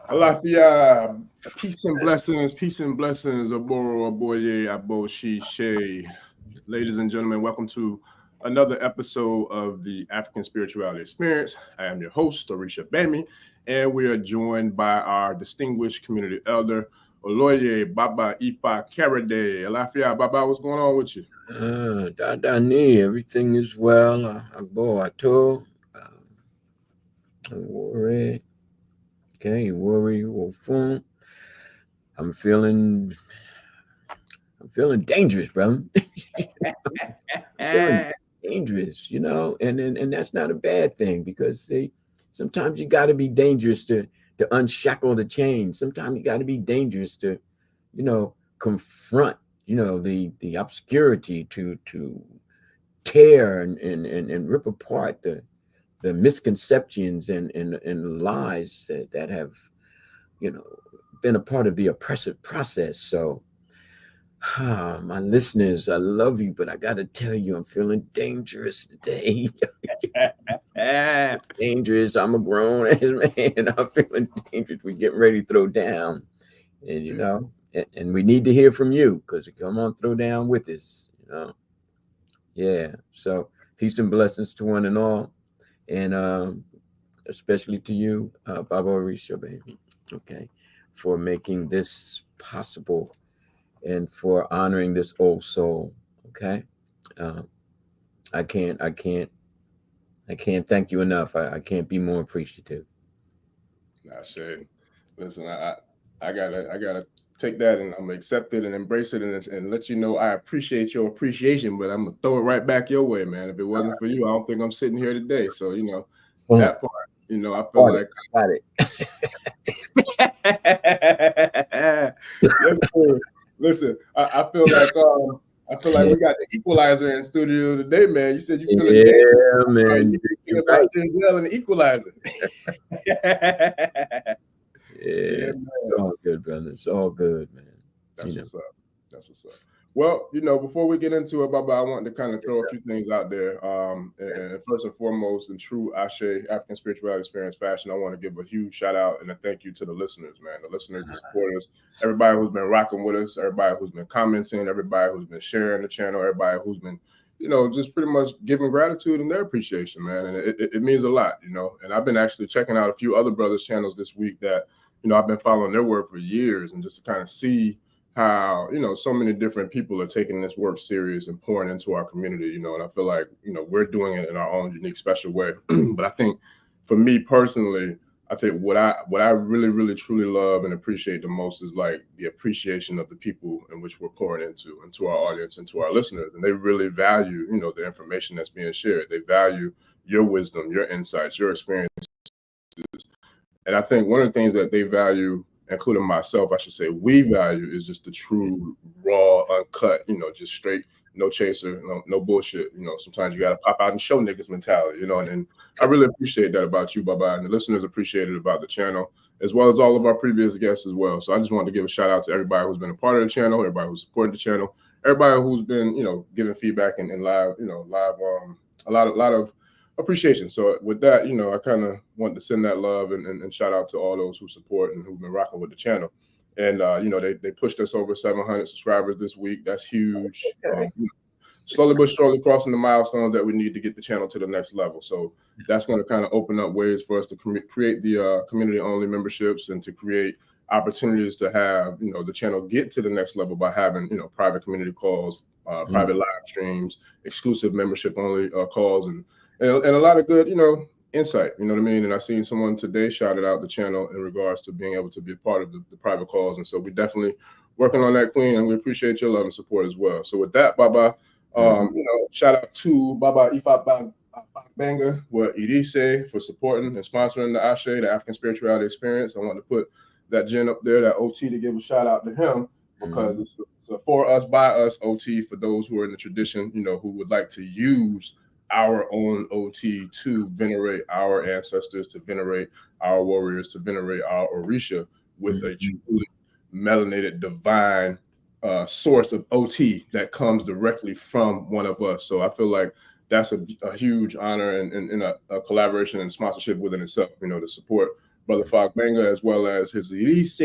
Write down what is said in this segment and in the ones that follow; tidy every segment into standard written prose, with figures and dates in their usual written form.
Alafia, peace and blessings, Oboro, Oboye, Aboshi, Shay. Ladies and gentlemen, welcome to another episode of the African Spirituality Experience. I am your host, Orisha Gbemi, and we are joined by our distinguished community elder, Oloye Baba IFA Karade. Alafia, Baba, what's going on with you? Dadani, everything is well. Abo ato, worry. Okay, worry, wofun. I'm feeling dangerous, bro. Feeling dangerous, and that's not a bad thing because sometimes you got to be dangerous to unshackle the chain. Sometimes you got to be dangerous to, confront, the obscurity to tear and rip apart the misconceptions and lies that have, you know, been a part of the oppressive process. So, my listeners, I love you, but I got to tell you, I'm feeling dangerous today. Dangerous. I'm a grown ass man. I'm feeling dangerous. We're getting ready to throw down, and we need to hear from you because you come on, throw down with us. Yeah. So peace and blessings to one and all, and especially to you, Baba Orisha, baby. Okay, for making this possible and for honoring this old soul. Okay, uh, I can't thank you enough. I can't be more appreciative. Nah, Shay. Listen, I gotta take that and I'm gonna accept it and embrace it and let you know I appreciate your appreciation, but I'm gonna throw it right back your way, man. If it wasn't for you, I don't think I'm sitting here today. So Boom. that part, I feel like Got it. yes, sir. Listen, I feel like we got the equalizer in studio today, man. You said you feeling Yeah, man. you You're thinking right. about Denzel and the equalizer. Yeah, Yeah, it's all good, brother. It's all good, man. that's what's up. That's what's up. Well, before we get into it, Baba, I wanted to kind of throw a few things out there. And first and foremost, in true Ishe African Spirituality Experience fashion, I want to give a huge shout out and a thank you to the listeners, man. The listeners, the supporters, everybody who's been rocking with us, everybody who's been commenting, everybody who's been sharing the channel, everybody who's been, just pretty much giving gratitude and their appreciation, man. And it means a lot, And I've been actually checking out a few other brothers' channels this week that, I've been following their work for years and just to kind of see how so many different people are taking this work serious and pouring into our community, and I feel like we're doing it in our own unique special way. But I think for me personally, I think what I really really truly love and appreciate the most is like the appreciation of the people in which we're pouring into our audience, into our listeners, and they really value the information that's being shared. They value your wisdom, your insights, your experiences. And I think one of the things that they value, including myself, I should say, we value is just the true, raw, uncut, just straight, no chaser, no bullshit. Sometimes you got to pop out and show niggas mentality, and I really appreciate that about you, Baba, and the listeners appreciate it about the channel, as well as all of our previous guests as well. So I just wanted to give a shout out to everybody who's been a part of the channel, everybody who's supporting the channel, everybody who's been, giving feedback and live, a lot of appreciation. So with that, I kind of want to send that love and shout out to all those who support and who've been rocking with the channel. And they pushed us over 700 subscribers this week. That's huge. Slowly but surely crossing the milestones that we need to get the channel to the next level. So that's going to kind of open up ways for us to create the community only memberships and to create opportunities to have the channel get to the next level by having private community calls, private live streams, exclusive membership only calls, and a lot of good insight, what I mean. And I seen someone today shouted out the channel in regards to being able to be a part of the private calls, and so we definitely working on that, Queen, and we appreciate your love and support as well. So with that, Baba, shout out to Baba IFA Banga with Irise for supporting and sponsoring the Ashe, the African Spirituality Experience. I want to put that gen up there, that OT, to give a shout out to him because it's a for us, by us OT for those who are in the tradition, who would like to use our own OT to venerate our ancestors, to venerate our warriors, to venerate our Orisha with a truly melanated divine source of OT that comes directly from one of us. So I feel like that's a huge honor and a collaboration and sponsorship within itself, to support Brother Fogbenga, as well as his Elise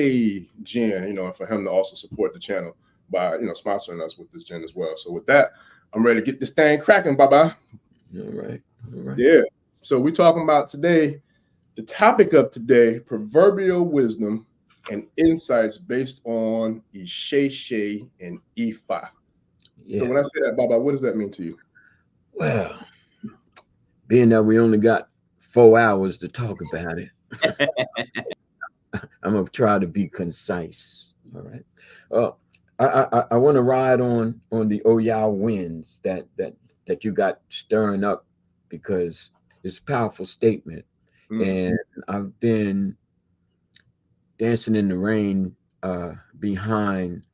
gin, and for him to also support the channel by, sponsoring us with this gin as well. So with that, I'm ready to get this thing cracking, Baba. All right. Yeah. So we're talking about today, the topic of today, proverbial wisdom and insights based on Ishe and Ifa. Yeah. So when I say that, Baba, what does that mean to you? Well, being that we only got 4 hours to talk about it, I'm gonna try to be concise. All right. I want to ride on the Oya winds that you got stirring up, because it's a powerful statement. And I've been dancing in the rain behind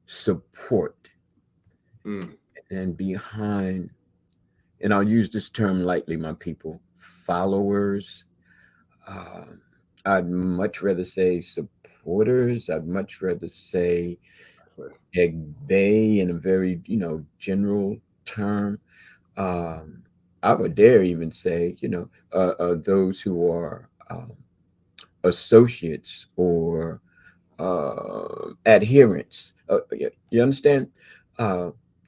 support and behind, and I'll use this term lightly, my people, followers. I'd much rather say supporters. I'd much rather say they in a very, general term. I would dare even say, those who are associates or adherents. You understand?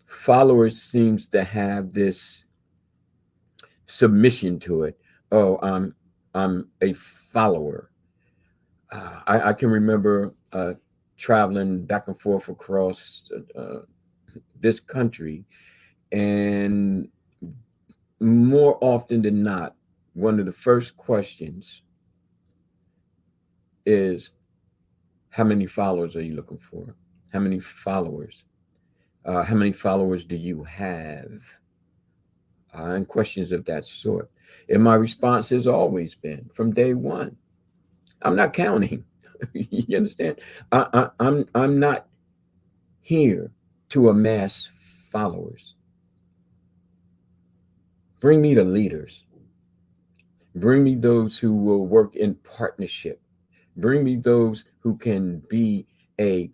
Followers seems to have this submission to it. Oh, I'm a follower. I can remember traveling back and forth across this country, and more often than not, one of the first questions is, how many followers are you looking for? How many followers? How many followers do you have? And questions of that sort. And my response has always been, from day one, I'm not counting. You understand? I'm not here to amass followers. Bring me the leaders. Bring me those who will work in partnership. Bring me those who can be a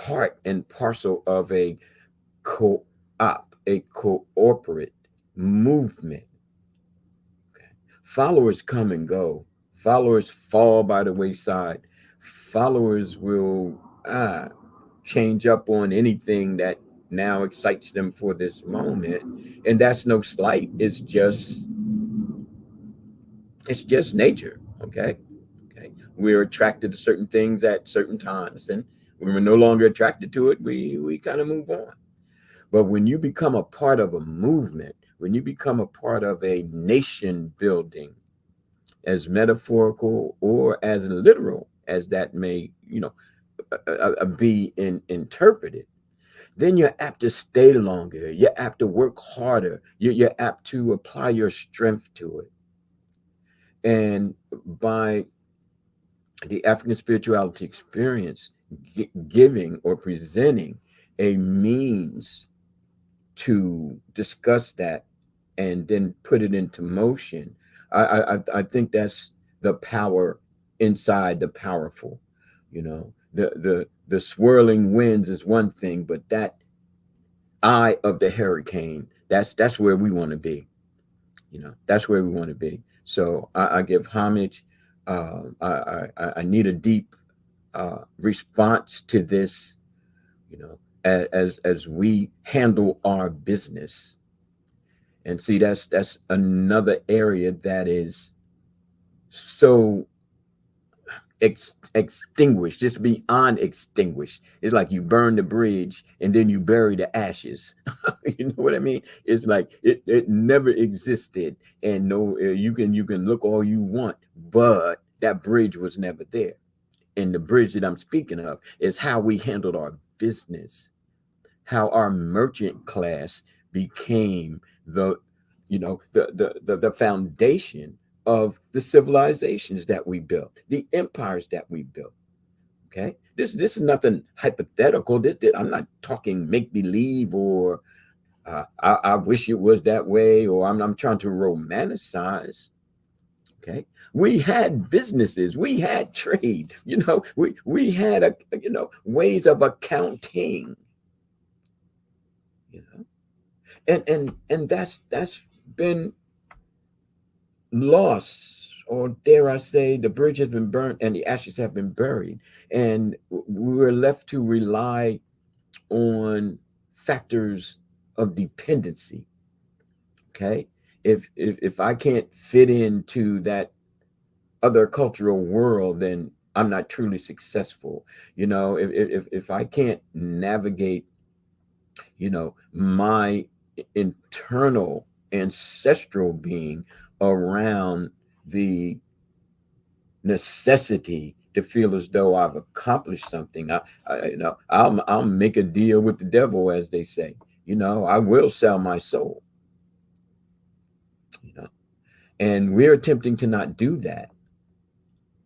part and parcel of a co-op, a corporate movement. Okay. Followers come and go. Followers fall by the wayside. Followers will change up on anything that now excites them for this moment. And that's no slight. It's just nature. Okay. We're attracted to certain things at certain times, and when we're no longer attracted to it, we kind of move on. But when you become a part of a movement, when you become a part of a nation building, as metaphorical or as literal as that may, be interpreted, then you're apt to stay longer. You're apt to work harder. You're apt to apply your strength to it. And by the African spirituality experience giving or presenting a means to discuss that and then put it into motion, I think that's the power inside the powerful. The swirling winds is one thing, but that eye of the hurricane, that's where we want to be. That's where we want to be. So I give homage. I need a deep response to this, as we handle our business. And see, that's another area that is so extinguished, just beyond extinguished. It's like you burn the bridge and then you bury the ashes. You know what I mean? It's like it never existed. And no, you can look all you want, but that bridge was never there. And the bridge that I'm speaking of is how we handled our business, how our merchant class became the foundation of the civilizations that we built, the empires that we built. Okay, this is nothing hypothetical. I'm not talking make believe or I wish it was that way, or I'm trying to romanticize. Okay, we had businesses, we had trade. We had ways of accounting. And that's been lost, or dare I say, the bridge has been burnt and the ashes have been buried, and we're left to rely on factors of dependency. Okay, if I can't fit into that other cultural world, then I'm not truly successful. If I can't navigate, my internal ancestral being around the necessity to feel as though I've accomplished something, I'll make a deal with the devil, as they say. I will sell my soul. You know, and we're attempting to not do that.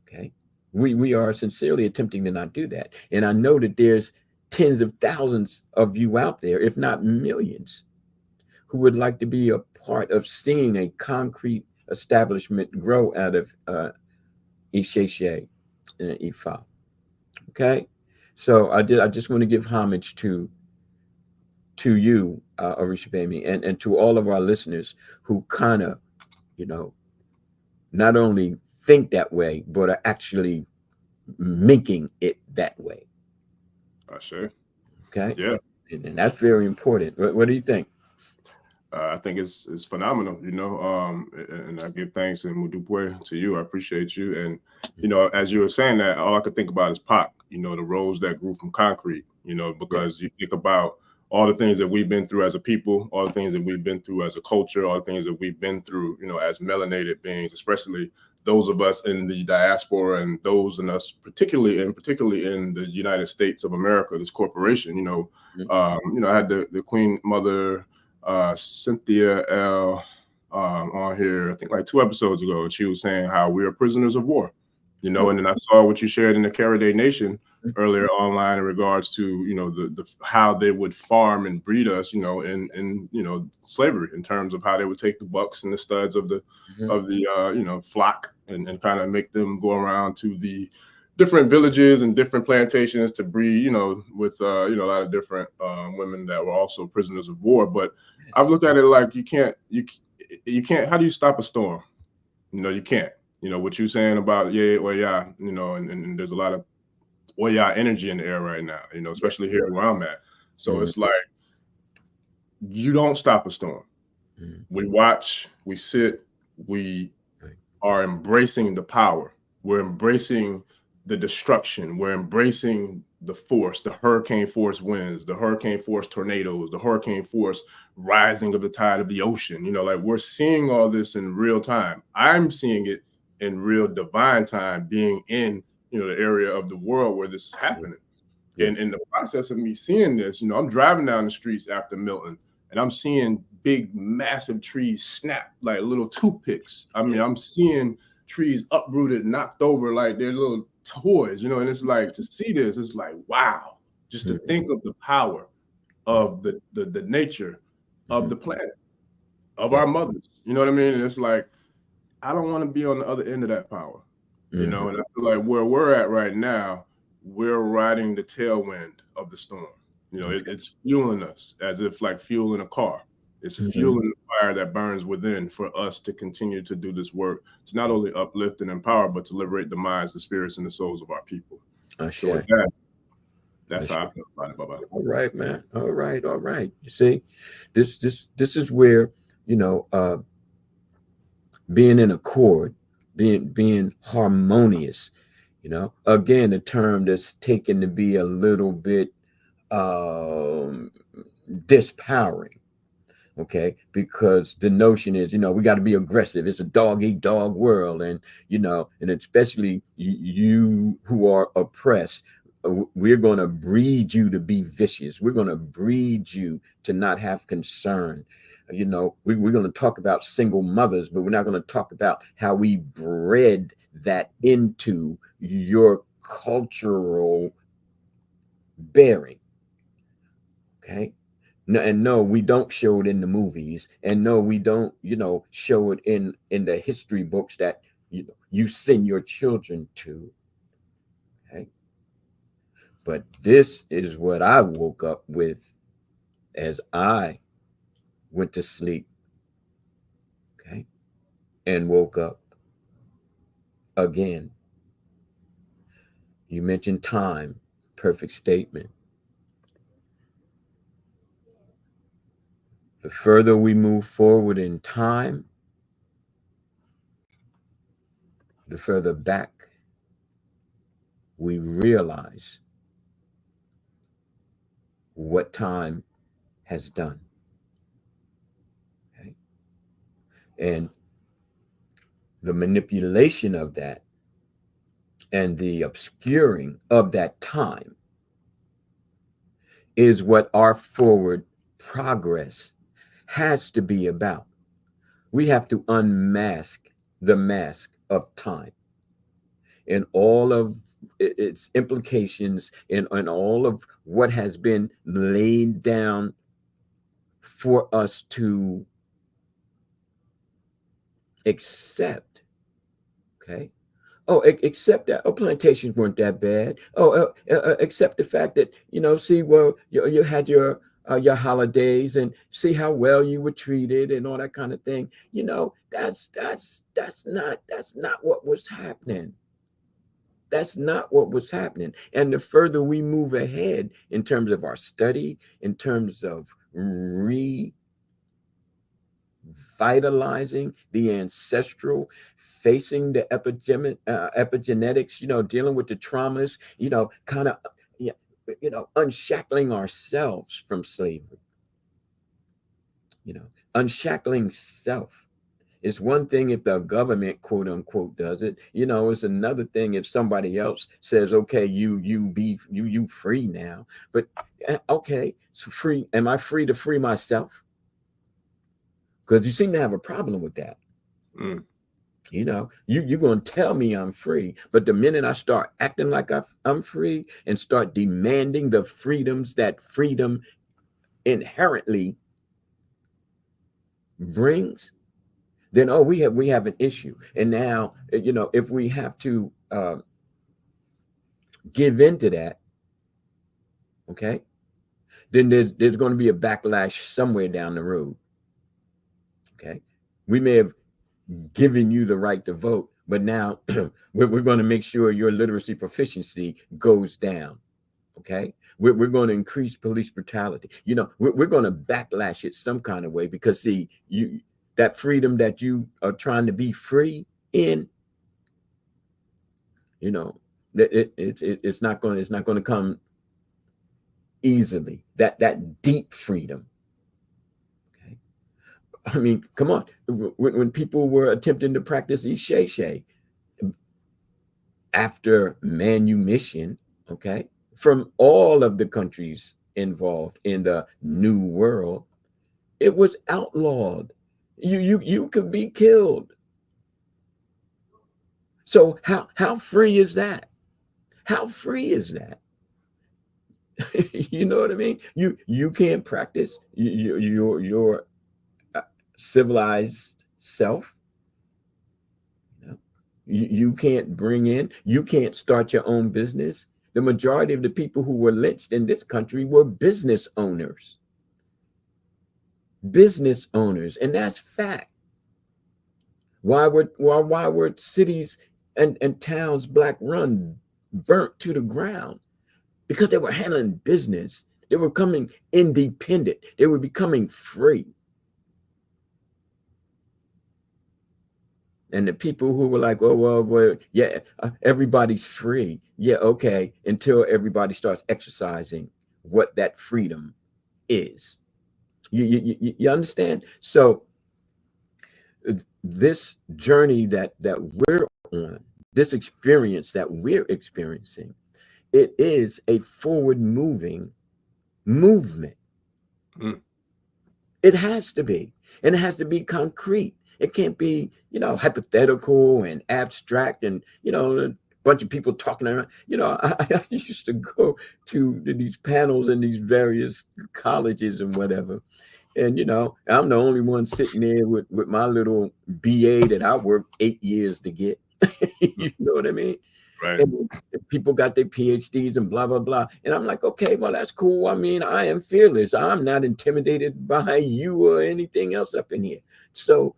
Okay, we are sincerely attempting to not do that, and I know that there's tens of thousands of you out there, if not millions, who would like to be a part of seeing a concrete establishment grow out of Ishe and Ifa. Okay, so I just want to give homage to you, Orisha Gbemi, and to all of our listeners who kind of, you know, not only think that way, but are actually making it that way. Ashe. Okay, Yeah. and that's very important. What do you think? I think it's phenomenal, and I give thanks and mudupwe to you. I appreciate you. And, as you were saying that, all I could think about is Pac, the rose that grew from concrete, because you think about all the things that we've been through as a people, all the things that we've been through as a culture, all the things that we've been through, as melanated beings, especially those of us in the diaspora and those in us, particularly in the United States of America, this corporation, I had the Queen Mother, Cynthia L, on here, I think like 2 episodes ago. She was saying how we are prisoners of war, and then I saw what you shared in the Karade Nation earlier online in regards to, the how they would farm and breed us, in slavery, in terms of how they would take the bucks and the studs of the flock and kind of make them go around to the different villages and different plantations to breed, with a lot of different women that were also prisoners of war. But I've looked at it like you can't. How do you stop a storm? You can't. What you're saying about Oya, and there's a lot of Oya energy in the air right now. Especially here where I'm at. So it's like you don't stop a storm. We watch, we sit, we are embracing the power. We're embracing the destruction. We're embracing the force, the hurricane force winds, the hurricane force tornadoes, the hurricane force rising of the tide of the ocean. Like we're seeing all this in real time. I'm seeing it in real divine time, being in, the area of the world where this is happening. And in the process of me seeing this, I'm driving down the streets after Milton, and I'm seeing big, massive trees snap like little toothpicks. I mean, I'm seeing trees uprooted, knocked over like they're little toys, and it's like, to see this, it's like, wow, just to think of the power of the nature of the planet, of our mothers, you know what I mean? And it's like, I don't want to be on the other end of that power, and I feel like where we're at right now, we're riding the tailwind of the storm. It's fueling us as if like fuel in a car. It's fueling the fire that burns within for us to continue to do this work, to not only uplift and empower, but to liberate the minds, the spirits, and the souls of our people. So with that's how I feel about it, Baba. All right, man. All right. You see, this is where, being in accord, being harmonious, again, a term that's taken to be a little bit dispowering. Okay, because the notion is, we got to be aggressive. It's a dog eat dog world, and and especially you who are oppressed, we're going to breed you to be vicious. We're going to breed you to not have concern. We're going to talk about single mothers, but we're not going to talk about how we bred that into your cultural bearing. Okay. No, and no, we don't show it in the movies, and no, we don't, show it in the history books that you send your children to. Okay, but this is what I woke up with as I went to sleep. Okay, and woke up again. You mentioned time, perfect statement. The further we move forward in time, the further back we realize what time has done. Okay? And the manipulation of that and the obscuring of that time is what our forward progress has to be about. We have to unmask the mask of time and all of its implications and all of what has been laid down for us to accept. Okay. Oh, accept that. Oh, plantations weren't that bad. Oh, accept the fact that, see, well, you had your holidays and see how well you were treated and all that kind of thing. That's not what was happening. That's not what was happening. And the further we move ahead in terms of our study, in terms of revitalizing the ancestral, facing the epigenetics, dealing with the traumas, kind of, unshackling ourselves from slavery, unshackling self. It's one thing if the government, quote unquote, does it. It's another thing if somebody else says, okay, you free now. But okay, so free. Am I free to free myself? Because you seem to have a problem with that. You're going to tell me I'm free, but the minute I start acting like I'm free and start demanding the freedoms that freedom inherently brings, then we have an issue. And now, if we have to give into that, okay, then there's going to be a backlash somewhere down the road. Okay, we may have given you the right to vote, but now we're going to make sure your literacy proficiency goes down. Okay, we're going to increase police brutality. We're going to backlash it some kind of way because see, that freedom that you are trying to be free in, it's not going to come easily. That deep freedom. Okay, I mean, come on. When people were attempting to practice Ishe after manumission, okay, from all of the countries involved in the New World, it was outlawed. You could be killed. So how free is that? How free is that? You know what I mean? You can't practice your civilized self. You can't bring in. You can't start your own business. The majority of the people who were lynched in this country were business owners. Business owners, and that's fact. Why were cities and towns black run, burnt to the ground? Because they were handling business. They were becoming independent. They were becoming free. And the people who were like, oh, well, yeah, everybody's free. Yeah, okay, until everybody starts exercising what that freedom is. You understand? So this journey that we're on, this experience that we're experiencing, it is a forward moving movement. It has to be, and it has to be concrete. It can't be, hypothetical and abstract and, a bunch of people talking around. I used to go to these panels in these various colleges and whatever. And, I'm the only one sitting there with my little BA that I worked 8 years to get. You know what I mean? Right. And people got their PhDs and blah, blah, blah. And I'm like, okay, well, that's cool. I mean, I am fearless. I'm not intimidated by you or anything else up in here. So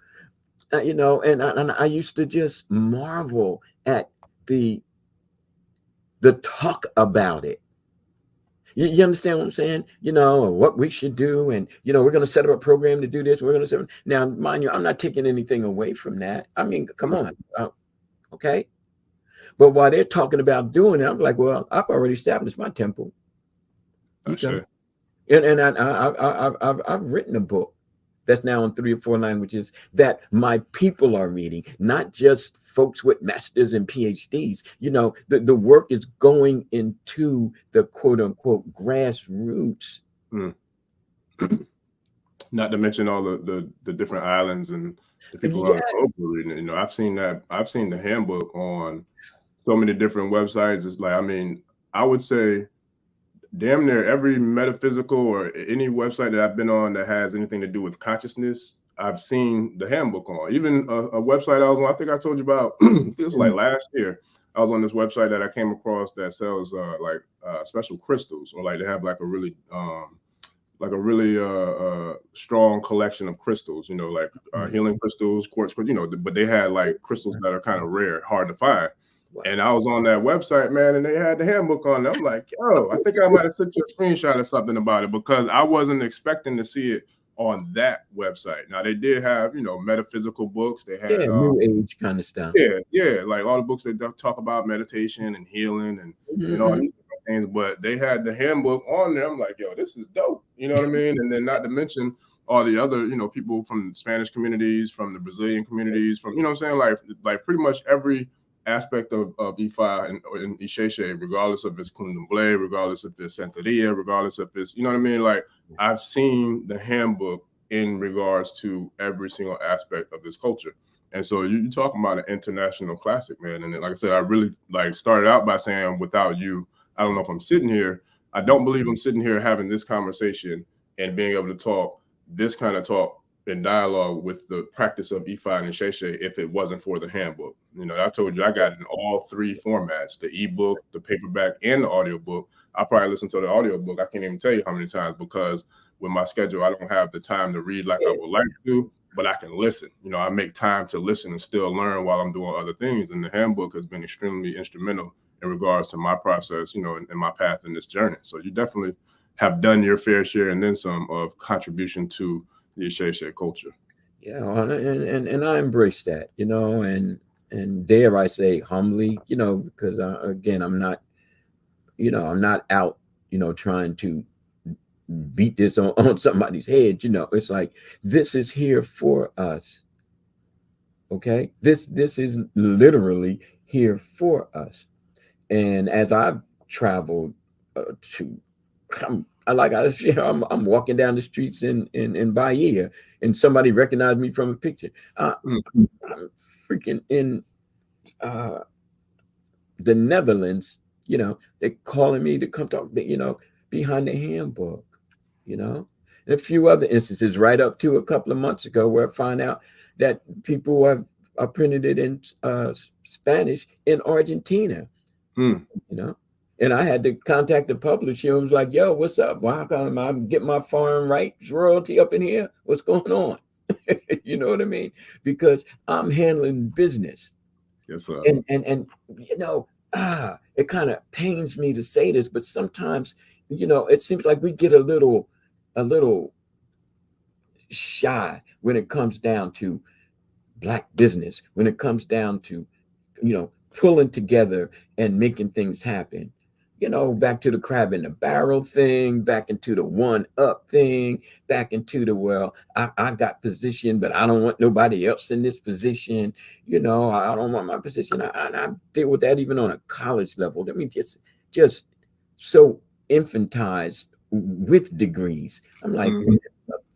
you know, and I used to just marvel at the talk about it. You understand what I'm saying? You know, what we should do. And, you know, we're going to set up a program to do this. We're going to set up. Now, mind you, I'm not taking anything away from that. I mean, come on. Okay. But while they're talking about doing it, I'm like, well, I've already established my temple. You go. And I've written a book that's now in 3 or 4 languages that my people are reading, not just folks with masters and PhDs. You know, the work is going into the quote unquote grassroots. Not to mention all the different islands and the people on the globe reading it. You know, I've seen the handbook on so many different websites. It's like, I mean, I would say damn near every metaphysical or any website that I've been on that has anything to do with consciousness, I've seen the handbook on. Even a website I was on, I think I told you about, it was like last year, I was on this website that I came across that sells special crystals, or like they have like a really strong collection of crystals, you know, like healing crystals, quartz, you know, but they had like crystals that are kind of rare, hard to find. And I was on that website, man, and they had the handbook on it. I'm like, yo, I think I might have sent you a screenshot or something about it, because I wasn't expecting to see it on that website. Now, they did have, you know, metaphysical books. They had new age kind of stuff. Yeah, like all the books that talk about meditation and healing and all these different things. But they had the handbook on there. I'm like, yo, this is dope. You know what I mean? And then not to mention all the other, you know, people from the Spanish communities, from the Brazilian communities, from, you know what I'm saying, like pretty much every aspect of IFA and Ishe, regardless if it's Kundumbele, regardless if it's Santeria, regardless if it's, you know what I mean? Like, I've seen the handbook in regards to every single aspect of this culture. And so you're talking about an international classic, man. And then, like I said, I really started out by saying, without you, I don't know if I'm sitting here. I don't believe I'm sitting here having this conversation and being able to talk this kind of talk in dialogue with the practice of IFA and Ishe if it wasn't for the handbook. You know, I told you I got it in all 3 formats, the ebook, the paperback, and the audiobook. I probably listen to the audiobook. I can't even tell you how many times, because with my schedule, I don't have the time to read like I would like to, but I can listen. You know, I make time to listen and still learn while I'm doing other things. And the handbook has been extremely instrumental in regards to my process, you know, and my path in this journey. So you definitely have done your fair share and then some of contribution to the Ishe culture. Yeah, and I embrace that, you know, and dare I say humbly, you know, because again, I'm not out, you know, trying to beat this on somebody's head. You know, it's like, this is here for us. Okay, this is literally here for us. And as I've traveled I'm walking down the streets in Bahia, and somebody recognized me from a picture. I'm freaking in the Netherlands, you know, they're calling me to come talk, you know, behind the handbook, you know, and a few other instances right up to a couple of months ago where I find out that people are printed it in Spanish in Argentina, you know. And I had to contact the publisher and was like, yo, what's up? Well, how come I'm getting my foreign rights royalty up in here? What's going on? You know what I mean? Because I'm handling business. Yes, sir. And you know, it kind of pains me to say this, but sometimes, you know, it seems like we get a little shy when it comes down to Black business, when it comes down to, you know, pulling together and making things happen. You know, back to the crab in the barrel thing, back into the one up thing, back into the, well, I got position, but I don't want nobody else in this position. You know, I don't want my position. I deal with that even on a college level. I mean, just so infantized with degrees. I'm like,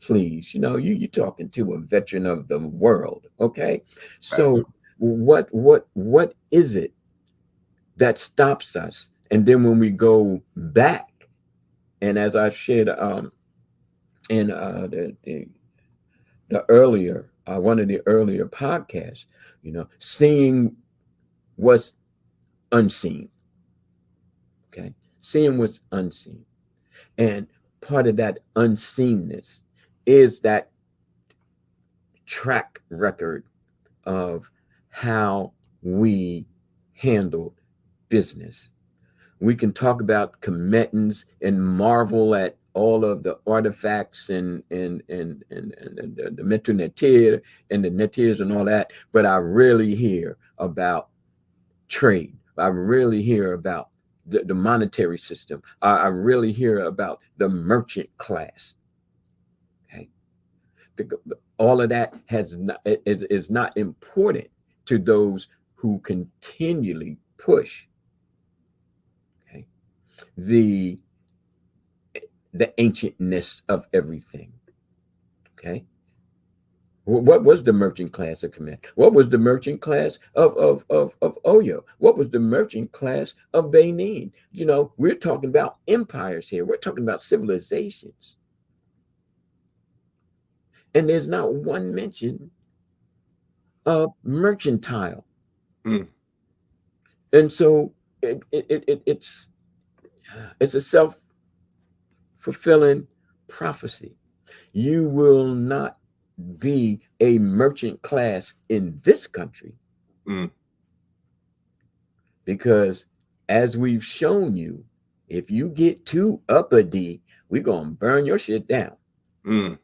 please, you know, you're talking to a veteran of the world. Okay. So what is it that stops us? And then when we go back, and as I shared in the earlier one of the earlier podcasts, you know, seeing what's unseen. Okay, seeing what's unseen, and part of that unseenness is that track record of how we handled business. We can talk about commitments and marvel at all of the artifacts and the metu netir and the netirs and all that, but I really hear about trade. I really hear about the monetary system. I really hear about the merchant class. Okay, all of that is not important to those who continually push, okay, the ancientness of everything. Okay, what was the merchant class of command? What was the merchant class of Oyo? What was the merchant class of Benin? You know, we're talking about empires here. We're talking about civilizations. And there's not one mention of mercantile. Mm. And so it's a self-fulfilling prophecy. You will not be a merchant class in this country. Mm. Because as we've shown you, if you get too uppity, we're going to burn your shit down. Mm.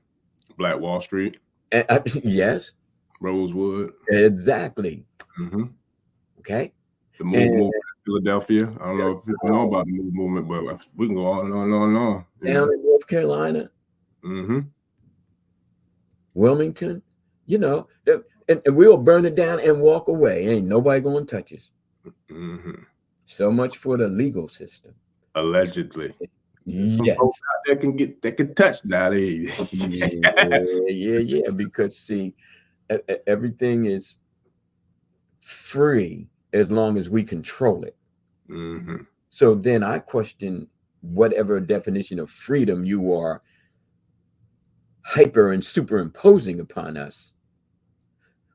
Black Wall Street. Yes. Rosewood. Exactly. Mm-hmm. Okay. The move movement in Philadelphia. I don't know if people know about the move movement, but we can go on and on and on and on. Down in North Carolina. Mm-hmm. Wilmington, you know, and we'll burn it down and walk away. Ain't nobody going to touch us. Mm-hmm. So much for the legal system. Allegedly. Yes. Some folks out there can touch that. Yeah. Because see, everything is free as long as we control it. Mm-hmm. So then I question whatever definition of freedom you are hyper and superimposing upon us.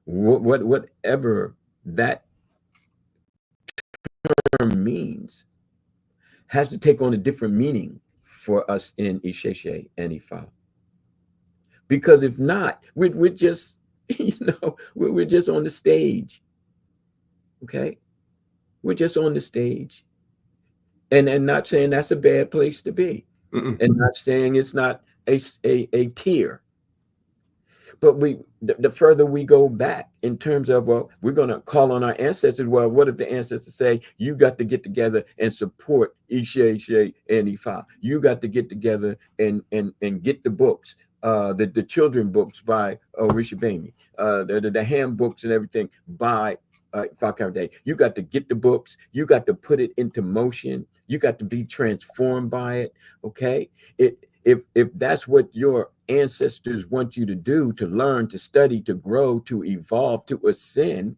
Whatever that term means has to take on a different meaning for us in Ishe and Ifa. Because if not, we're just, we're just on the stage. Okay, we're just on the stage, and not saying that's a bad place to be, and not saying it's not a tier. But the further we go back in terms of, well, we're going to call on our ancestors. Well, what if the ancestors say, you got to get together and support Ishe and Ifa? You got to get together and get the books, the children books by Orisha Gbemi, the handbooks and everything by IFA Karade. You got to get the books. You got to put it into motion. You got to be transformed by it. Okay, if that's what your ancestors want you to do, to learn, to study, to grow, to evolve, to ascend,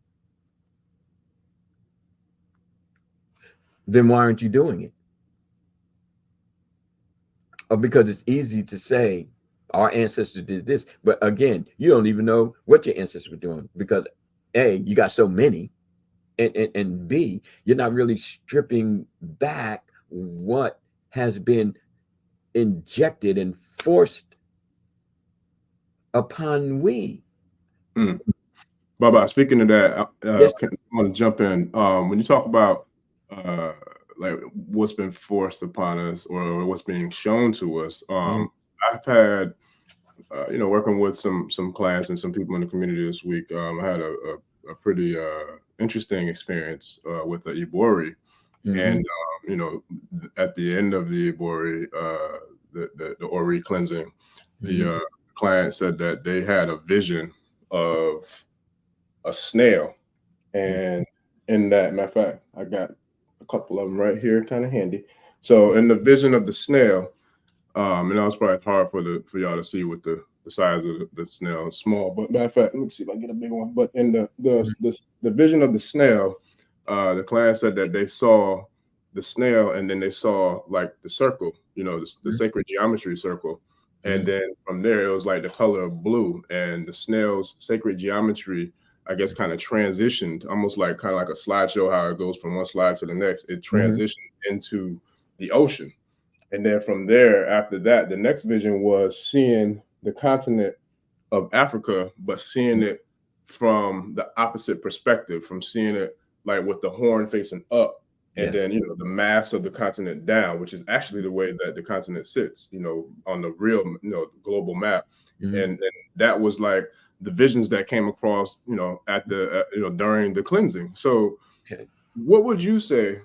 then why aren't you doing it? Because it's easy to say our ancestors did this, but again, you don't even know what your ancestors were doing, because A, you got so many, and B, you're not really stripping back what has been injected and forced upon we. Baba, speaking of that, Yes. I want to jump in. When you talk about like what's been forced upon us or what's being shown to us, I've had, working with some clients and some people in the community this week. I had a pretty interesting experience with the Ibori, and at the end of the Ibori, the Ori cleansing, the client said that they had a vision of a snail, and in that, matter of fact, I got a couple of them right here, kind of handy. So in the vision of the snail, and that was probably hard for y'all to see with the size of the snail. It's small, but matter of fact, let me see if I can get a big one. But in the vision of the snail, the client said that they saw the snail, and then they saw like the circle, the sacred geometry circle. And then from there, it was like the color of blue, and the snail's sacred geometry, I guess, kind of transitioned, almost like kind of like a slideshow, how it goes from one slide to the next. It transitioned into the ocean. And then from there, after that, the next vision was seeing the continent of Africa, but seeing it from the opposite perspective, from seeing it like with the horn facing up, and then the mass of the continent down, which is actually the way that the continent sits, on the real global map. And that was like the visions that came across, at the during the cleansing. So what would you say,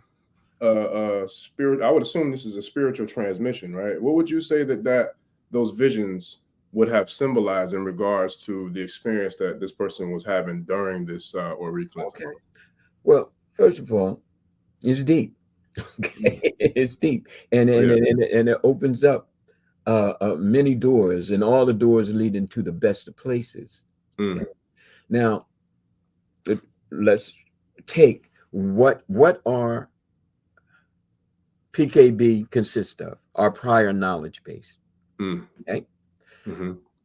spirit, I would assume this is a spiritual transmission, right? What would you say that those visions would have symbolized in regards to the experience that this person was having during this Ori cleansing? Well, first of all, it's deep. It's deep, and it opens up many doors, and all the doors leading to the best of places. Now, let's take what our PKB consists of, our prior knowledge base. Okay.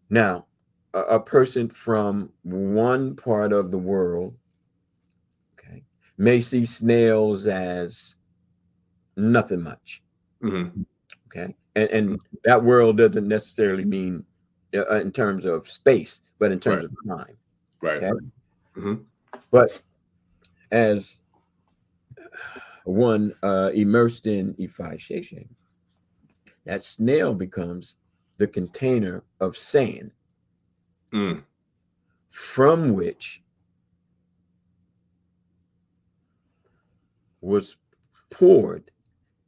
Now, a person from one part of the world, okay, may see snails as nothing much. Okay. And that world doesn't necessarily mean in terms of space, but in terms of time. Right. Okay? But as one immersed in Ifa Sheshe, that snail becomes the container of sand from which was poured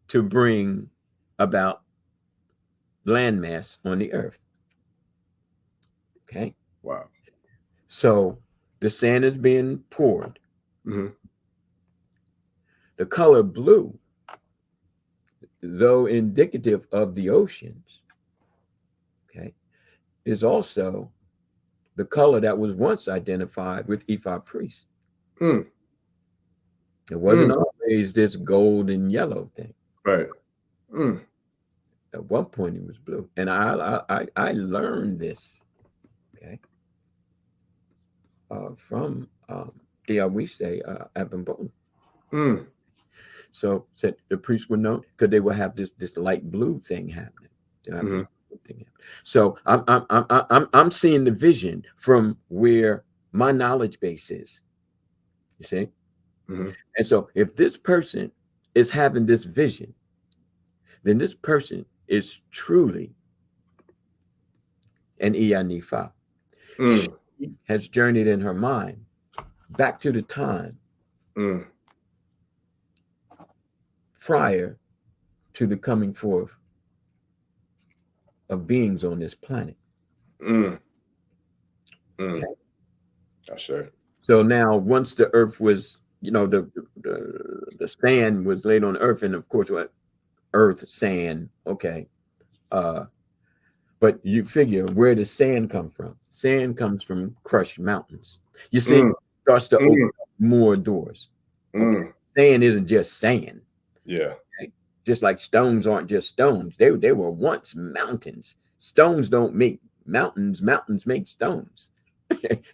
to bring about landmass on the earth. Okay. Wow. So the sand is being poured. The color blue, though indicative of the oceans, okay, is also the color that was once identified with Ifa priests. It wasn't always this gold and yellow thing. Right. At one point it was blue. And I learned this, okay, from the Awise Abimbo. So said the priests were known because they would have this light blue thing happening. So I'm seeing the vision from where my knowledge base is. You see? And so if this person is having this vision, then this person is truly an Iyanifa. She has journeyed in her mind back to the time prior to the coming forth of beings on this planet. Okay. Sure. So now, once the earth was, the sand was laid on earth, and of course, what earth, sand, okay. But you figure, where does sand come from? Sand comes from crushed mountains. You see, it starts to open up more doors. Okay? Sand isn't just sand. Yeah. Okay? Just like stones aren't just stones. They were once mountains. Stones don't make mountains. Mountains make stones.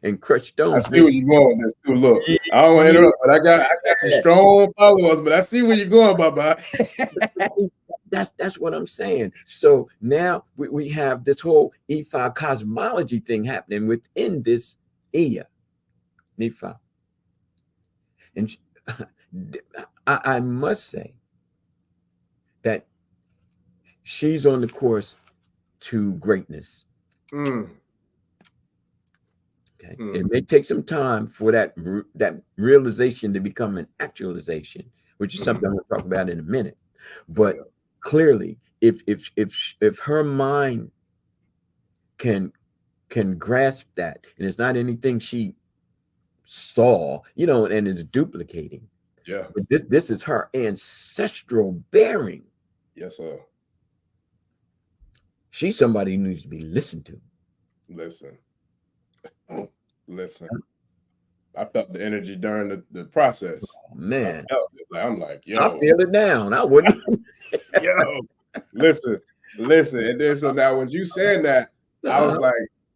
And crushed stones. I see where you're going with this too. Look, I don't want to interrupt, but I got some strong followers, but I see where you're going, Baba. That's what I'm saying. So now we have this whole Ifa cosmology thing happening within this Iya, Ifa. And I must say that she's on the course to greatness. Okay. It may take some time for that realization to become an actualization, which is something I'm going to talk about in a minute. But clearly, if her mind can grasp that, and it's not anything she saw, and it's duplicating. Yeah. But this is her ancestral bearing. Yes, sir. She's somebody who needs to be listened to. Listen. I felt the energy during the process. Oh, man. I'm like, yo. I feel it down. I wouldn't. Yo, listen. And then so now when you saying that, I was like,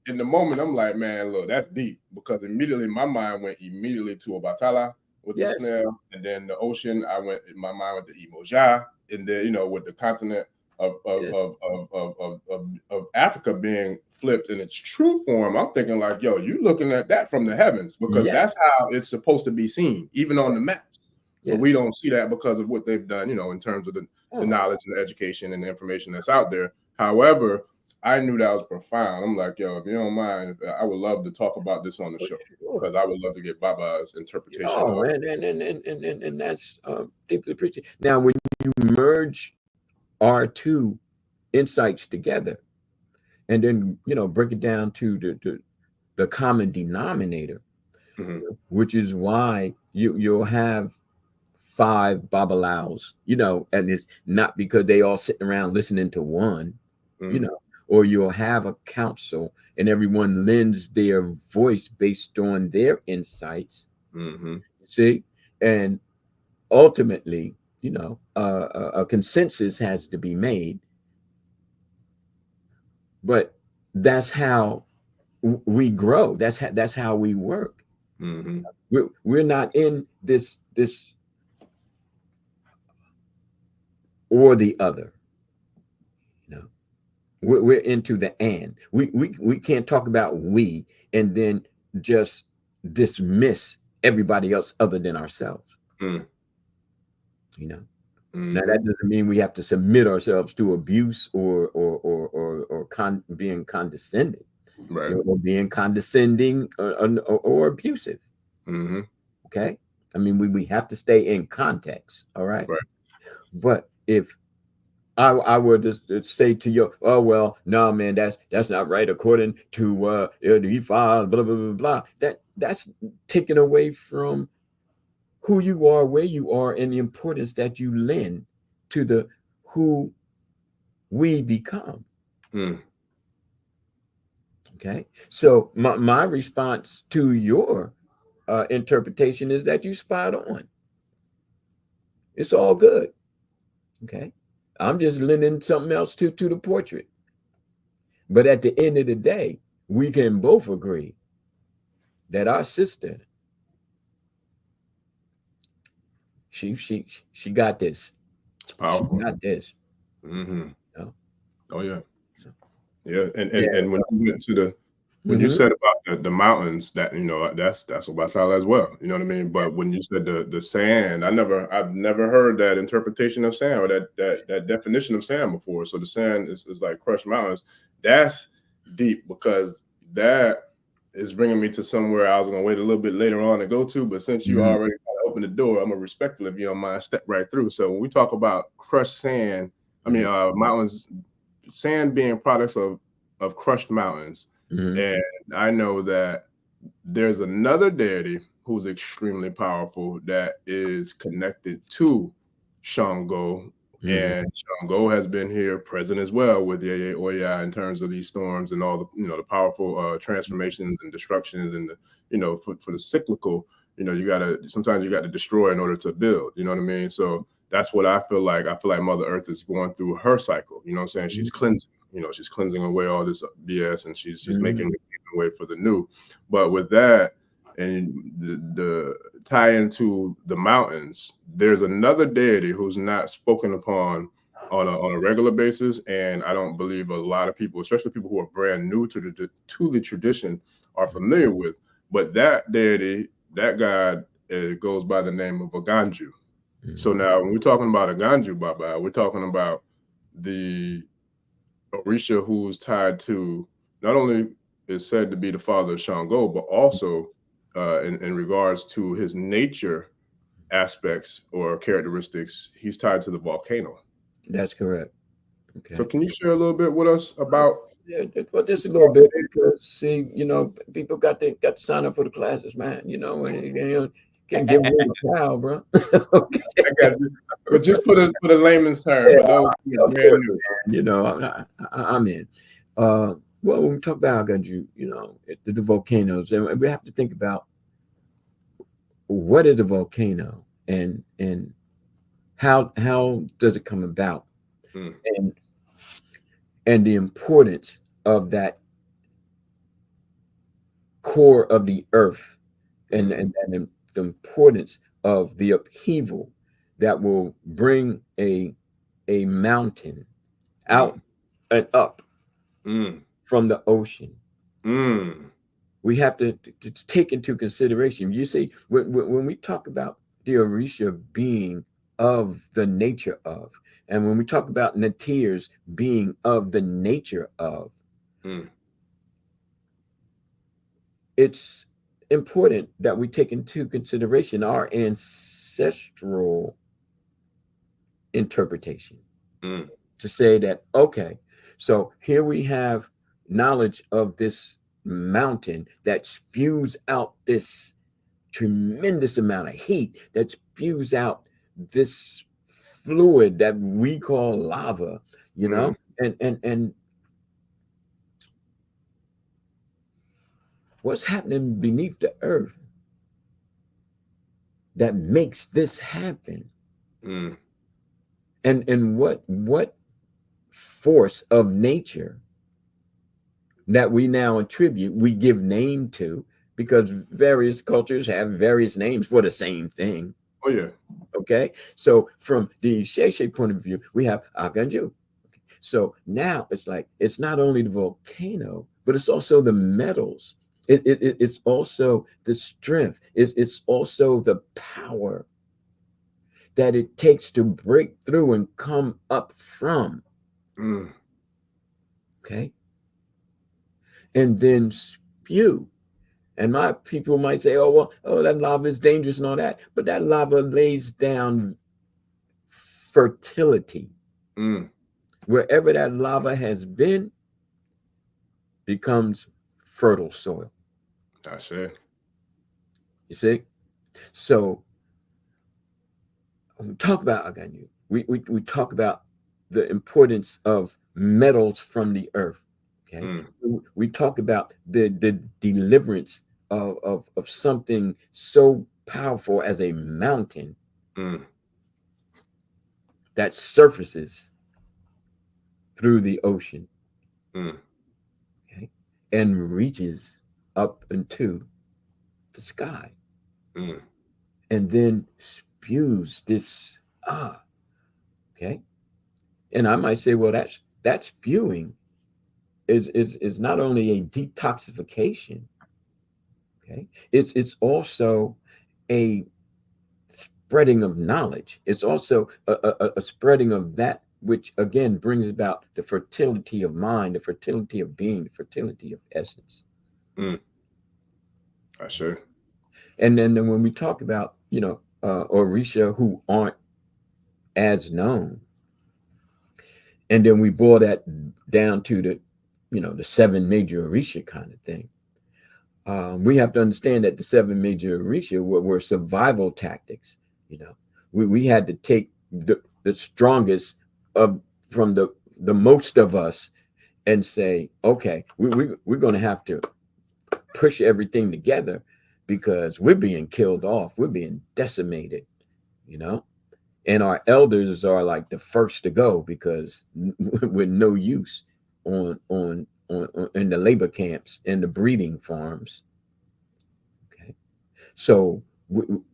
in the moment, I'm like, man, look, that's deep, because immediately my mind went immediately to Obatala with the snail, and then the ocean. My mind went to Imoja, and then with the continent of Africa being flipped in its true form, I'm thinking like, yo, you looking at that from the heavens, because that's how it's supposed to be seen, even on the maps. But we don't see that because of what they've done, in terms of the knowledge and the education and the information that's out there. However, I knew that was profound. I'm like, yo, if you don't mind, I would love to talk about this on the show, because I would love to get Baba's interpretation. And that's deeply appreciated. Now, when you merge our two insights together, and then break it down to the common denominator, which is why you'll have 5 Babalaos, and it's not because they all sitting around listening to one, or you'll have a council and everyone lends their voice based on their insights. See, and ultimately, a consensus has to be made. But that's how we grow. That's how we work. We're not in this or the other. We're into the and. We can't talk about we and then just dismiss everybody else other than ourselves. Now that doesn't mean we have to submit ourselves to abuse or being condescending, or being condescending or abusive. Okay, I mean we have to stay in context. All right. But if I were to say to you, oh well, no man, that's not right according to the IFA, blah blah blah blah. That's taken away from who you are, where you are, and the importance that you lend to the who we become. Okay, so my response to your interpretation is that you spot on. It's all good. Okay, I'm just lending something else to the portrait. But at the end of the day, we can both agree that our sister, she got this. It's powerful. She got this. Oh yeah. And when you went to when you said about the mountains, that that's about as well. You know what I mean? But when you said the sand, I've never heard that interpretation of sand, or that definition of sand before. So the sand is like crushed mountains. That's deep, because that is bringing me to somewhere I was going to wait a little bit later on to go to. But since you already kind of opened the door, I'm respectful, if you don't mind, step right through. So when we talk about crushed sand, mountains, sand being products of crushed mountains. And I know that there's another deity who's extremely powerful that is connected to Shango. And Shango has been here present as well with Yeye Oya in terms of these storms and all the the powerful transformations and destructions, and for the cyclical, sometimes you got to destroy in order to build. You know what I mean? So that's what I feel like. I feel like Mother Earth is going through her cycle. You know what I'm saying? She's cleansing. She's cleansing away all this BS, and she's making way for the new. But with that, and the tie into the mountains, there's another deity who's not spoken upon on a regular basis, and I don't believe a lot of people, especially people who are brand new to the tradition, are familiar with. But that deity, that god, goes by the name of Aganju. So now when we're talking about Aganju Baba, we're talking about the Orisha who's tied to, not only is said to be the father of Shango, but also in regards to his nature aspects or characteristics, he's tied to the volcano. That's correct. Okay. So can you share a little bit with us about? Yeah, well, just a little bit, because see, people got to sign up for the classes, man. And can't give away the cow, bro. Okay. I got you. But just put a layman's term. I'm in. Well, when we talk about Aganju, the volcanoes, and we have to think about what is a volcano and how does it come about, and the importance of that core of the earth, and the importance of the upheaval that will bring a mountain out and up from the ocean. Mm. We have to take into consideration. You see, when we talk about the Orisha being of the nature of, and when we talk about Natirs being of the nature of, Mm. it's important that we take into consideration our ancestral interpretation Mm. to say that, okay, so here we have knowledge of this mountain that spews out this tremendous amount of heat, that spews out this fluid that we call lava, you know, and what's happening beneath the earth that makes this happen, Mm. and what force of nature that we now attribute, we give name to, because various cultures have various names for the same thing. Oh yeah. Okay, so from the Ishe point of view, we have Aganju. So now it's like, it's not only the volcano, but it's also the metals. It's also the strength. It's also the power that it takes to break through and come up from. Mm. Okay. And then spew. And my people might say, oh, well, oh, that lava is dangerous and all that. But that lava lays down fertility. Mm. Wherever that lava has been, becomes fertile soil. That's it. You see? So when we talk about Aganyu, we talk about the importance of metals from the earth. Okay. We talk about the deliverance of something so powerful as a mountain that surfaces through the ocean, okay, and reaches up into the sky, and then spews this okay. And I might say, well, that spewing is not only a detoxification, okay, it's also a spreading of knowledge. It's also a spreading of that which again brings about the fertility of mind, the fertility of being, the fertility of essence. That's it. And then when we talk about, Orisha who aren't as known, and then we boil that down to the seven major Orisha kind of thing. We have to understand that the seven major Orisha were survival tactics. We had to take the strongest of from the most of us and say, okay, we're going to have to push everything together because we're being killed off, we're being decimated, and our elders are like the first to go because with no use on in the labor camps and the breeding farms. Okay, so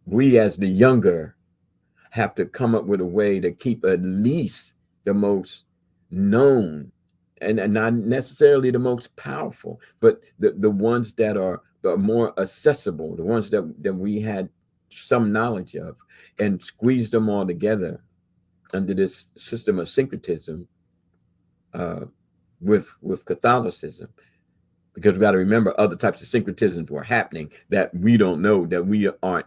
we as the younger have to come up with a way to keep at least the most known and not necessarily the most powerful, but the ones that are more accessible, the ones that we had some knowledge of, and squeeze them all together under this system of syncretism with Catholicism. Because we got to remember other types of syncretisms were happening that we don't know, that we aren't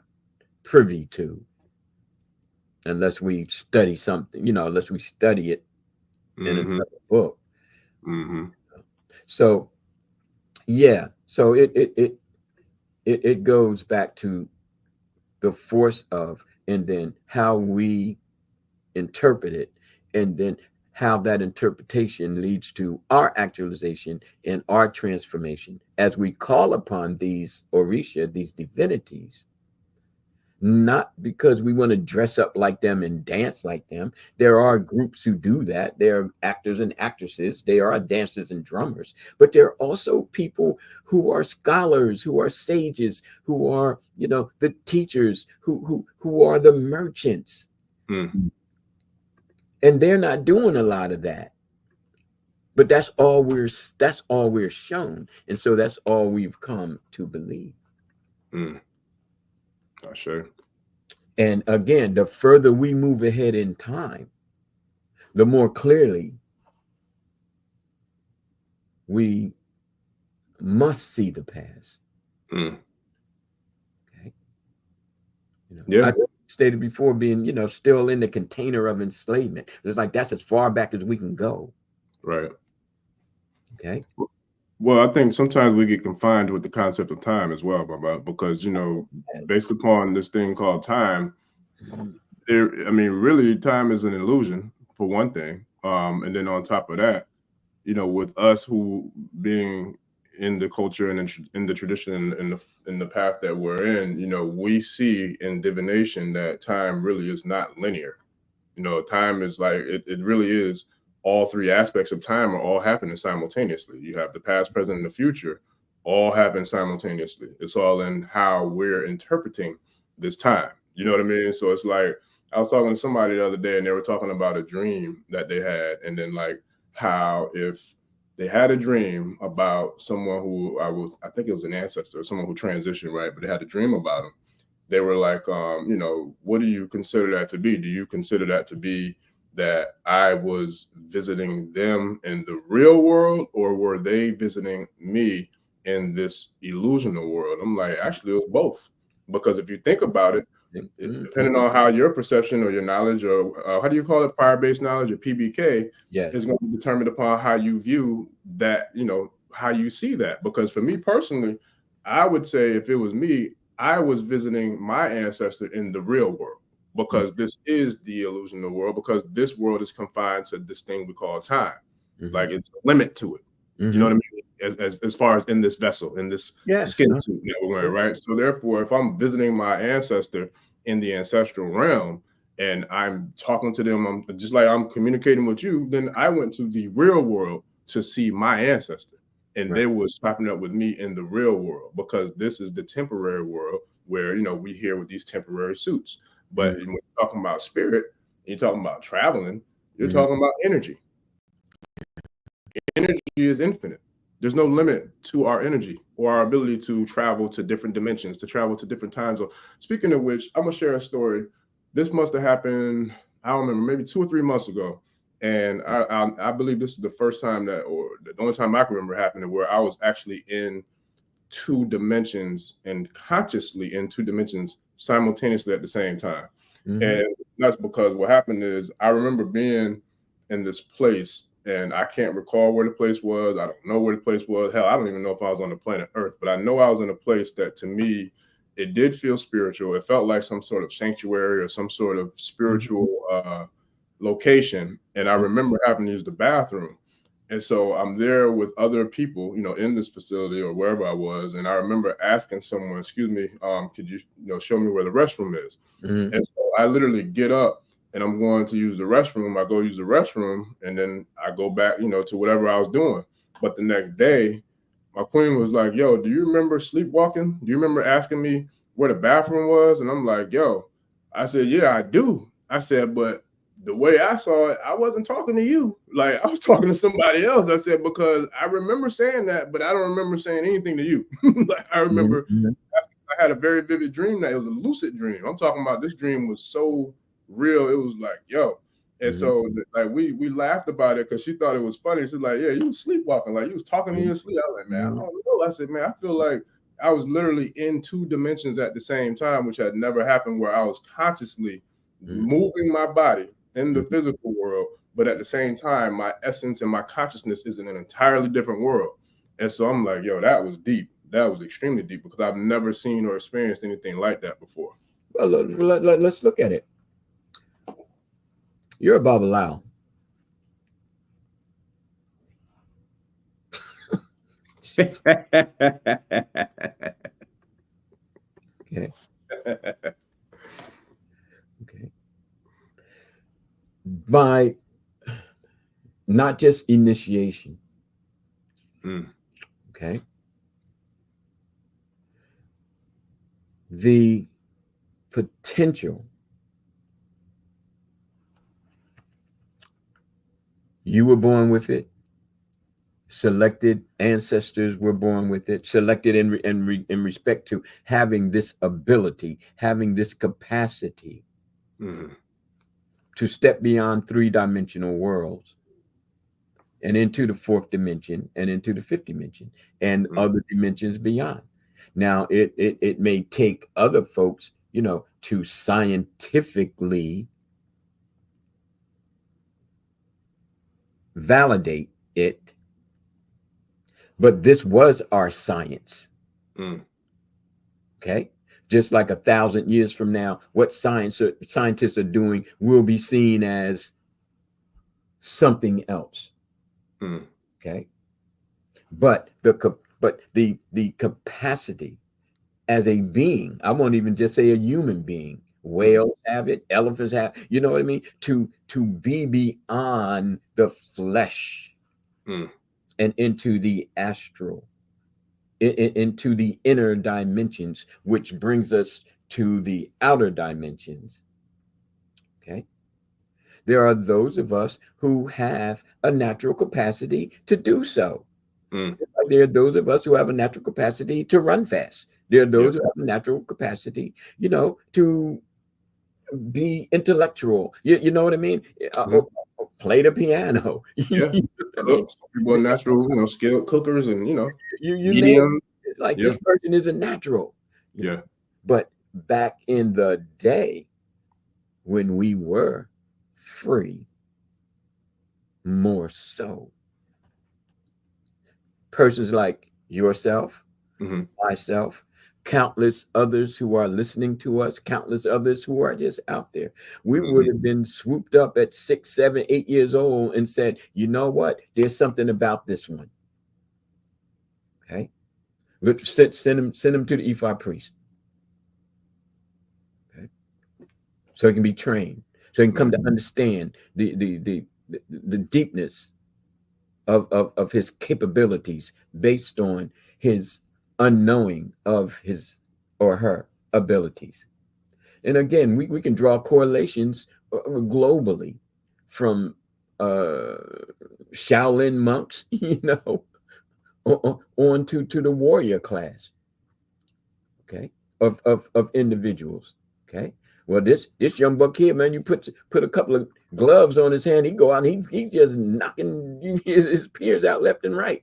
privy to, unless we study something, unless we study it in another book. So yeah, so it goes back to the force of, and then how we interpret it, and then how that interpretation leads to our actualization and our transformation as we call upon these Orisha, these divinities, not because we want to dress up like them and dance like them. There are groups who do that. There are actors and actresses. There are dancers and drummers. But there are also people who are scholars, who are sages, who are, the teachers, who are the merchants. And they're not doing a lot of that. But that's all we're shown, and so that's all we've come to believe. Not sure. And again, the further we move ahead in time, the more clearly we must see the past. Okay. I stated before, being, still in the container of enslavement. It's like that's as far back as we can go. Right. Okay. Well, I think sometimes we get confined with the concept of time as well, Baba, because, based upon this thing called time, really time is an illusion for one thing. And then on top of that, with us who being in the culture and in the tradition and in the path that we're in, we see in divination that time really is not linear. Time is like, it really is. All three aspects of time are all happening simultaneously. You have the past, present, and the future all happen simultaneously. It's all in how we're interpreting this time. You know what I mean? So it's like, I was talking to somebody the other day and they were talking about a dream that they had. And then like how if they had a dream about someone who I think it was an ancestor, someone who transitioned, right? But they had a dream about him. They were like, what do you consider that to be? Do you consider that to be that I was visiting them in the real world, or were they visiting me in this illusional world? I'm like, actually, it was both. Because if you think about it, depending on how your perception or your knowledge, or how do you call it, prior-based knowledge, or PBK, is going to be determined upon how you view that, how you see that. Because for me personally, I would say if it was me, I was visiting my ancestor in the real world, because this is the illusional world, because this world is confined to this thing we call time. Like it's a limit to it. You know what I mean? As far as in this vessel, in this skin suit that we're wearing, right? So therefore, if I'm visiting my ancestor in the ancestral realm and I'm talking to them, I'm just like I'm communicating with you, then I went to the real world to see my ancestor. And they were popping up with me in the real world, because this is the temporary world where, we here with these temporary suits. But when you're talking about spirit, you're talking about traveling, you're talking about energy. Energy is infinite. There's no limit to our energy or our ability to travel to different dimensions, to travel to different times. So speaking of which, I'm going to share a story. This must have happened, I don't remember, maybe 2 or 3 months ago. And I believe this is the first time that, or the only time I can remember happening, where I was actually in 2 dimensions and consciously in 2 dimensions simultaneously at the same time. And that's because what happened is I remember being in this place, and I can't recall where the place was. I don't know where the place was. Hell, I don't even know if I was on the planet Earth, but I know I was in a place that, to me, it did feel spiritual. It felt like some sort of sanctuary or some sort of spiritual location. And I remember having to use the bathroom. And so I'm there with other people, in this facility or wherever I was. And I remember asking someone, excuse me, could you, show me where the restroom is? And so I literally get up and I'm going to use the restroom. I go use the restroom, and then I go back, to whatever I was doing. But the next day, my queen was like, yo, do you remember sleepwalking? Do you remember asking me where the bathroom was? And I'm like, yo, I said, yeah, I do. I said, but the way I saw it, I wasn't talking to you. Like, I was talking to somebody else. I said, because I remember saying that, but I don't remember saying anything to you. Like, I remember I had a very vivid dream that it was a lucid dream. I'm talking about, this dream was so real. It was like, yo. And so like we laughed about it because she thought it was funny. She's like, yeah, you was sleepwalking. Like, you was talking in your sleep. I was like, man, I don't know. I said, man, I feel like I was literally in 2 dimensions at the same time, which had never happened, where I was consciously moving my body in the physical world, but at the same time, my essence and my consciousness is in an entirely different world. And so I'm like, yo, that was deep. That was extremely deep, because I've never seen or experienced anything like that before. Well, let's look at it. You're a Babalao. Okay. Okay. By not just initiation. Okay. The potential, you were born with it, Selected ancestors were born with it, selected in respect to having this ability, having this capacity to step beyond three-dimensional worlds and into the fourth dimension and into the fifth dimension and other dimensions beyond. Now, it may take other folks, to scientifically validate it, but this was our science. Okay, just like 1,000 years from now, what scientists are doing will be seen as something else. Okay, but the capacity as a being, I won't even just say a human being. Whales have it, elephants have, you know what I mean? To be beyond the flesh and into the astral, into the inner dimensions, which brings us to the outer dimensions. Okay. There are those of us who have a natural capacity to do so. There are those of us who have a natural capacity to run fast. There are those who have a natural capacity, to be intellectual. You know what I mean? Play the piano. Yeah. I mean? Some people are natural, skilled cookers and, you mediums. Like this person is a natural. But back in the day when we were free, more so, persons like yourself, myself, countless others who are listening to us, countless others who are just out there, we would have been swooped up at 6, 7, 8 years old and said, you know what, there's something about this one. Okay, let's send him to the Ifa priest. Okay, so he can be trained, so he can come to understand the deepness of his capabilities based on his unknowing of his or her abilities. And again, we can draw correlations globally from Shaolin monks, on to the warrior class, okay, of individuals. Okay, well, this young buck here, man, you put a couple of gloves on his hand, he go out and he's just knocking his peers out left and right.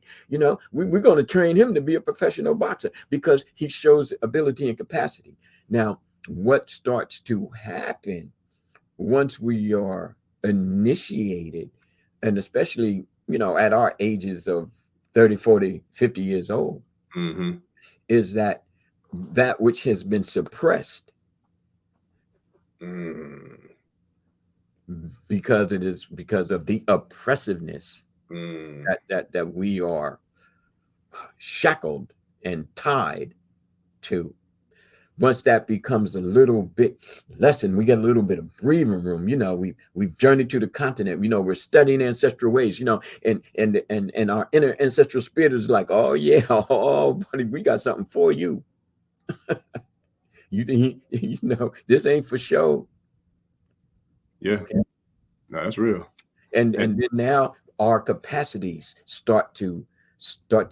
We're going to train him to be a professional boxer because he shows ability and capacity. Now, what starts to happen once we are initiated, and especially, at our ages of 30, 40, 50 years old, is that which has been suppressed because of the oppressiveness that we are shackled and tied to. Once that becomes a little bit lessened, we get a little bit of breathing room. We've journeyed to the continent. We're studying ancestral ways. And our inner ancestral spirit is like, oh yeah, oh buddy, we got something for you. You think this ain't for show. Yeah. Okay. No, that's real. And then now our capacities start to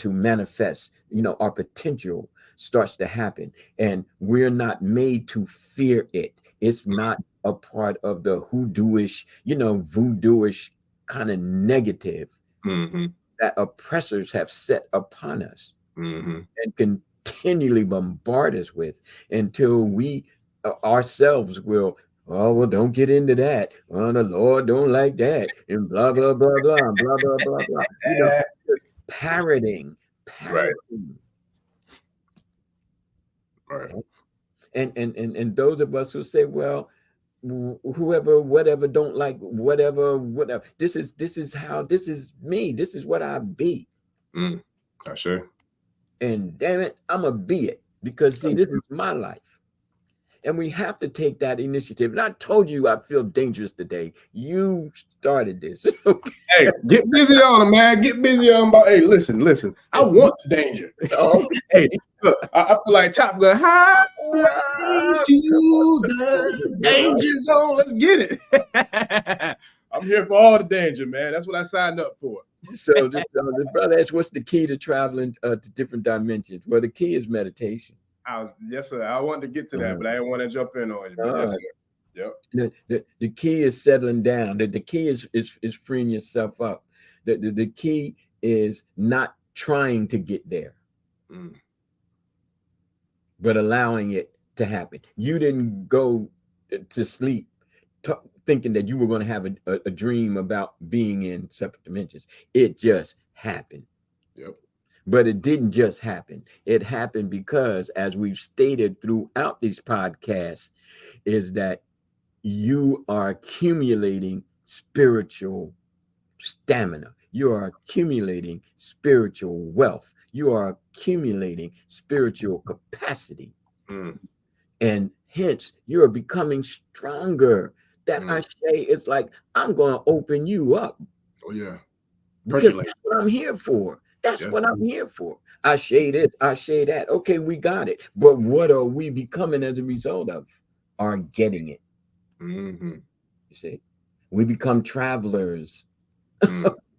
manifest. Our potential starts to happen, and we're not made to fear it. It's not a part of the hoodooish, voodooish kind of negative that oppressors have set upon us and continually bombard us with until we ourselves will, oh, well, don't get into that. Oh, the Lord don't like that, and blah blah blah blah blah blah blah blah. Parroting. Right. And those of us who say, well, whoever, whatever, don't like whatever. This is me. This is what I be. Sure. And damn it, I'm gonna be it, because see, this is my life. And we have to take that initiative. And I told you I feel dangerous today. You started this. Hey, get busy on it, man. Get busy on about. Hey, listen. I want the danger. Hey, look, I feel like Top Gun. Highway to the danger zone. Let's get it. I'm here for all the danger, man. That's what I signed up for. So the brother asked, what's the key to traveling to different dimensions? Well, the key is meditation. Yes, sir. I wanted to get to that, but I didn't want to jump in on you. But yes, sir. Yep. The key is settling down. The key is freeing yourself up. The key is not trying to get there, but allowing it to happen. You didn't go to sleep thinking that you were going to have a dream about being in separate dimensions. It just happened. Yep. But it didn't just happen. It happened because, as we've stated throughout these podcasts, is that you are accumulating spiritual stamina. You are accumulating spiritual wealth. You are accumulating spiritual capacity. And hence, you are becoming stronger. That Ishe is like, I'm going to open you up. Oh, yeah. Because that's what I'm here for. That's what I'm here for. Ishe this, Ishe that. Okay, we got it. But what are we becoming as a result of our getting it? You see, we become travelers.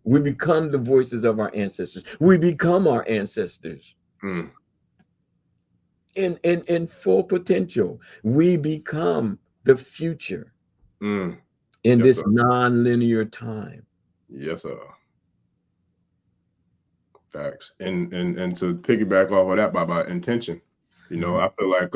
We become the voices of our ancestors. We become our ancestors. In full potential. We become the future in this non-linear time. Yes, sir. Facts. And to piggyback off of that, Baba, intention. You know, I feel like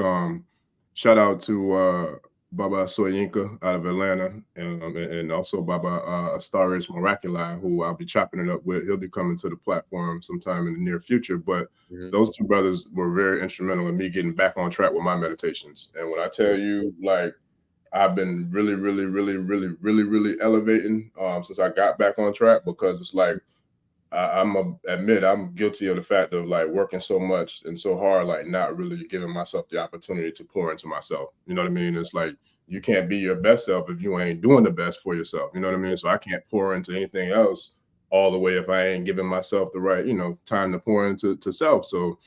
shout out to Baba Soyinka out of Atlanta, and also Baba Starridge Miraculi, who I'll be chopping it up with. He'll be coming to the platform sometime in the near future. But those two brothers were very instrumental in me getting back on track with my meditations. And when I tell you, like, I've been really elevating since I got back on track, because it's like, admit I'm guilty of the fact of like working so much and so hard, like not really giving myself the opportunity to pour into myself. You know what I mean? It's like, you can't be your best self if you ain't doing the best for yourself. You know what I mean? So I can't pour into anything else all the way if I ain't giving myself the right, time to pour into self. So,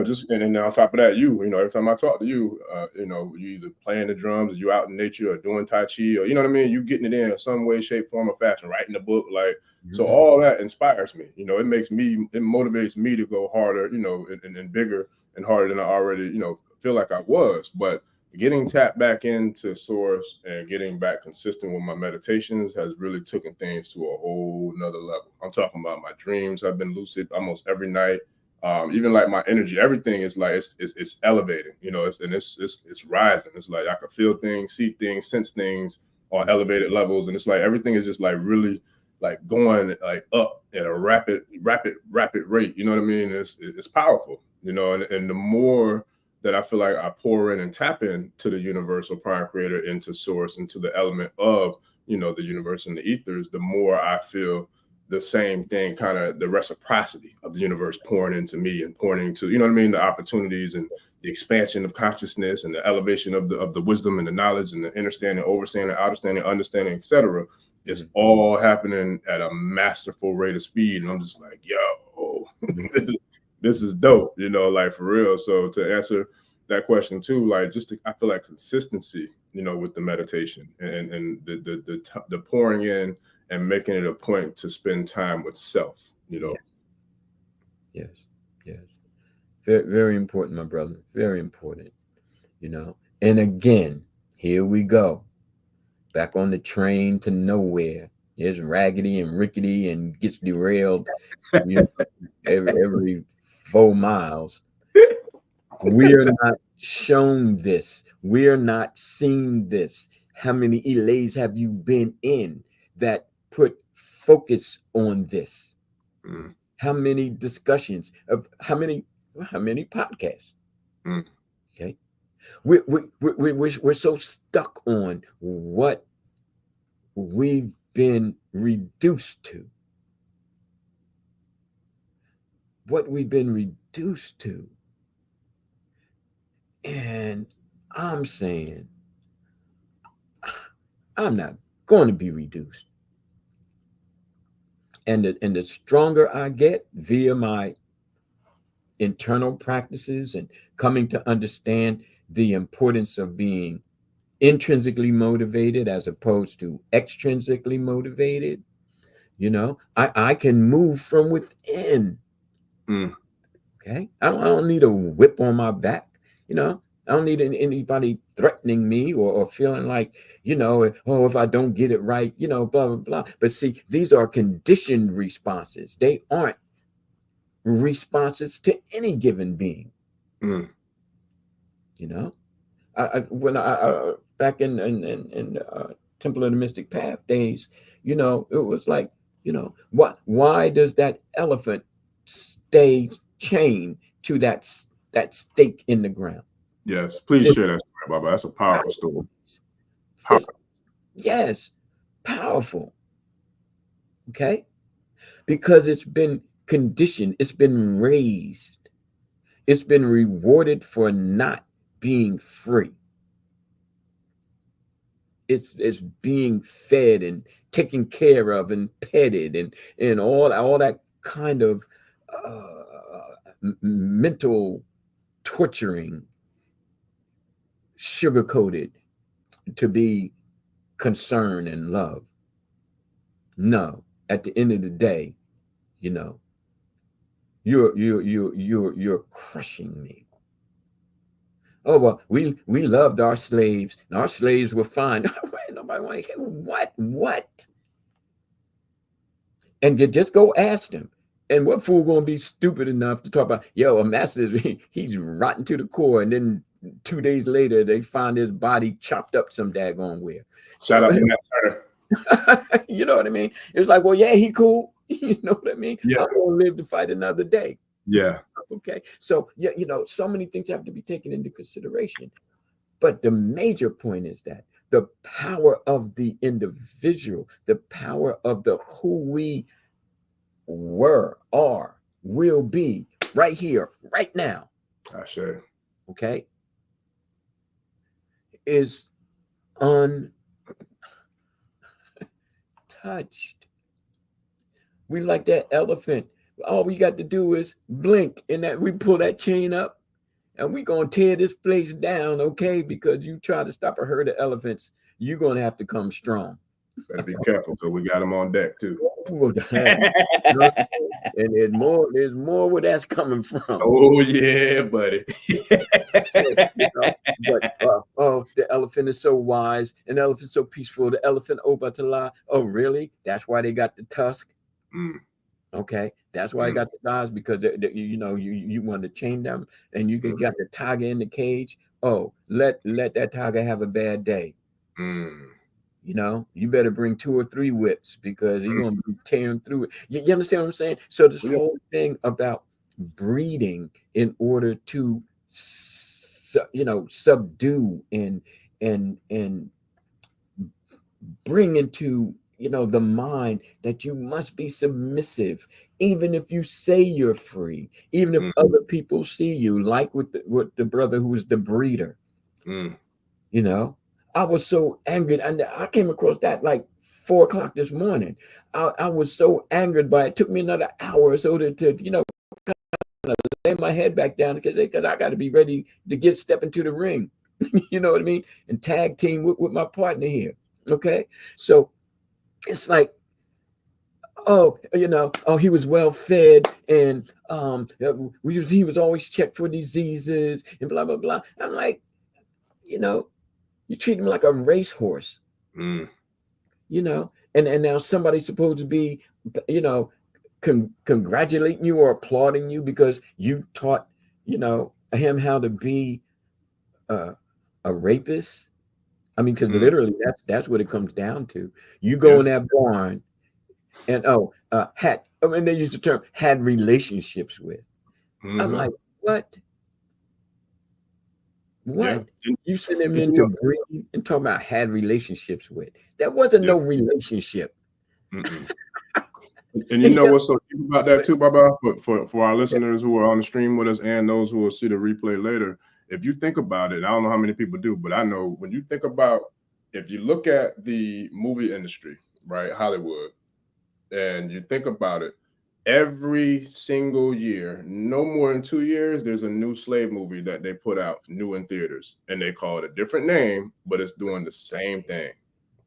just, and then on top of that, every time I talk to you, you either playing the drums, or you out in nature, or doing Tai Chi, or, you know what I mean? You getting it in some way, shape, form, or fashion, writing a book, like, so all that inspires me. It motivates me to go harder, and bigger and harder than I already, feel like I was. But getting tapped back into source and getting back consistent with my meditations has really taken things to a whole nother level. I'm talking about my dreams. I've been lucid almost every night. Even like my energy, everything is like, it's elevating, it's rising. It's like I can feel things, see things, sense things on elevated levels. And it's like, everything is just like really like going like up at a rapid rate. You know what I mean? It's powerful, and the more that I feel like I pour in and tap into the universal prime creator, into source, into the element of, the universe and the ethers, the more I feel the same thing, kind of the reciprocity of the universe pouring into me and pouring into, the opportunities and the expansion of consciousness and the elevation of the wisdom and the knowledge and the understanding, overstanding, understanding, etc. It's all happening at a masterful rate of speed. And I'm just like, yo, this is dope, like for real. So to answer that question too, like I feel like consistency, with the meditation and the pouring in and making it a point to spend time with self, Yes. Very, very important, my brother. Very important, And again, here we go. Back on the train to nowhere. It's raggedy and rickety and gets derailed every 4 miles. We are not shown this. We are not seeing this. How many elays have you been in that put focus on this? How many discussions of how many podcasts? Okay, we're so stuck on what we've been reduced to. And I'm saying, I'm not going to be reduced. And the stronger I get via my internal practices and coming to understand the importance of being intrinsically motivated as opposed to extrinsically motivated, You know, I can move from within. Mm. Okay. I don't need a whip on my back. You know, I don't need anybody threatening me or feeling like, you know, oh, if I don't get it right, you know, blah, blah, blah. But see, these are conditioned responses. They aren't responses to any given being. Mm. You know, when I back in Temple of the Mystic Path days, you know, it was like, you know, why does that elephant stay chained to that stake in the ground? Yes, please It's share that story, Baba. That's a powerful story. it's- yes, powerful. Okay, because it's been conditioned, it's been raised, it's been rewarded for not being free. It's being fed and taken care of and petted and all that kind of mental torturing, sugar coated to be concern and love. No, at the end of the day, you know, you're crushing me. Oh well, we loved our slaves, and our slaves were fine. Nobody like, what? And you just go ask them. And what fool gonna be stupid enough to talk about, yo, a master is he's rotten to the core, and then 2 days later they find his body chopped up some daggone where. Shout out to Matt Turner. You know what I mean? It's like, well, yeah, he cool. You know what I mean? Yeah. I'm gonna live to fight another day. Yeah. Okay. So yeah, you know, so many things have to be taken into consideration. But the major point is that the power of the individual, the power of the who we were, are, will be right here, right now, Ishe. okay, is untouched. We like that elephant. All we got to do is blink and that we pull that chain up and we're going to tear this place down, okay? Because you try to stop a herd of elephants, you're going to have to come strong. Better be careful because we got them on deck too. And there's more where that's coming from. Oh yeah, buddy. Oh, the elephant is so wise, and the elephant so peaceful. The elephant Obatala. Oh, really? That's why they got the tusk. Mm. Okay, that's why they got the size, because you know you want to chain them, and you got the tiger in the cage. Oh, let that tiger have a bad day. Mm. You know, you better bring 2 or 3 whips because you're going to be tearing through it. You understand what I'm saying? So this whole thing about breeding in order to, you know, subdue and bring into, you know, the mind that you must be submissive, even if you say you're free, even if other people see you, like with the brother who was the breeder. You know, I was so angry, and I came across that like 4 o'clock this morning. I was so angered by it. It took me another hour or so to you know, kind of lay my head back down because I got to be ready to step into the ring. You know what I mean? And tag team with my partner here. Okay, so it's like, oh, you know, oh, he was well fed, and he was always checked for diseases and blah blah blah. I'm like, you know, you treat him like a racehorse. You know, and now somebody's supposed to be, you know, congratulating you or applauding you because you taught, you know, him how to be a rapist. I mean, because literally that's what it comes down to. You go in that barn and and they use the term had relationships with. I'm like, what? What? Yeah. You send him into breed and talking about had relationships with. That wasn't no relationship. And you know what's so deep about that too, Baba? For our listeners who are on the stream with us and those who will see the replay later, if you think about it, I don't know how many people do, but I know when you think about, if you look at the movie industry, right, Hollywood, and you think about it, every single year, no more than 2 years, there's a new slave movie that they put out new in theaters, and they call it a different name, but it's doing the same thing.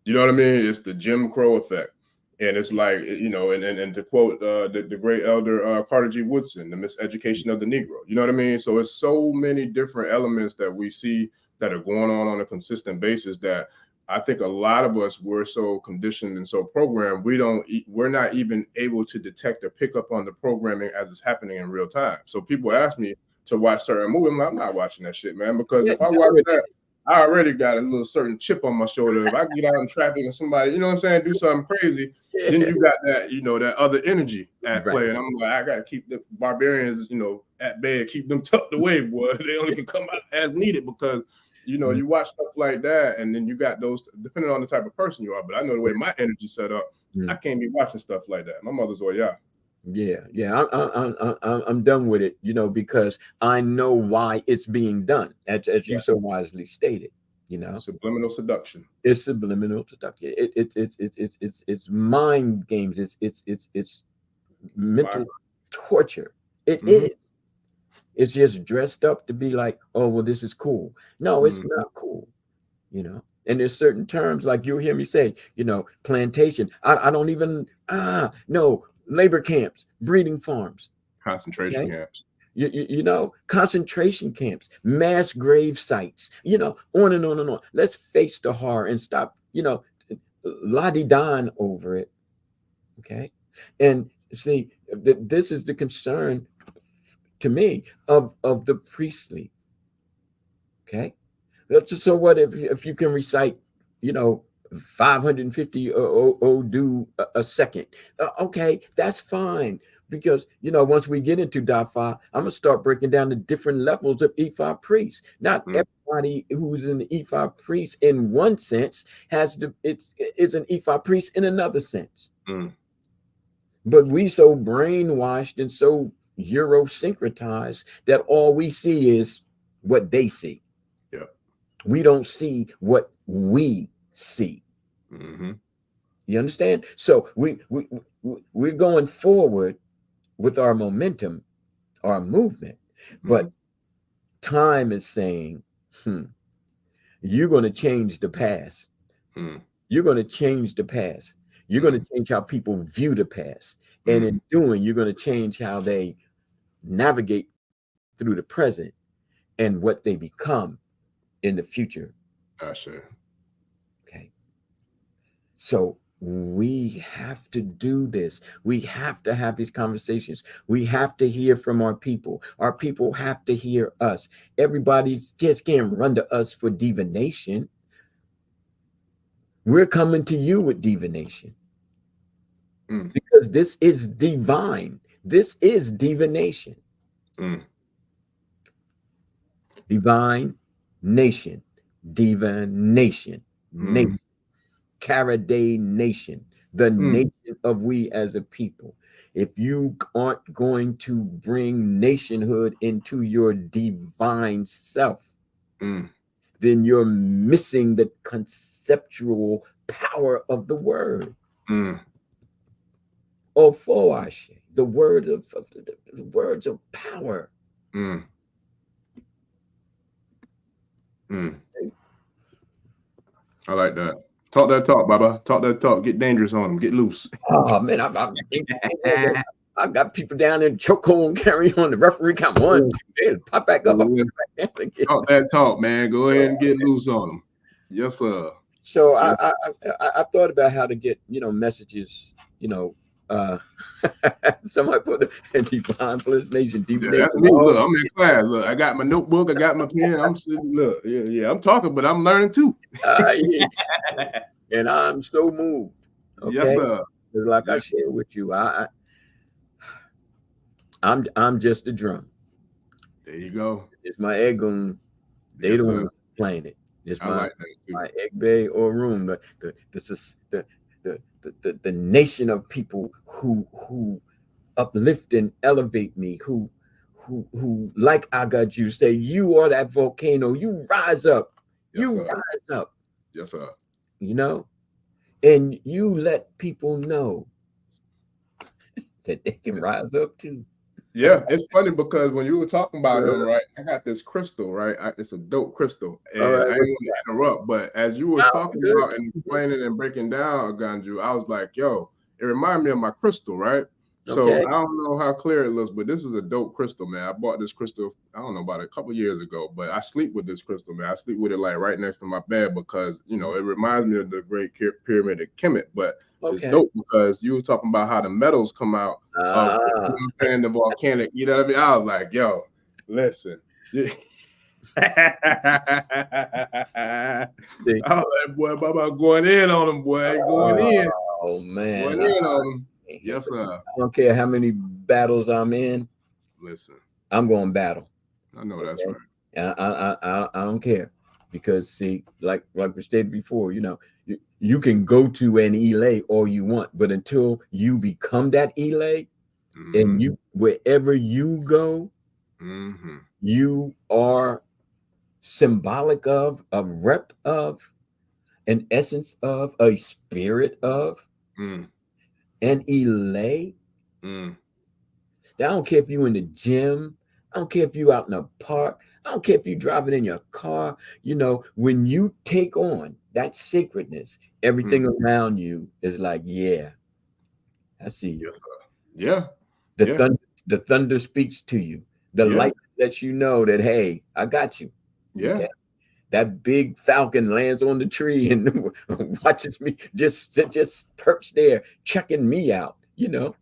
You know what I mean? It's the Jim Crow effect. And it's like, you know, and to quote the great elder Carter G. Woodson, the miseducation of the Negro. You know what I mean? So it's so many different elements that we see that are going on a consistent basis that I think a lot of us were so conditioned and so programmed, we're not even able to detect or pick up on the programming as it's happening in real time. So people ask me to watch certain movies. I'm not watching that shit, man, because if I watch that, I already got a little certain chip on my shoulder. If I get out in traffic and somebody, you know what I'm saying, do something crazy, then you got that, you know, that other energy at play. And I'm like, I got to keep the barbarians, you know, at bay, keep them tucked away, boy. They only can come out as needed because, you know, you watch stuff like that, and then you got those, depending on the type of person you are. But I know the way my energy set up, I can't be watching stuff like that. My mother's Oya. Yeah. I'm done with it, you know, because I know why it's being done, as you so wisely stated. You know, subliminal seduction. It's subliminal seduction. It's mind games. It's mental torture. It is. It's just dressed up to be like, oh, well, this is cool. No, it's not cool. You know, and there's certain terms like you'll hear me say, you know, plantation. I don't even no, labor camps, breeding farms, concentration camps. You know, concentration camps, mass grave sites, you know, on and on and on. Let's face the horror and stop, you know, la-di-dan over it. Okay. And see, this is the concern to me of the priestly. Okay. So what if you can recite, you know, 550 Odu a second? Okay, that's fine. Because, you know, once we get into Dafa, I'm going to start breaking down the different levels of Ifa priests. Not everybody who's an Ifa priest in one sense it's an Ifa priest in another sense. But we so brainwashed and so Eurosyncretized that all we see is what they see. We don't see what we see. You understand? So we're going forward with our momentum, our movement, but time is saying, you're going to change the past. You're going to change the past. You're going to change how people view the past. And in doing, you're going to change how they navigate through the present and what they become in the future. Ishe. Okay. So we have to do this. We have to have these conversations. We have to hear from our people. Our people have to hear us. Everybody just can't run to us for divination. We're coming to you with divination. Because this is divine. This is divination. Divine nation. Divination. Nation. Karade nation, the nation of we as a people. If you aren't going to bring nationhood into your divine self, then you're missing the conceptual power of the word. Or for Ishe, the words of power. I like that. Talk that talk, Baba. Talk that talk. Get dangerous on them. Get loose. Oh man, I've got people down in chokehold and carry on. The referee count 1, 2, pop back up. Talk that talk, man. Go ahead and get loose on them. Yes, sir. So I thought about how to get, you know, messages, you know, somebody put a divine nation. That's me. Look, I'm in class. Look, I got my notebook. I got my pen. I'm sitting. Look, yeah. I'm talking, but I'm learning too. And I'm so moved. Okay? Yes, sir. Like I shared with you, I'm just a drum. There you go. It's my Egun. They don't want playing it. It's my Egbe or room. The nation of people who uplift and elevate me, who like I got you say, you are that volcano. You rise up. Rise up. Yes, sir. You know, and you let people know that they can rise up too. Yeah, it's funny because when you were talking about him, right, I got this crystal, right? It's a dope crystal. And I didn't want to interrupt, but as you were talking about and explaining and breaking down Aganju, I was like, yo, it reminded me of my crystal, right? So Okay. I don't know how clear it looks, but this is a dope crystal, man. I bought this crystal, I don't know, about a couple years ago, but I sleep with this crystal, man. I sleep with it like right next to my bed because, you know, it reminds me of the Great Pyramid of Kemet, but it's Okay. dope because you was talking about how the metals come out of, you know what I'm saying, the volcanic, you know what I mean? I was like, yo, listen. See, I was like, boy, Baba going in on them, boy. Going in. oh man, Going in on them. Yes, sir. I don't care how many battles I'm in. Listen, I'm going to battle. I know that's Okay? right. I don't care, because see, like we stated before, you know, you can go to an elay all you want, but until you become that elay, and you, wherever you go, you are symbolic of, a rep of, an essence of, a spirit of, an elay. I don't care if you in the gym. I don't care if you out in the park. I don't care if you driving in your car. You know, when you take on that sacredness, everything around you is like, yeah, I see you. Yeah. The thunder speaks to you. The light lets you know that, hey, I got you. Yeah. Okay? That big falcon lands on the tree and watches me, just perks there, checking me out. You know,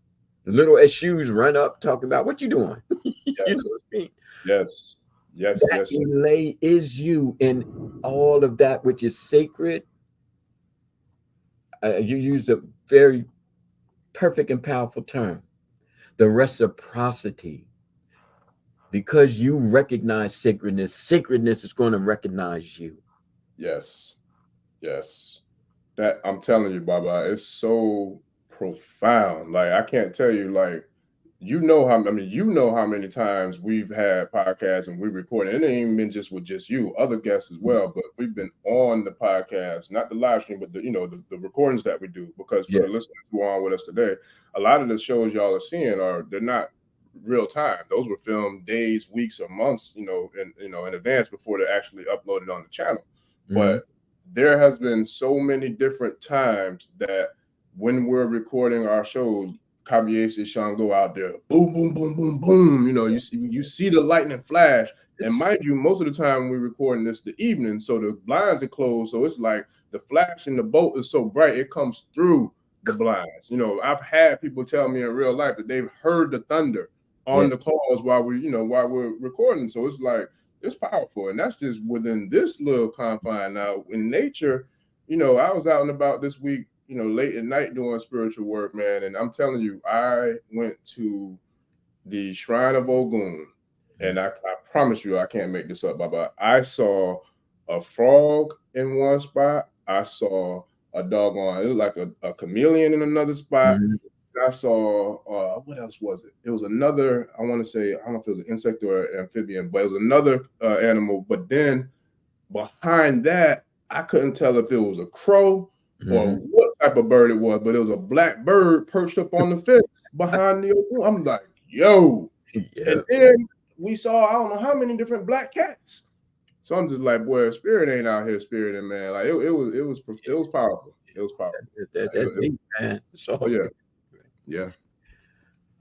little shoes run up, talking about, what you doing? You know what I mean? Yes. That elay is you, in all of that which is sacred. You used a very perfect and powerful term, the reciprocity. Because you recognize sacredness, sacredness is going to recognize you. Yes. That, I'm telling you, Baba, it's so profound. Like, I can't tell you, like, you know how many times we've had podcasts and we recorded. It ain't even been just with just you, other guests as well. But we've been on the podcast, not the live stream, but the recordings that we do. Because for the listeners who are on with us today, a lot of the shows y'all are seeing they're not real time. Those were filmed days, weeks, or months, in advance before they're actually uploaded on the channel. But there has been so many different times that when we're recording our shows, Kabiese Sean go out there, boom, boom, boom, boom, boom. You know, you see the lightning flash. And mind you, most of the time we're recording this the evening, so the blinds are closed. So it's like the flash in the boat is so bright, it comes through the blinds. You know, I've had people tell me in real life that they've heard the thunder on the calls while we're recording. So it's like, it's powerful. And that's just within this little confine. Now, in nature, I was out and about this week, late at night doing spiritual work, man. And I'm telling you, I went to the shrine of Ogun, and I promise you, I can't make this up, Baba. I saw a frog in one spot. I saw a doggone, it was like a chameleon in another spot. I saw, what else was it? It was another, I want to say, I don't know if it was an insect or an amphibian, but it was another animal. But then behind that, I couldn't tell if it was a crow or what type of bird it was, but it was a black bird perched up on the fence behind the open. I'm like, yo. And then we saw, I don't know how many different black cats. So I'm just like, boy, spirit ain't out here spiriting, man. Like it was powerful. It was powerful. That's deep, man. So yeah.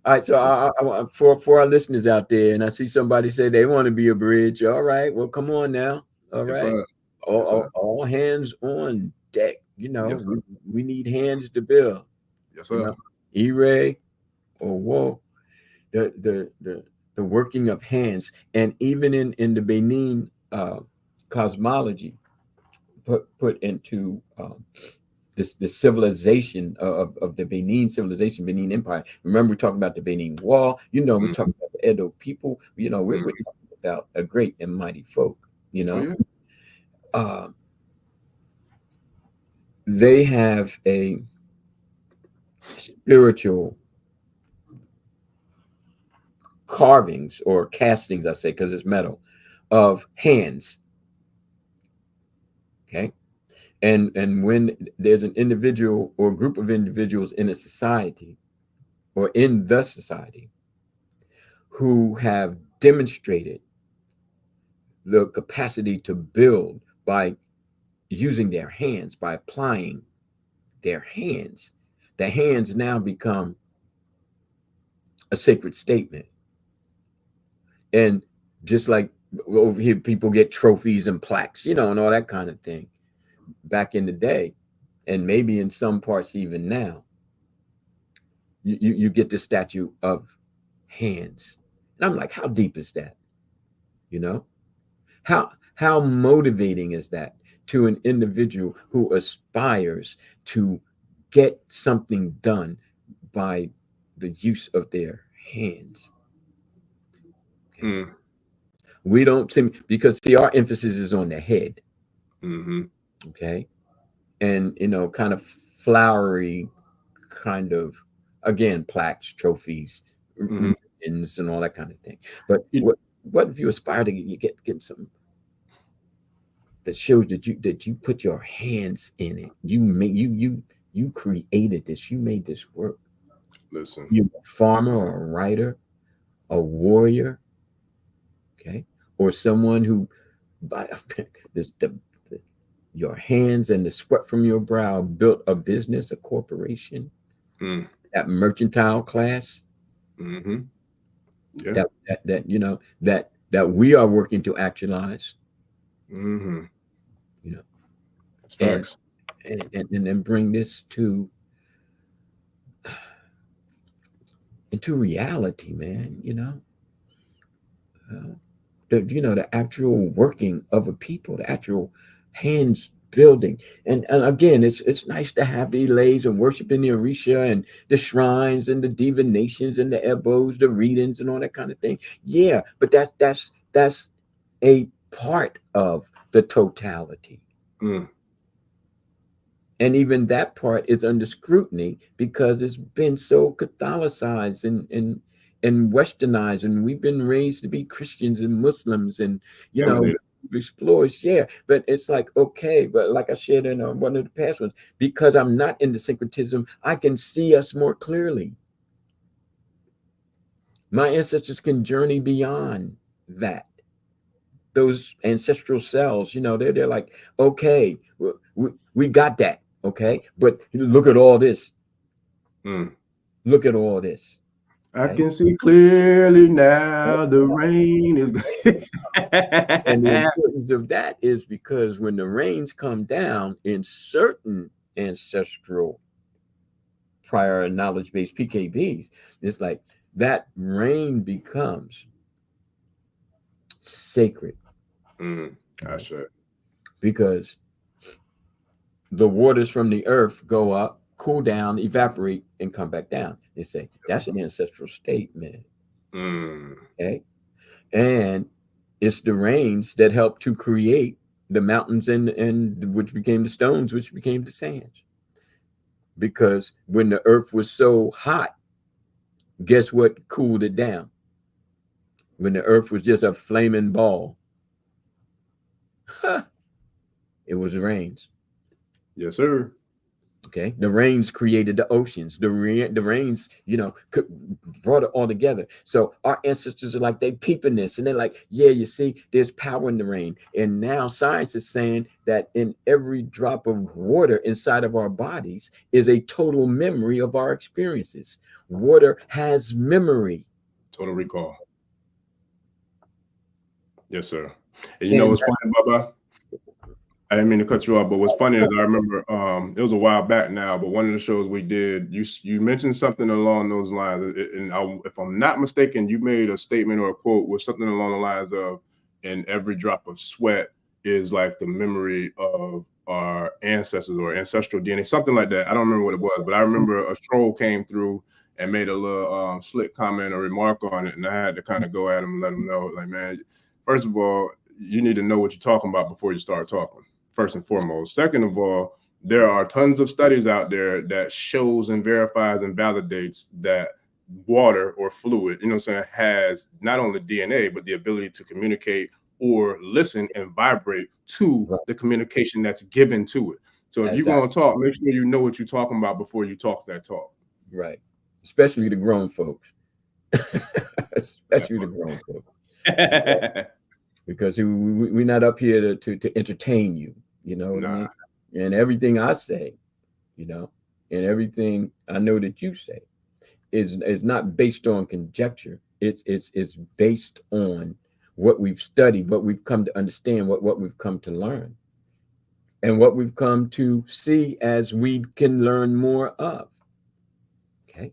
All right, so I for our listeners out there, and I see somebody say they want to be a bridge. All right, well, come on now. All right, all hands on deck. You know, we need hands to build. Yes, sir. E-ray or whoa, the working of hands, and even in the Benin cosmology, put into the civilization of the Benin civilization, Benin Empire. Remember, we're talking about the Benin Wall. We're talking about the Edo people. We're talking about a great and mighty folk. They have a spiritual carvings or castings, I say, because it's metal, of hands. Okay. And when there's an individual or group of individuals in a society or in the society who have demonstrated the capacity to build by using their hands, by applying their hands the hands now become a sacred statement. And just like over here, people get trophies and plaques, and all that kind of thing back in the day, and maybe in some parts even now, you get the statue of hands. And I'm like, how deep is that? How motivating is that to an individual who aspires to get something done by the use of their hands? Mm. We don't seem, because see, our emphasis is on the head. Mm-hmm. Okay. And kind of flowery, kind of, again, plaques, trophies, Mm-hmm. and all that kind of thing. But what if you aspire to get something that shows that you put your hands in it? You created this, you made this work. Listen, You're a farmer or a writer, a warrior, okay, or someone who by your hands and the sweat from your brow built a business, a corporation, that mercantile class, mm-hmm. that that we are working to actualize, Mm-hmm. and Facts. and then bring this into reality, man. The actual working of a people, the actual hands building. And again, it's nice to have the lays and worship in the Orisha and the shrines and the divinations and the ebos, the readings and all that kind of thing. Yeah, but that's a part of the totality. Mm. And even that part is under scrutiny because it's been so Catholicized and westernized, and we've been raised to be Christians and Muslims, and explores. Yeah, but it's like, okay, but like I shared in one of the past ones, because I'm not into syncretism, I can see us more clearly. My ancestors can journey beyond that. Those ancestral cells, they're like, okay, we got that. Okay, but look at all this. Look at all this. I can see clearly now. The rain is. And the importance of that is because when the rains come down in certain ancestral prior knowledge-based PKBs, it's like that rain becomes sacred. Ishe. Because the waters from the earth go up, cool down, evaporate, and come back down. They say that's an ancestral state, man. Okay. And it's the rains that help to create the mountains and which became the stones, which became the sands. Because when the earth was so hot, guess what cooled it down? When the earth was just a flaming ball, it was the rains. Yes, sir. Okay, the rains created the oceans. The rains, brought it all together. So our ancestors are like, they peeping this, and they're like, yeah, you see, there's power in the rain. And now science is saying that in every drop of water inside of our bodies is a total memory of our experiences. Water has memory. Total recall. Yes, sir. And what's funny, Baba? I didn't mean to cut you off, but what's funny is I remember it was a while back now, but one of the shows we did, you mentioned something along those lines, and if I'm not mistaken, you made a statement or a quote with something along the lines of, "And every drop of sweat is like the memory of our ancestors or ancestral DNA," something like that. I don't remember what it was, but I remember a troll came through and made a little slick comment or remark on it, and I had to kind of go at him and let him know, like, man, first of all, you need to know what you're talking about before you start talking. First and foremost. Second of all, there are tons of studies out there that shows and verifies and validates that water or fluid, has not only DNA, but the ability to communicate or listen and vibrate to the communication that's given to it. So if you're going to talk, make sure you know what you're talking about before you talk that talk. Right. Especially the grown folks. Especially the grown folks. Because we're not up here to entertain you, what I mean? And everything I say, and everything I know that you say is not based on conjecture. It's based on what we've studied, what we've come to understand, what we've come to learn, and what we've come to see as we can learn more of. Okay.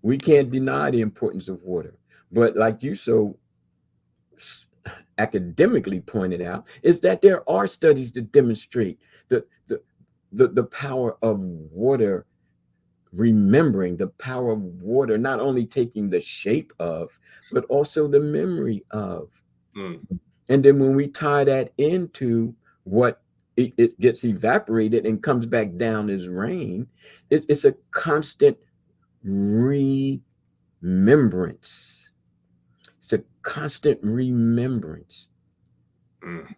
We can't deny the importance of water, but like you so academically pointed out, is that there are studies that demonstrate the power of water, remembering the power of water, not only taking the shape of, but also the memory of. And then when we tie that into what it gets evaporated and comes back down as rain, it's a constant remembrance. It's a constant remembrance,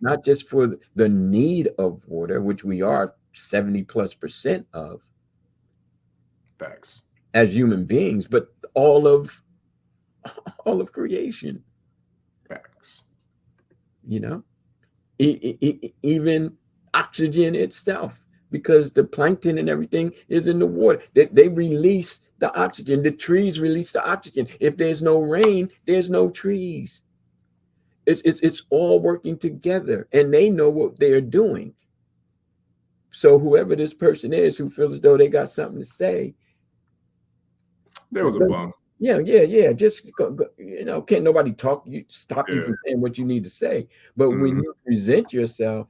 not just for the need of water, which we are 70+% of Facts. as human beings, but all of creation. Facts. You know, even oxygen itself, because the plankton and everything is in the water. They release the oxygen. The trees release the oxygen. If there's no rain, there's no trees. It's all working together, and they know what they're doing. So whoever this person is who feels as though they got something to say, there was a bum. Yeah. Just go, can't nobody stop you from saying what you need to say. But when you present yourself,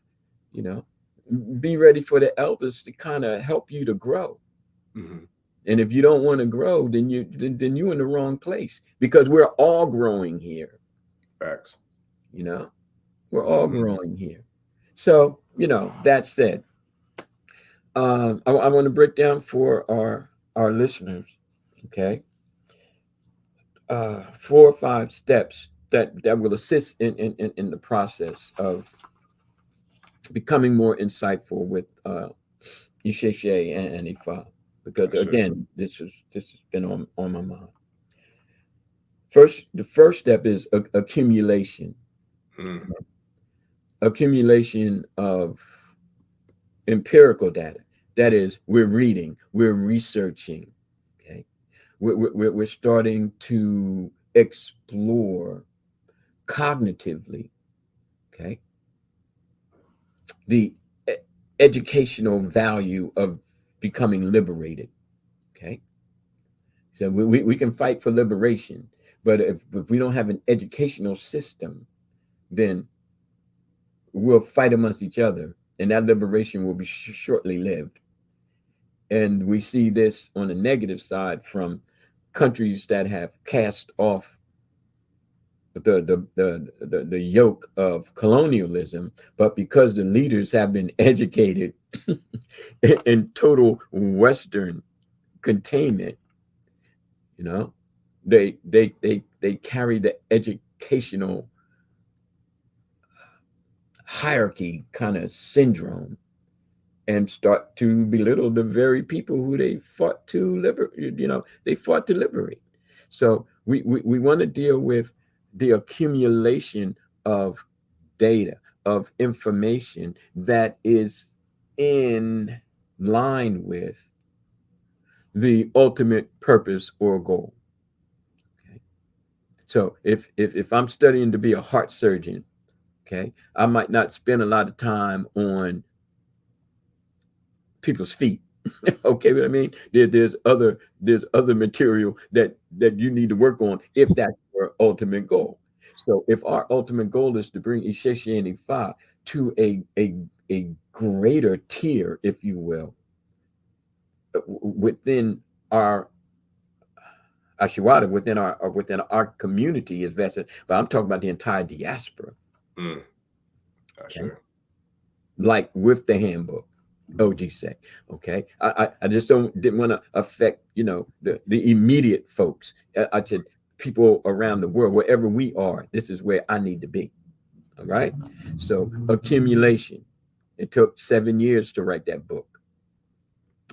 be ready for the elders to kind of help you to grow. And if you don't want to grow, then you're in the wrong place, because we're all growing here. Facts. We're all growing here. So, that said, I want to break down for our listeners, okay, 4 or 5 steps that will assist in the process of becoming more insightful with Ishe and Ifa, because again, this has been on my mind. The first step is accumulation. Accumulation of empirical data. That is, we're reading, we're researching. Okay, we're starting to explore cognitively. Okay, the educational value of becoming liberated. Okay, so we can fight for liberation, but if we don't have an educational system, then we'll fight amongst each other, and that liberation will be shortly lived. And we see this on the negative side from countries that have cast off the yoke of colonialism, but because the leaders have been educated in total Western containment, they carry the educational hierarchy kind of syndrome and start to belittle the very people who they fought to liberate. So we want to deal with the accumulation of data, of information that is in line with the ultimate purpose or goal. Okay. So if I'm studying to be a heart surgeon, okay, I might not spend a lot of time on people's feet. Okay, but I mean, there's other material that you need to work on if that's your ultimate goal. So if our ultimate goal is to bring Ishe and Ifa to a greater tier, if you will, within our Ashiwada, within our community is vested, but I'm talking about the entire diaspora. Okay? Like with the handbook. OG say, okay. I just didn't want to affect, the immediate folks. I said people around the world, wherever we are, this is where I need to be. All right. So accumulation. It took 7 years to write that book.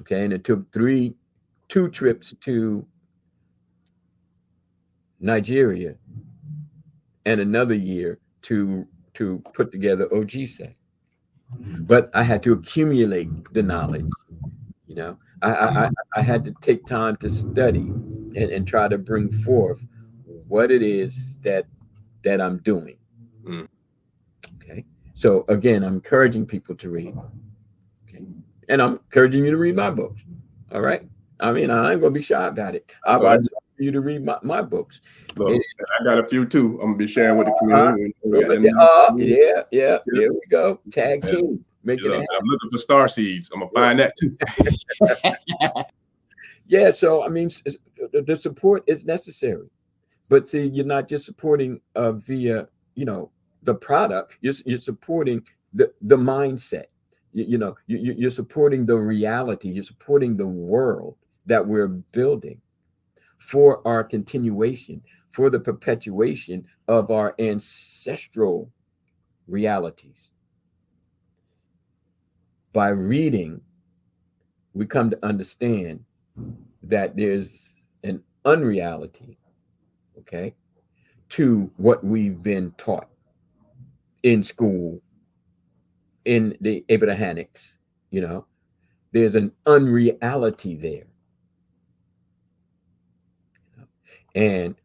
Okay, and it took 2 trips to Nigeria and another year to put together OG say. But I had to accumulate the knowledge, know, I had to take time to study and try to bring forth what it is that I'm doing. Mm. Okay. So again, I'm encouraging people to read. Okay. And I'm encouraging you to read my books. All right. I mean, I ain't gonna be shy about it. I'd love for you to read my books. Look, I got a few too. I'm gonna be sharing with the community. Yeah. Here we go. Tag team. Make it happen. I'm looking for star seeds. I'm gonna find that too. Yeah. So I mean, the support is necessary, but see, you're not just supporting via, you know, the product. You're supporting the mindset. You're supporting the reality. You're supporting the world that we're building for our continuation, for the perpetuation of our ancestral realities. By reading, we come to understand that there's an unreality, okay, to what we've been taught in school, in the Abrahamics, you know, there's an unreality there. And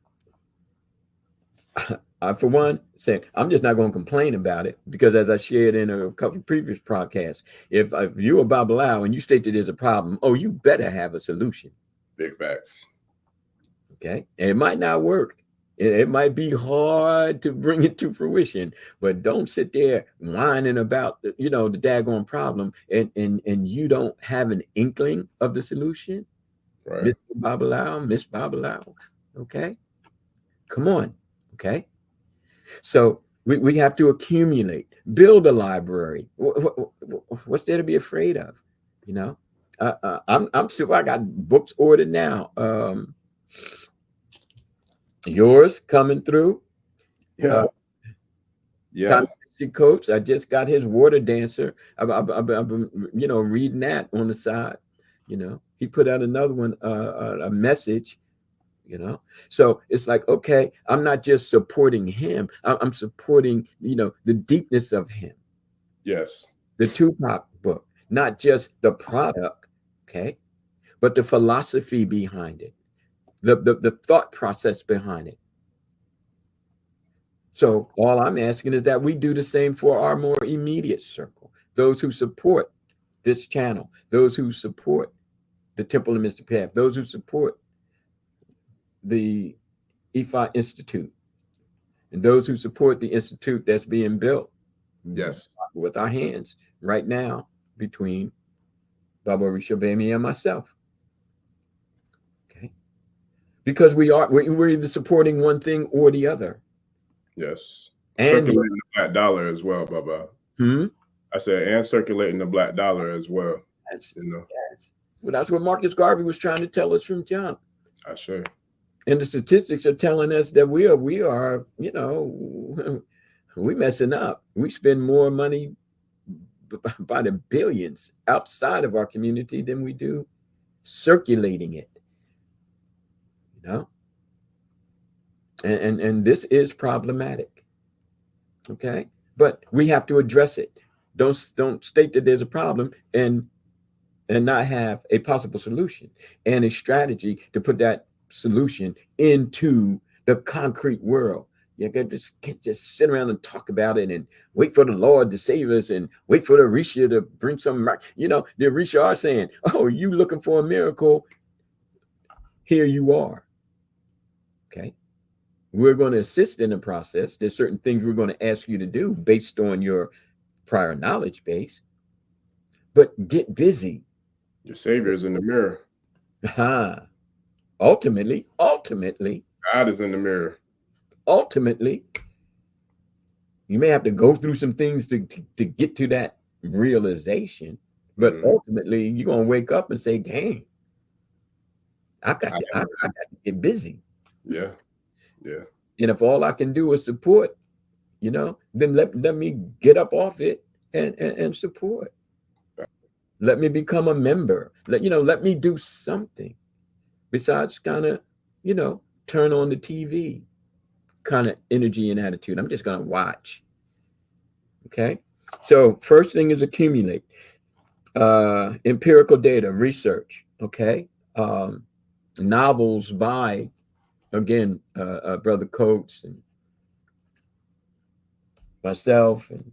I, for one, say I'm just not going to complain about it, because as I shared in a couple of previous podcasts, if you're a Babalawo and you state that there's a problem, oh, you better have a solution. Big facts. Okay. And it might not work. It might be hard to bring it to fruition, but don't sit there whining about, you know, the daggone problem and you don't have an inkling of the solution. Right. Mr. Babalawo, Miss Babalawo. Okay. Come on. Okay. So we have to accumulate, build a library. What's there to be afraid of? You know, I'm still, I got books ordered now. Yours coming through. Yeah. Coach, I just got his water dancer. I've been, you know, reading that on the side. You know, he put out another one, a message. You know, so it's like, okay, I'm not just supporting him. I'm supporting, you know, the deepness of him. Yes. The Tupac book, not just the product, okay, but the philosophy behind it, the thought process behind it. So all I'm asking is that we do the same for our more immediate circle, those who support this channel, those who support the Temple of Mr. Path, those who support the IFA Institute, and those who support the institute that's being built. Yes. With our hands right now between Baba Orisha Gbemi and myself. Okay. Because we're either supporting one thing or the other. Yes. And circulating the black dollar as well, Baba. I said, and circulating the black dollar as well. Yes. You know. Yes. Well, that's what Marcus Garvey was trying to tell us from jump. Ishe. And the statistics are telling us that we are, you know, we messing up. We spend more money by the billions outside of our community than we do circulating it. You know, and this is problematic. Okay, but we have to address it. Don't state that there's a problem and not have a possible solution and a strategy to put that solution into the concrete world. You can't just sit around and talk about it and wait for the Lord to save us and wait for the Orisha to bring some, you know, the Orisha are saying, oh, you looking for a miracle? Here you are. Okay. We're going to assist in the process. There's certain things we're going to ask you to do based on your prior knowledge base, but get busy. Your savior is in the mirror. Ultimately, God is in the mirror. Ultimately, you may have to go through some things to get to that realization, but ultimately, you're gonna wake up and say, "Dang, I got to get busy." Yeah. And if all I can do is support, you know, then let me get up off it and support. Let me become a member. Let me do something besides kind of, you know, turn on the TV kind of energy and attitude. I'm just going to watch. Okay. So first thing is accumulate. Empirical data, research, okay? Novels by, again, Brother Coates and myself and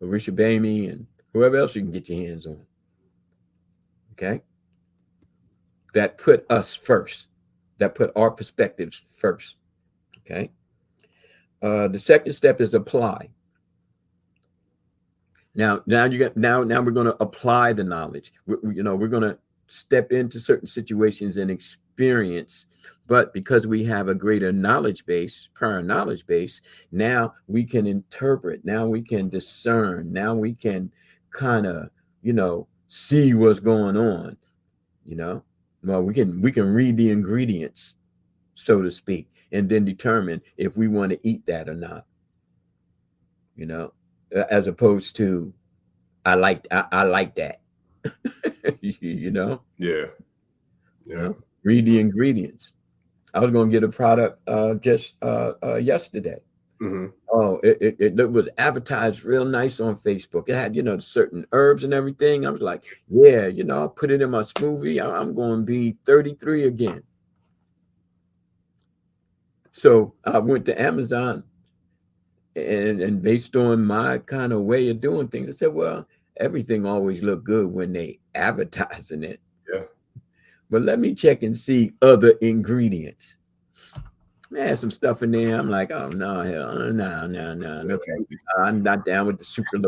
Orisha Gbemi and whoever else you can get your hands on, okay? That put us first, that put our perspectives first, okay? The second step is apply. Now we're going to apply the knowledge. We're going to step into certain situations and experience, but because we have a greater knowledge base, prior knowledge base, now we can interpret, now we can discern, now we can kind of, see what's going on, well, we can read the ingredients, so to speak, and then determine if we want to eat that or not, as opposed to I like that. Yeah. Read the ingredients. I was going to get a product just yesterday. Mm-hmm. Oh, it was advertised real nice on Facebook. It had certain herbs and everything. I was like, yeah, I'll put it in my smoothie. I'm going to be 33 again. So I went to Amazon, and based on my kind of way of doing things, I said, well, everything always look good when they advertising it. Yeah. But let me check and see other ingredients. Man, some stuff in there. I'm like, oh no, hell, no. Okay, I'm not down with the sucralose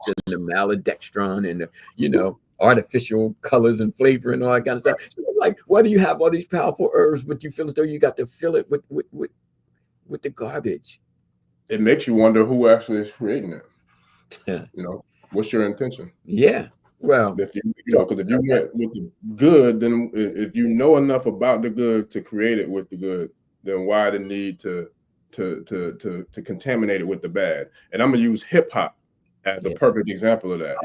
and the maltodextrin and the artificial colors and flavor and all that kind of stuff. So I'm like, why do you have all these powerful herbs, but you feel as though you got to fill it with the garbage? It makes you wonder who actually is creating it. What's your intention? Yeah. Well, if you because if you went with the good, then if you know enough about the good to create it with the good, then why the need to contaminate it with the bad? And I'm gonna use hip hop as the perfect example of that.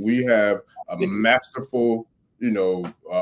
We have a masterful,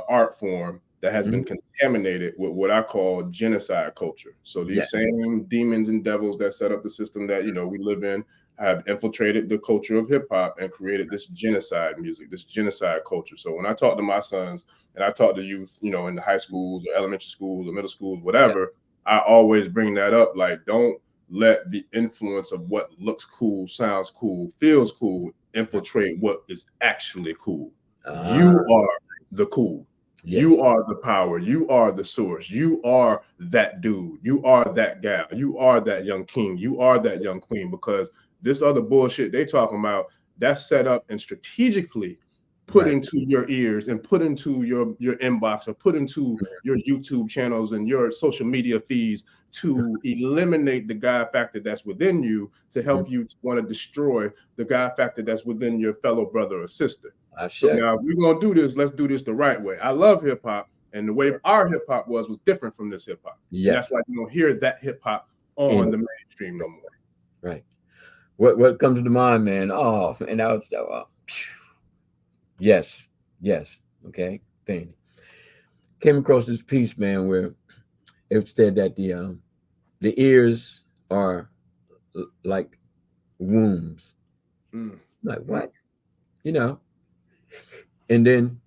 art form that has been contaminated with what I call genocide culture. So these same demons and devils that set up the system that we live in have infiltrated the culture of hip hop and created this genocide music, this genocide culture. So when I talk to my sons and I talk to youth, in the high schools or elementary schools or middle schools, whatever, I always bring that up. Like, don't let the influence of what looks cool, sounds cool, feels cool, infiltrate what is actually cool. You are the cool. Yes. You are the power. You are the source. You are that dude. You are that gal. You are that young king. You are that young queen, because this other bullshit they talking about, that's set up and strategically put into your ears and put into your inbox or put into your YouTube channels and your social media feeds to eliminate the God factor that's within you, to help you to want to destroy the God factor that's within your fellow brother or sister. So now if we're going to do this, let's do this the right way. I love hip hop, and the way our hip hop was different from this hip hop. And that's why you don't hear that hip hop on the mainstream no more. Right. What comes to mind, man? Oh, and I was yes. Okay. Thing. Came across this piece, man, where it said that the ears are like wombs. Like what? And then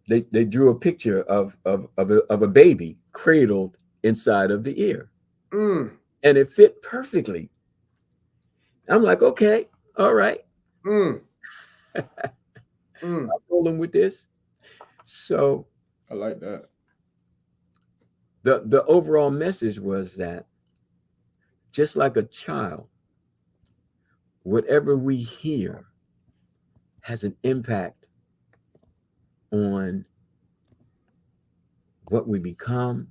they drew a picture of a baby cradled inside of the ear. And it fit perfectly. I'm like, okay, all right. I'm rolling with this. So I like that. The overall message was that just like a child, whatever we hear has an impact on what we become,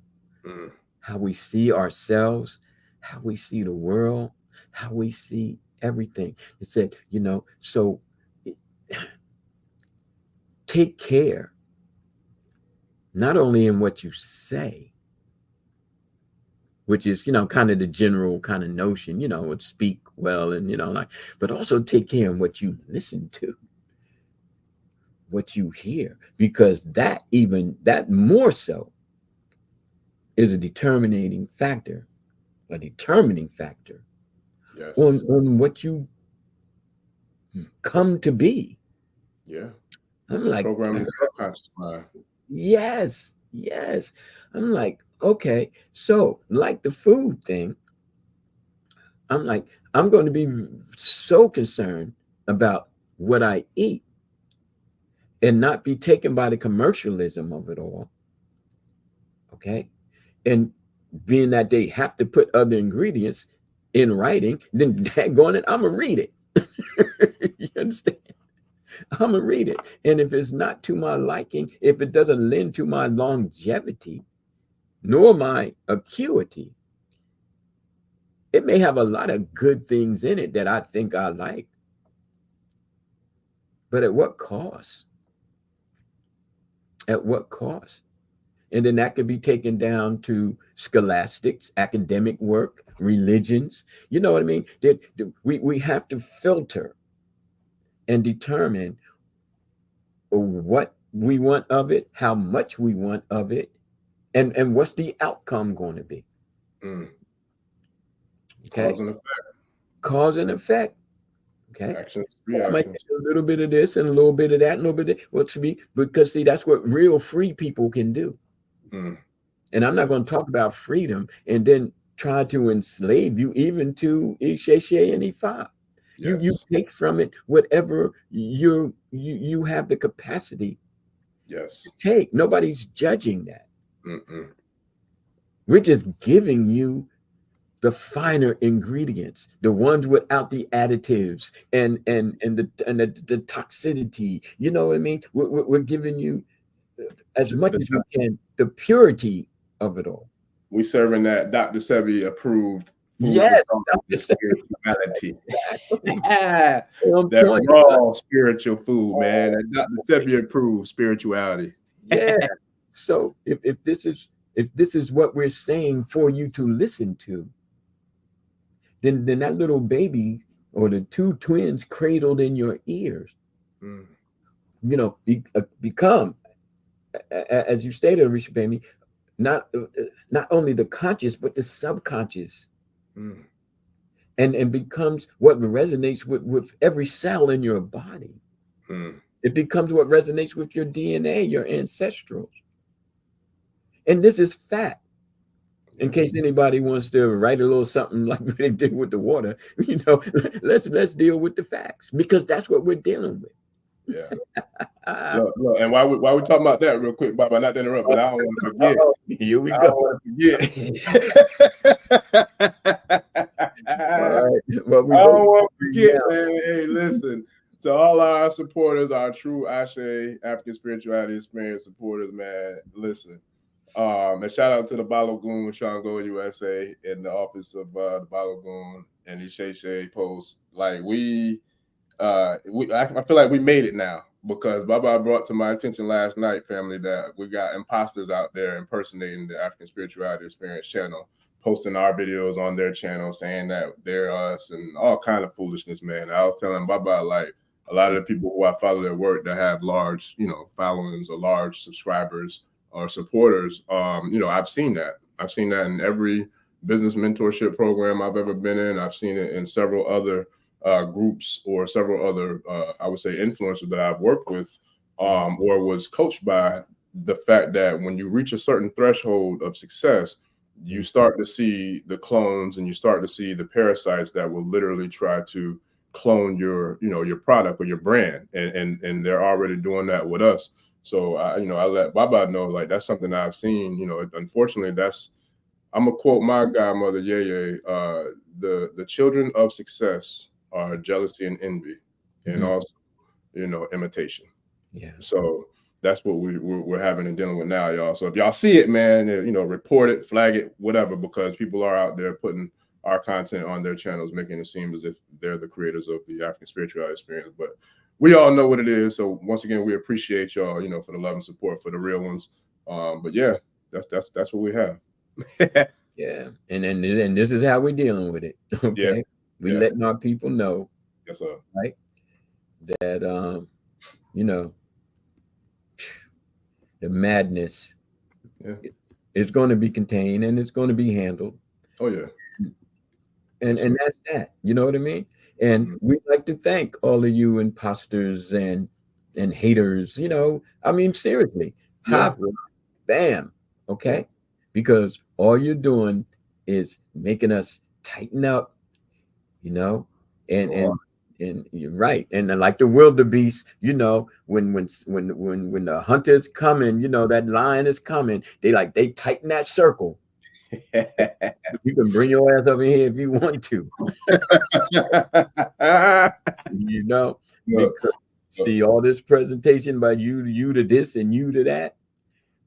how we see ourselves, how we see the world, how we see everything. It said, so take care, not only in what you say, which is, kind of the general kind of notion, speak well and, but also take care of what you listen to, what you hear, because that more so is a determining factor on what you come to be. Yeah. I'm like, Programming the subconscious mind. yes. I'm like, okay. So, like the food thing, I'm like, I'm going to be so concerned about what I eat and not be taken by the commercialism of it all. Okay. And being that they have to put other ingredients in writing, then daggone it, I'm going to read it. You understand? I'm going to read it. And if it's not to my liking, if it doesn't lend to my longevity, nor my acuity, it may have a lot of good things in it that I think I like. But at what cost? At what cost? And then that could be taken down to scholastics, academic work, religions. You know what I mean? That we have to filter and determine what we want of it, how much we want of it, and what's the outcome going to be. Okay. Cause and effect. Cause and effect. Okay. Actions, I might reactions. get a little bit of this and a little bit of that, and a little bit of that. Well, to me, because see, that's what real free people can do. And I'm not going to talk about freedom and then try to enslave you even to Ishe and Ifa. Yes. You take from it whatever you have the capacity Yes. to take. Nobody's judging that. Mm-mm. We're just giving you the finer ingredients, the ones without the additives and the toxicity. You know what I mean? We're giving you as much as we can the purity of it all. We serving that Dr. Sebi approved food Yes, for spirituality. that That raw spiritual food, man. That Dr. Sebi approved spirituality. Yeah. So if this is what we're saying for you to listen to, then that little baby or the two twins cradled in your ears, you know, become, as you stated, Orisha Gbemi, not only the conscious but the subconscious, and becomes what resonates with every cell in your body. It becomes what resonates with your DNA, your ancestrals. And this is fact. In case anybody wants to write a little something like they did with the water, you know, let's deal with the facts, because that's what we're dealing with. Yeah. Look, and while we talking about that real quick, Baba, not to interrupt, but I don't want to forget. Here we go. I don't want to forget. All right. Well, I don't want to forget, man. Hey, listen. To all our supporters, our true Ishe African spirituality experience supporters, man, listen. And shout out to the Balogun, Shango USA, in the office of the Balogun and the Ishe post. Like I feel like we made it now, because Baba brought to my attention last night, family, that we got imposters out there impersonating the African Spirituality Experience channel, posting our videos on their channel, saying that they're us and all kind of foolishness, man. I was telling Baba, like, a lot of the people who I follow their work that have large, followings or large subscribers or supporters, I've seen that. I've seen that in every business mentorship program I've ever been in. I've seen it in several other groups or several other, I would say, influencers that I've worked with or was coached by. The fact that when you reach a certain threshold of success, you start to see the clones and you start to see the parasites that will literally try to clone your product or your brand, and they're already doing that with us. So I let Baba know, like, that's something I've seen. Unfortunately, I'm gonna quote my godmother Yeye. The children of success are jealousy and envy, and also imitation. Yeah. So that's what we're having and dealing with now, y'all. So if y'all see it, man, report it, flag it, whatever, because people are out there putting our content on their channels, making it seem as if they're the creators of the African spirituality experience. But we all know what it is. So once again, we appreciate y'all, for the love and support for the real ones. But yeah, that's what we have. Yeah. And this is how we're dealing with it. Okay. We letting our people know. Yes, sir. Right. That the madness is going to be contained and it's going to be handled. Oh yeah. And that's that. You know what I mean? And we'd like to thank all of you imposters and and haters, you know, I mean, seriously, Yeah. bam, okay? Because all you're doing is making us tighten up, you know, and Wow. and you're right. And then like the wildebeest, you know, when the hunter's coming, you know, that lion is coming, they tighten that circle. You can bring your ass over here if you want to, you know, Look, because look, see all this presentation by you to this and you to that.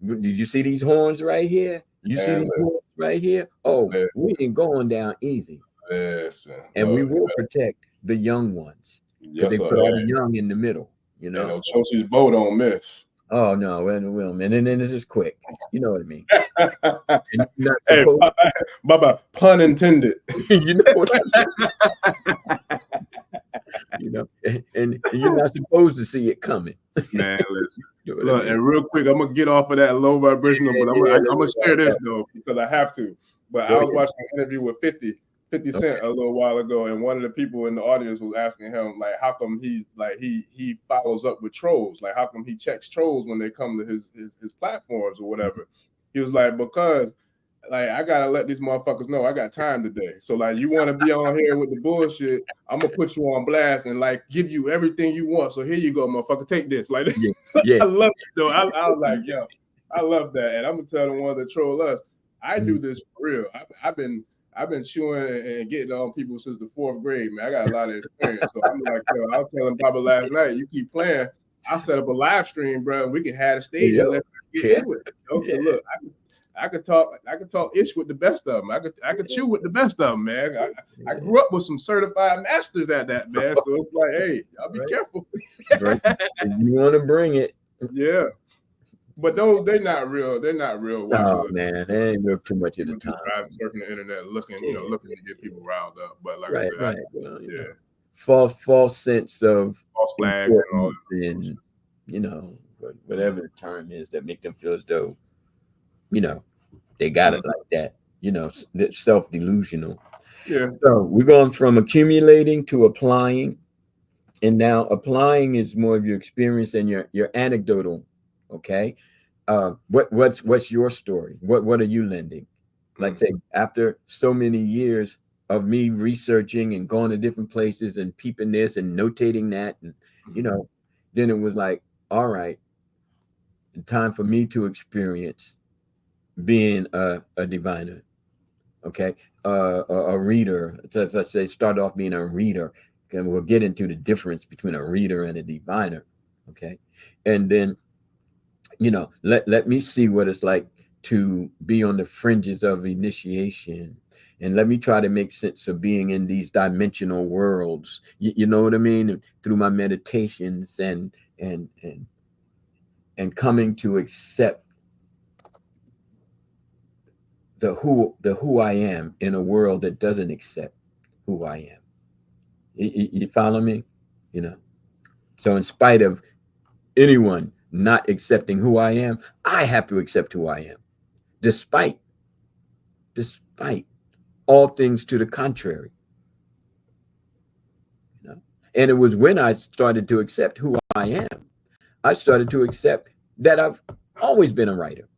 Did you see these horns right here? You see man, these horns right here? Oh, listen, we ain't going down easy. listen, And we look, will protect the young ones because yes, they sir. put all the young in the middle, you And know? Ochosi's bow don't miss. Oh, no, well, man. And then this is quick. You know what I mean? And you're not Hey, supposed, Baba, pun intended. you know what I mean? You know, and you're not supposed to see it coming. Man, listen. You know what I Look, mean? and real quick, I'm gonna get off of that low vibrational, but I'm Yeah, gonna share this though because I have to. But go I was ahead. watching an interview with 50 Cent a little while ago, and one of the people in the audience was asking him like, how come he follows up with trolls? Like, how come he checks trolls when they come to his platforms or whatever? He was like, because like I gotta let these motherfuckers know I got time today. So like you want to be on here with the bullshit, I'm gonna put you on blast and like give you everything you want. So here you go, motherfucker, take this. Like Yeah, yeah. I love it though. I was like, yo, I love that. And I'm gonna tell the ones that troll us, I do this for real. I've been chewing and getting on people since the 4th grade, man. I got a lot of experience. So I'm like, yo, I was telling Baba last night, you keep playing, I'll set up a live stream, bro. We can have a stage and let's get to it. Okay, look, I could talk ish with the best of them. I could chew with the best of them, man. I grew up with some certified masters at that, man. So it's like, hey, y'all be careful. Right. You want to bring it. Yeah. But those they're not real. They're not real. Oh man, they ain't worth too much of the time. Surfing the internet, looking to get people riled up. But like I said, Well, you know, false sense of false flags and all that. and you know, whatever the term is that make them feel as though, you know, they got it like that. You know, self-delusional. Yeah. So we're going from accumulating to applying, and now applying is more of your experience and your anecdotal. Okay, what's your story? What are you lending? Like say after so many years of me researching and going to different places and peeping this and notating that, and you know, then it was like, all right, time for me to experience being a diviner. Okay, a reader. Let's say start off being a reader, and we'll get into the difference between a reader and a diviner. Okay, and then you know, let me see what it's like to be on the fringes of initiation, and let me try to make sense of being in these dimensional worlds. You know what I mean? And through my meditations and coming to accept the who I am in a world that doesn't accept who I am. You follow me? You know. So in spite of anyone not accepting who I am, I have to accept who I am, despite all things to the contrary. You know? And it was when I started to accept who I am, I started to accept that I've always been a writer.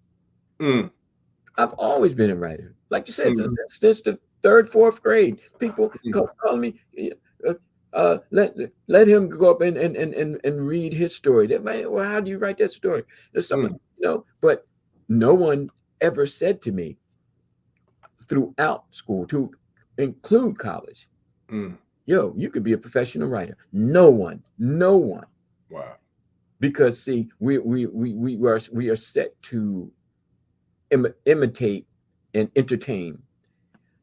I've always been a writer. Like you said, since the 3rd, 4th grade, people call me, let him go up and read his story. That man, well, how do you write that story? There's something, you know, but no one ever said to me throughout school, to include college, yo, you could be a professional writer. No one. Wow. Because see, we are set to imitate and entertain,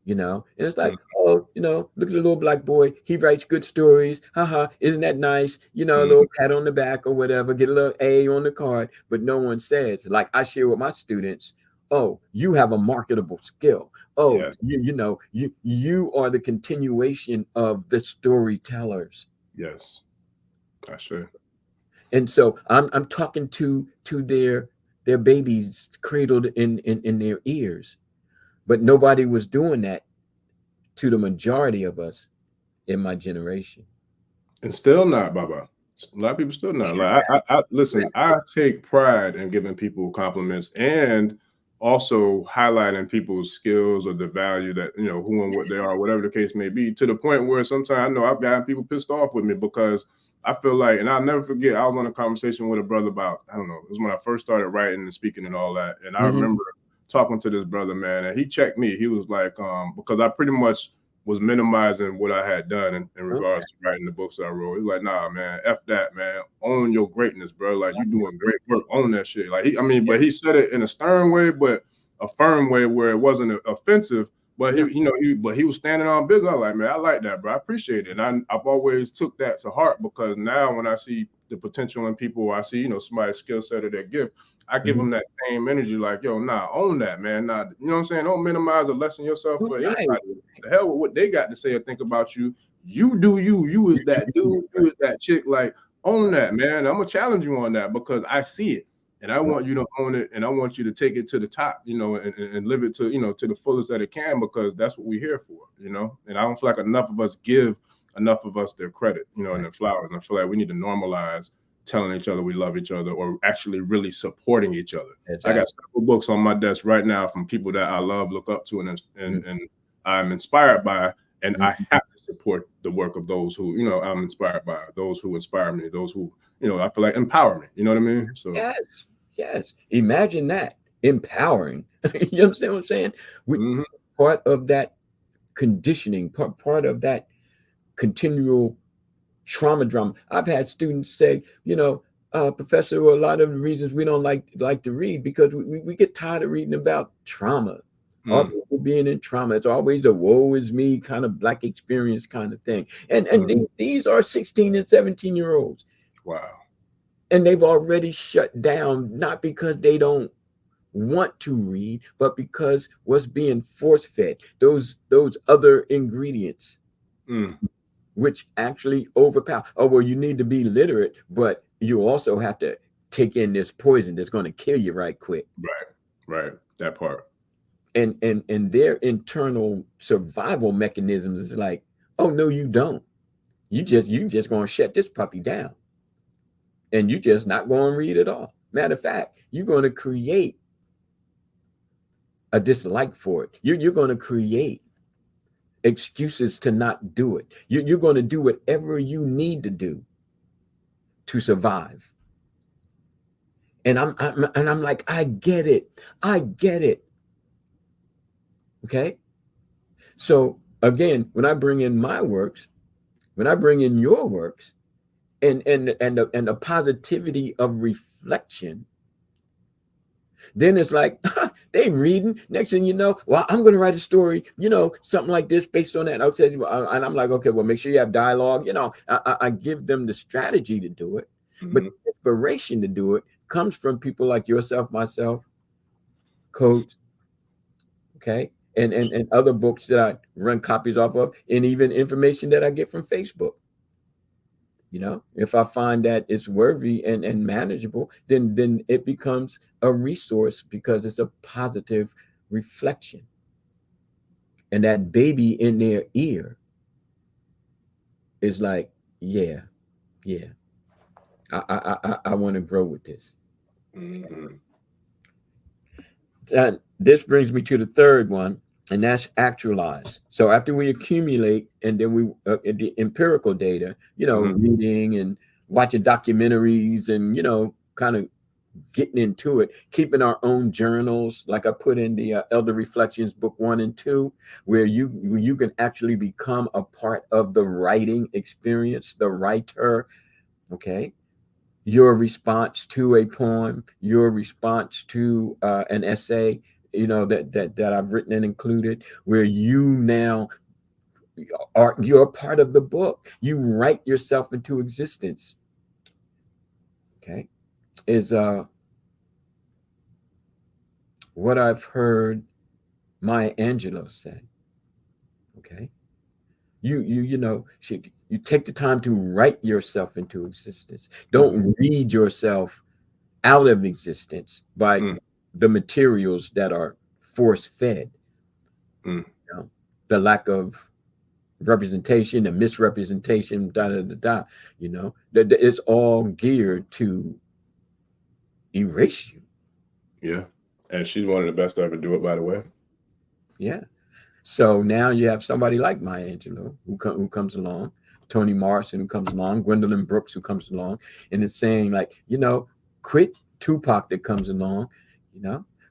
you know, and it's like, oh, you know, look at the little black boy, he writes good stories, haha, isn't that nice? You know, a little pat on the back or whatever, get a little A on the card. But no one says, like I share with my students, oh, you have a marketable skill. Oh, yes. You know, you are the continuation of the storytellers. Yes, I sure. And so I'm talking to their babies cradled in their ears. But nobody was doing that to the majority of us in my generation. And still not, Baba. A lot of people still not. Like I listen, I take pride in giving people compliments and also highlighting people's skills or the value that, you know, who and what they are, whatever the case may be, to the point where sometimes I know I've gotten people pissed off with me because I feel like, and I'll never forget, I was on a conversation with a brother about, I don't know, it was when I first started writing and speaking and all that. And I remember talking to this brother, man, and he checked me. He was like, because I pretty much was minimizing what I had done in regards to writing the books I wrote. He's like, nah, man, F that, man. Own your greatness, bro. Like, you doing great work. Own that shit. Like, but he said it in a stern way, but a firm way where it wasn't offensive. But he was standing on business. I was like, man, I like that, bro. I appreciate it. And I've always took that to heart, because now when I see the potential in people, or I see, somebody's skill set or their gift, I give them that same energy, like, yo, nah, own that, man. Nah, you know what I'm saying? Don't minimize or lessen yourself for anybody. The hell with what they got to say or think about you. You do you. You is that dude. You is that chick. Like, own that, man. I'm gonna challenge you on that because I see it, and I want you to own it, and I want you to take it to the top, and live it to, to the fullest that it can, because that's what we're here for, And I don't feel like enough of us give enough of us their credit, and their flowers. And I feel like we need to normalize telling each other we love each other, or actually really supporting each other. Exactly. I got several books on my desk right now from people that I love, look up to, and I'm inspired by, and I have to support the work of those who, I'm inspired by, those who inspire me, those who, I feel like empower me. You know what I mean? So yes. Imagine that, empowering. You understand what I'm saying? Part of that conditioning, part of that continual trauma drama. I've had students say, professor, well, a lot of the reasons we don't like to read because we get tired of reading about trauma. All people being in trauma. It's always the woe is me kind of Black experience kind of thing. And these are 16 and 17-year-olds. Wow. And they've already shut down, not because they don't want to read, but because what's being force fed, those other ingredients. Which actually overpower. Oh, well, you need to be literate, but you also have to take in this poison that's going to kill you right quick. Right. That part. And their internal survival mechanisms is like, oh no, you don't. You just going to shut this puppy down, and you just not going to read at all. Matter of fact, you're going to create a dislike for it. You're going to create excuses to not do it. You're going to do whatever you need to do to survive. And I'm like, I get it. Okay. So again, when I bring in my works, when I bring in your works, and the positivity of reflection, then it's like they reading. Next thing you know, well, I'm going to write a story, something like this based on that. And I'm like, okay, well, make sure you have dialogue. I give them the strategy to do it, but the inspiration to do it comes from people like yourself, myself, Coach, okay, and other books that I run copies off of, and even information that I get from Facebook. If I find that it's worthy and manageable, then it becomes a resource because it's a positive reflection. And that baby in their ear is like, yeah, I want to grow with this. And this brings me to the third one, and that's actualize. So after we accumulate, and then we the empirical data, reading and watching documentaries and kind of getting into it, keeping our own journals, like I put in the Elder Reflections book 1 and 2, where you can actually become a part of the writing experience, the writer. Okay. Your response to a poem, your response to an essay, that I've written and included, where you now you're a part of the book. You write yourself into existence. Okay, is what I've heard Maya Angelou say. Okay, you take the time to write yourself into existence. Don't read yourself out of existence by the materials that are force fed. The lack of representation and misrepresentation, that it's all geared to erase you. Yeah. And she's one of the best to ever do it, by the way. Yeah. So now you have somebody like Maya Angelou who comes along, Toni Morrison who comes along, Gwendolyn Brooks who comes along, and it's saying like, quit Tupac that comes along,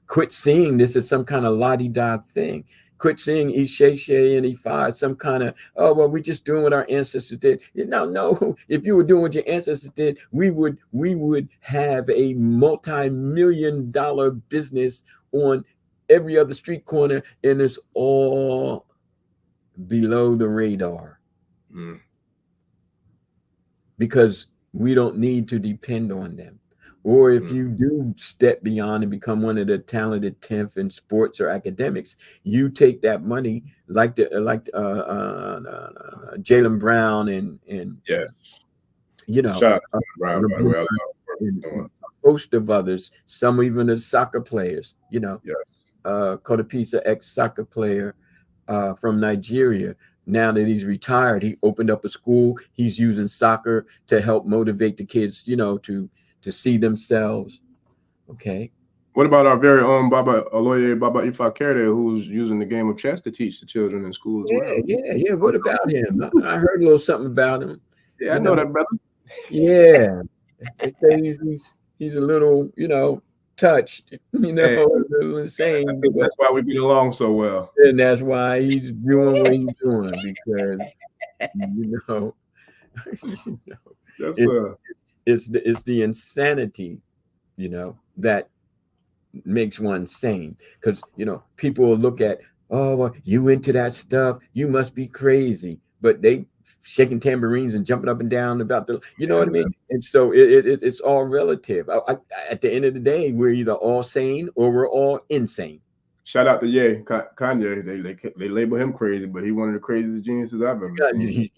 quit seeing this as some kind of la-di-da thing. Quit seeing Ishe and Ifa as some kind of, oh, well, we're just doing what our ancestors did. No. If you were doing what your ancestors did, we would have a multi-million-dollar business on every other street corner, and it's all below the radar. Because we don't need to depend on them. Or if you do step beyond and become one of the talented 10th in sports or academics, you take that money like Jaylen Brown and yes, shout out to Brown, by the way. a host of others, some even as soccer players, yes. Kodapisa, ex-soccer player from Nigeria. Now that he's retired, he opened up a school. He's using soccer to help motivate the kids, to see themselves. Okay. What about our very own Oloye Baba IFA Karade, who's using the game of chess to teach the children in school as well? Yeah. What about him? I heard a little something about him. Yeah, I know that, brother. Yeah. They say he's a little, touched, a little insane. That's why we get along so well. And that's why he's doing what he's doing, because it's the insanity, that makes one sane. Because people will look at, oh, well, you into that stuff, you must be crazy, but they shaking tambourines and jumping up and down about the, what I mean? And so it's all relative. At the end of the day, we're either all sane or we're all insane. Shout out to Kanye. They label him crazy, but he's one of the craziest geniuses I've ever seen.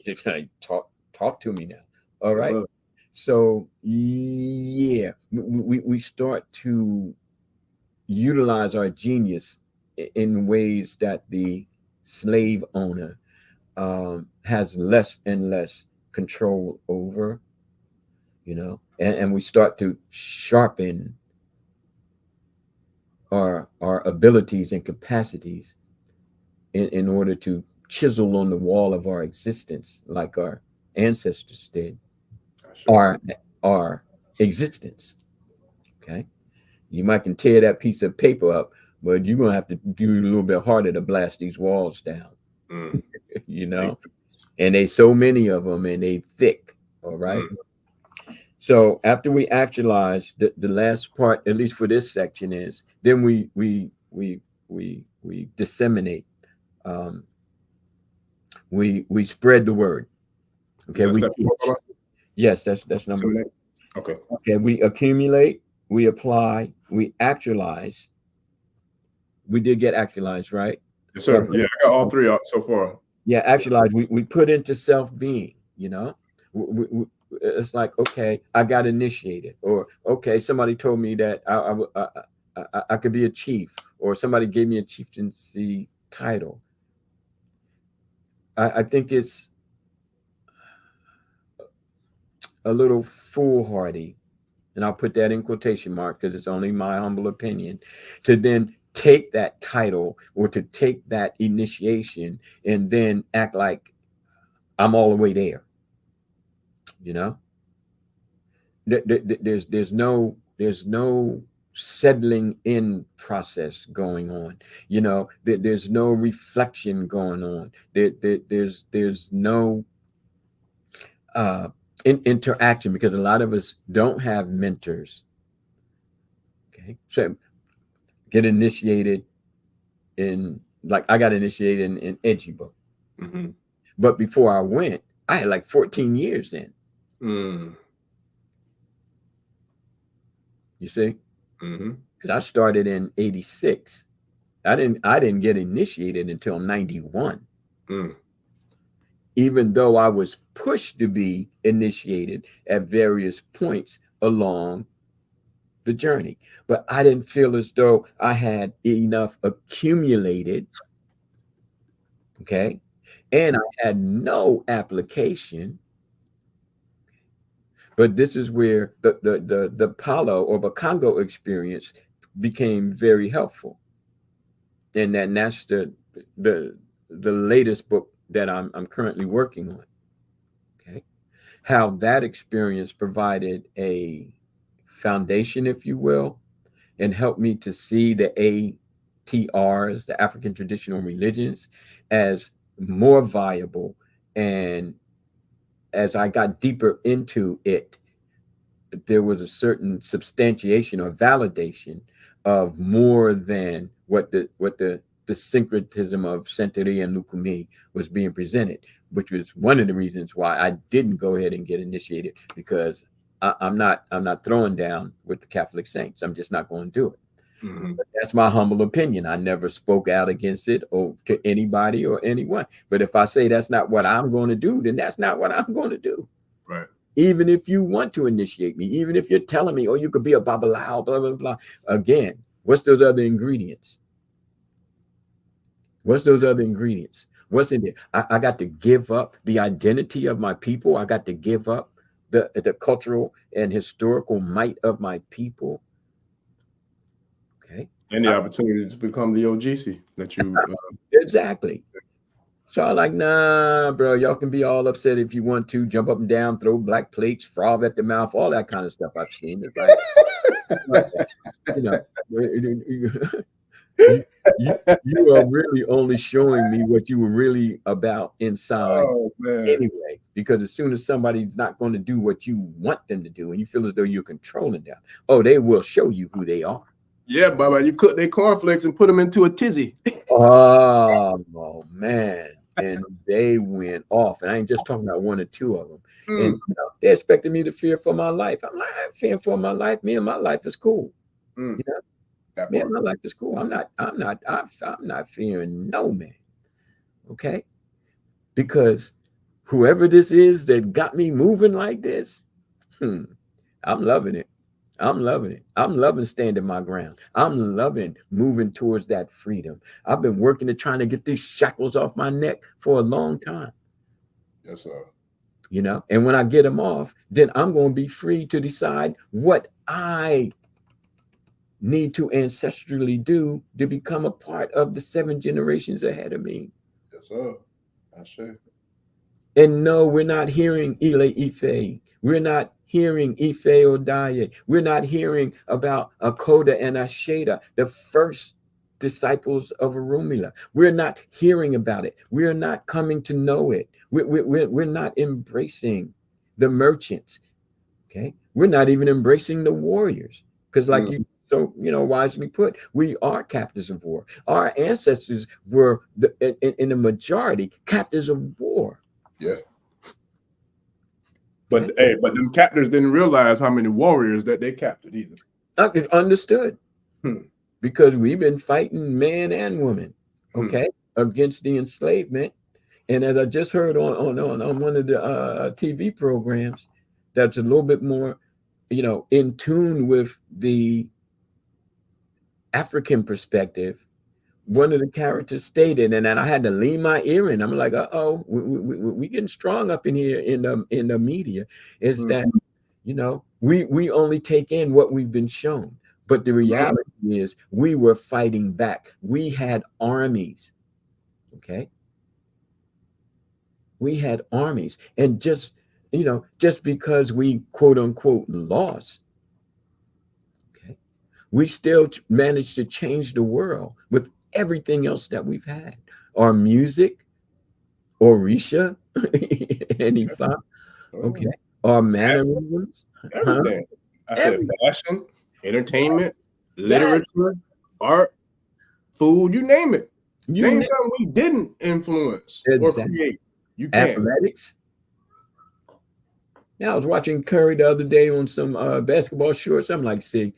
Talk to me now. All right. So yeah, we start to utilize our genius in ways that the slave owner has less and less control over, and we start to sharpen our abilities and capacities in order to chisel on the wall of our existence like our ancestors did. Our existence. Okay. You might can tear that piece of paper up, but you're gonna have to do a little bit harder to blast these walls down. And there's so many of them and they thick. All right. So after we actualize, the last part, at least for this section, is then we disseminate. We spread the word. Okay. Yes, that's number 4. Okay. Okay. We accumulate, we apply, we actualize. We did get actualized, right? Yes, sir. Yeah, I got all 3 out so far. Yeah, actualize. We put into self-being, it's like, okay, I got initiated, or okay, somebody told me that I could be a chief, or somebody gave me a chieftaincy title. I think it's a little foolhardy, and I'll put that in quotation mark because it's only my humble opinion, to then take that title or to take that initiation and then act like I'm all the way there. There's no settling in process going on. There's no reflection going on. There's no interaction, because a lot of us don't have mentors. Okay, so get initiated in, like, I got initiated in Edgy Book. But before I went, I had like 14 years in. You see? Because I started in 86. I didn't get initiated until 91. Even though I was pushed to be initiated at various points along the journey, but I didn't feel as though I had enough accumulated, okay, and I had no application. But this is where the Palo or Bakongo experience became very helpful. And that's the latest book that I'm currently working on. Okay. How that experience provided a foundation, if you will, and helped me to see the ATRs, the African traditional religions, as more viable. And as I got deeper into it, there was a certain substantiation or validation of more than what the syncretism of Sentinel and Lukumi was being presented, which was one of the reasons why I didn't go ahead and get initiated, because I'm not throwing down with the Catholic saints. I'm just not going to do it. But that's my humble opinion. I never spoke out against it or to anybody or anyone. But if I say that's not what I'm going to do, then that's not what I'm going to do. Right. Even if you want to initiate me, even if you're telling me, oh, you could be a babalao, blah, blah, blah. Again, what's those other ingredients? What's those other ingredients? What's in there? I got to give up the identity of my people. I got to give up the cultural and historical might of my people. Okay. And the opportunity to become the OGC that you exactly. So I'm like, nah, bro, y'all can be all upset if you want to, jump up and down, throw black plates, frog at the mouth, all that kind of stuff I've seen. It's like, you know, you are really only showing me what you were really about inside anyway, because as soon as somebody's not going to do what you want them to do and you feel as though you're controlling them, oh, they will show you who they are. Yeah, Baba, you cook their cornflakes and put them into a tizzy. Oh man. And they went off. And I ain't just talking about one or two of them. And they expected me to fear for my life. I'm not fearing for my life. Me and my life is cool. You know, me and my life is cool. I'm not fearing no man. Okay. Because whoever this is that got me moving like this, I'm loving it. I'm loving it. I'm loving standing my ground. I'm loving moving towards that freedom. I've been working at trying to get these shackles off my neck for a long time. Yes, sir. You know, and when I get them off, then I'm going to be free to decide what I need to ancestrally do to become a part of the 7 generations ahead of me. Yes, sir. Ishe. And no, we're not hearing Ile Ife. We're not hearing Ife Odaye. We're not hearing about Akoda and Asheda, the first disciples of Orunmila. We're not hearing about it. We're not coming to know it. We're not embracing the merchants. Okay, we're not even embracing the warriors, because, like you so wisely put, we are captives of war. Our ancestors were in the majority captives of war. Yeah. But but them captors didn't realize how many warriors that they captured either. Understood. Because we've been fighting man and woman, okay, against the enslavement. And as I just heard on one of the TV programs, that's a little bit more, in tune with the African perspective. One of the characters stated, and then I had to lean my ear in. I'm like, we getting strong up in here in the media. Is that we only take in what we've been shown, but the reality is we were fighting back. We had armies, okay. We had armies, and just because we quote unquote lost, okay, we still managed to change the world with everything else that we've had. Our music, Orisha and Ifa, okay, our mannerisms, everything. I said fashion, entertainment, literature, art, food, you name it. Name something we didn't influence or create. You can't. Athletics. Yeah, I was watching Curry the other day on some basketball shorts. I'm like, see,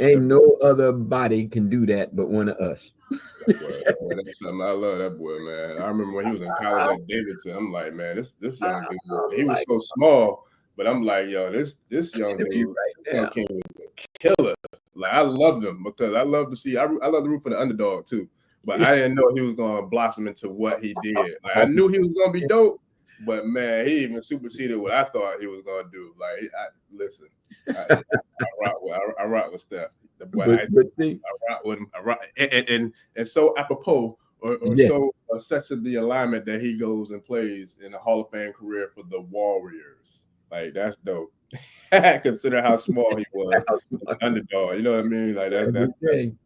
ain't no other body can do that but one of us. That's something. I love that boy, man. I remember when he was in college at Davidson. I'm like, man, this young dude, he was so small, but I'm like, yo, this young dude, young king is a killer. Like, I loved him because I love to see. I love the root for the underdog too. but I didn't know he was gonna blossom into what he did. Like I knew he was gonna be dope, but man, he even superseded what I thought he was gonna do. Like, listen, I rock with Steph. The boy, I rock with him. I rock, and so apropos, or so such of the alignment that he goes and plays in a Hall of Fame career for the Warriors. Like that's dope. Consider how small he was, underdog. You know what I mean? Like that's it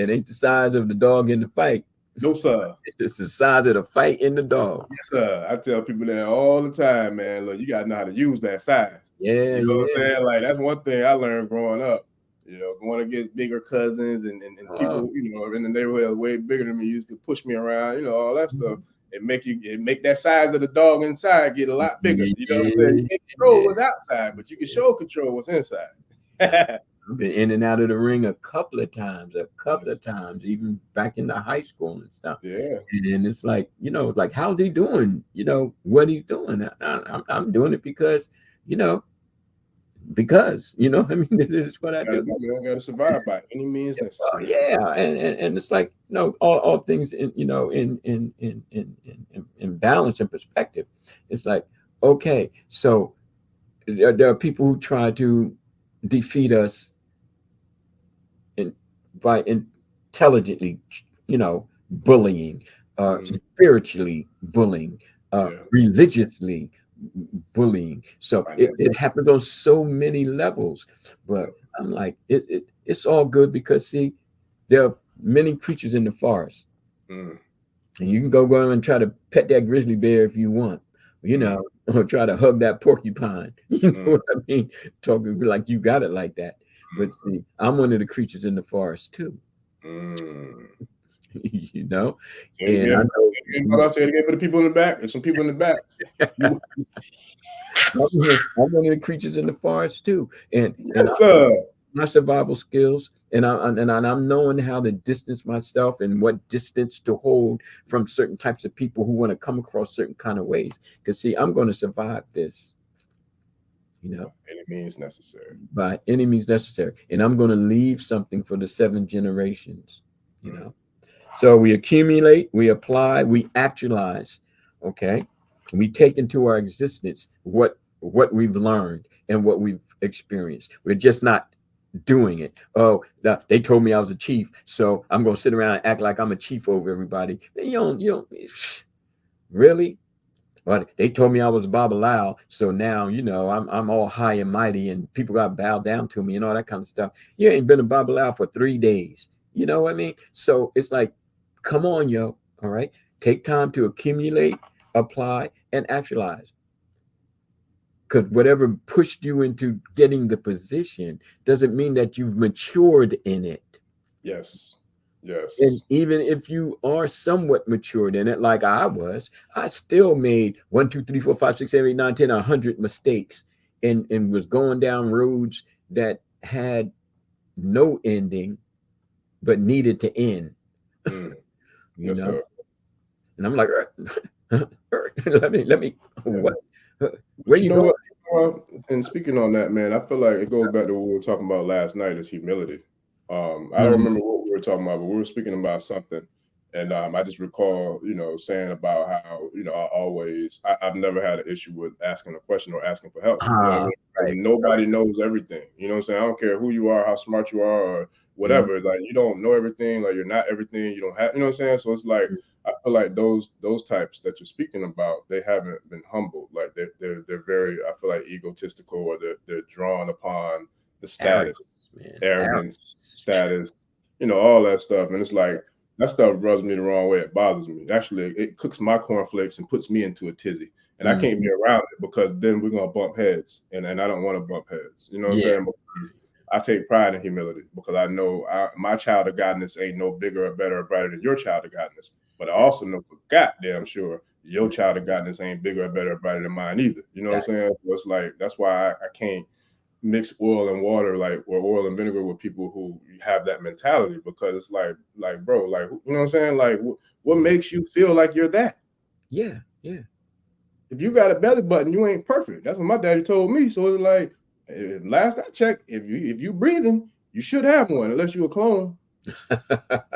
ain't the size of the dog in the fight. No, sir. It's the size of the fight in the dog. Yes, sir. I tell people that all the time, man. Look, you gotta know how to use that size. Yeah, you know what I'm saying? Like that's one thing I learned growing up. You know, going against bigger cousins and people, you know, in the neighborhood way bigger than me used to push me around. You know, all that stuff. It make that size of the dog inside get a lot bigger. You know what I'm saying? You can't control what's outside, but you can show control what's inside. I've been in and out of the ring a couple of times, even back in the high school and stuff. Yeah. And it's like, you know, like, how's he doing? You know, what he's doing. I'm doing it because, you know, I mean, it's what I do. You gotta survive by any means necessary. Yeah, and it's like, you know, all things in, you know, in balance and perspective. It's like, okay, so there are people who try to defeat us by intelligently, you know, bullying, spiritually bullying, religiously bullying. So it happens on so many levels. But I'm like, it's all good because, see, there are many creatures in the forest. And you can go and try to pet that grizzly bear if you want, you know, or try to hug that porcupine. You know what I mean? Talking like you got it like that. But see, I'm one of the creatures in the forest too. You know, and I know. I'll say it again for the people in the back. There's some people in the back. I'm one of the creatures in the forest too, and my survival skills, and I'm knowing how to distance myself and what distance to hold from certain types of people who want to come across certain kind of ways. Because see, I'm going to survive this. You know, any means necessary. By any means necessary, and I'm going to leave something for the 7 generations. You know, so we accumulate, we apply, we actualize. Okay, we take into our existence what we've learned and what we've experienced. We're just not doing it. Oh, they told me I was a chief, so I'm going to sit around and act like I'm a chief over everybody. You don't really. But they told me I was Babalao, so now, you know, I'm all high and mighty and people got to bow down to me and all that kind of stuff. You ain't been a Babalao for 3 days. You know what I mean? So it's like, come on, yo. All right. Take time to accumulate, apply, and actualize. Because whatever pushed you into getting the position doesn't mean that you've matured in it. Yes. And even if you are somewhat matured in it, like I was, I still made 1, 2, 3, 4, 5, 6, 7, 8, 9, 10, 100 mistakes and was going down roads that had no ending, but needed to end. You know? Sir. And I'm like, let me, what? Where you going? And speaking on that, man, I feel like it goes back to what we were talking about last night, is humility. I don't remember what we were talking about, but we were speaking about something. And I just recall, you know, saying about how, you know, I've never had an issue with asking a question or asking for help. You know what I mean? Right. Nobody knows everything. You know what I'm saying? I don't care who you are, how smart you are, or whatever. Like, you don't know everything. Like, you're not everything. You don't have, you know what I'm saying? So it's like, I feel like those types that you're speaking about, they haven't been humbled. Like they're very, I feel like, egotistical, or they're drawn upon the status, arrogance, status, you know, all that stuff. And it's like, that stuff rubs me the wrong way. It bothers me. Actually, it cooks my cornflakes and puts me into a tizzy. And I can't be around it, because then we're going to bump heads. And I don't want to bump heads. You know what I'm saying? I take pride in humility, because I know my child of godness ain't no bigger or better or brighter than your child of godness. But I also know for goddamn sure your child of godness ain't bigger or better or brighter than mine either. You know what I'm saying? So it's like, that's why I can't mix oil and water, like, or oil and vinegar, with people who have that mentality, because it's like bro, like, you know what I'm saying? Like, what makes you feel like you're that? Yeah. If you got a belly button, you ain't perfect. That's what my daddy told me. So it's like, last I checked, if you breathing, you should have one, unless you're a clone.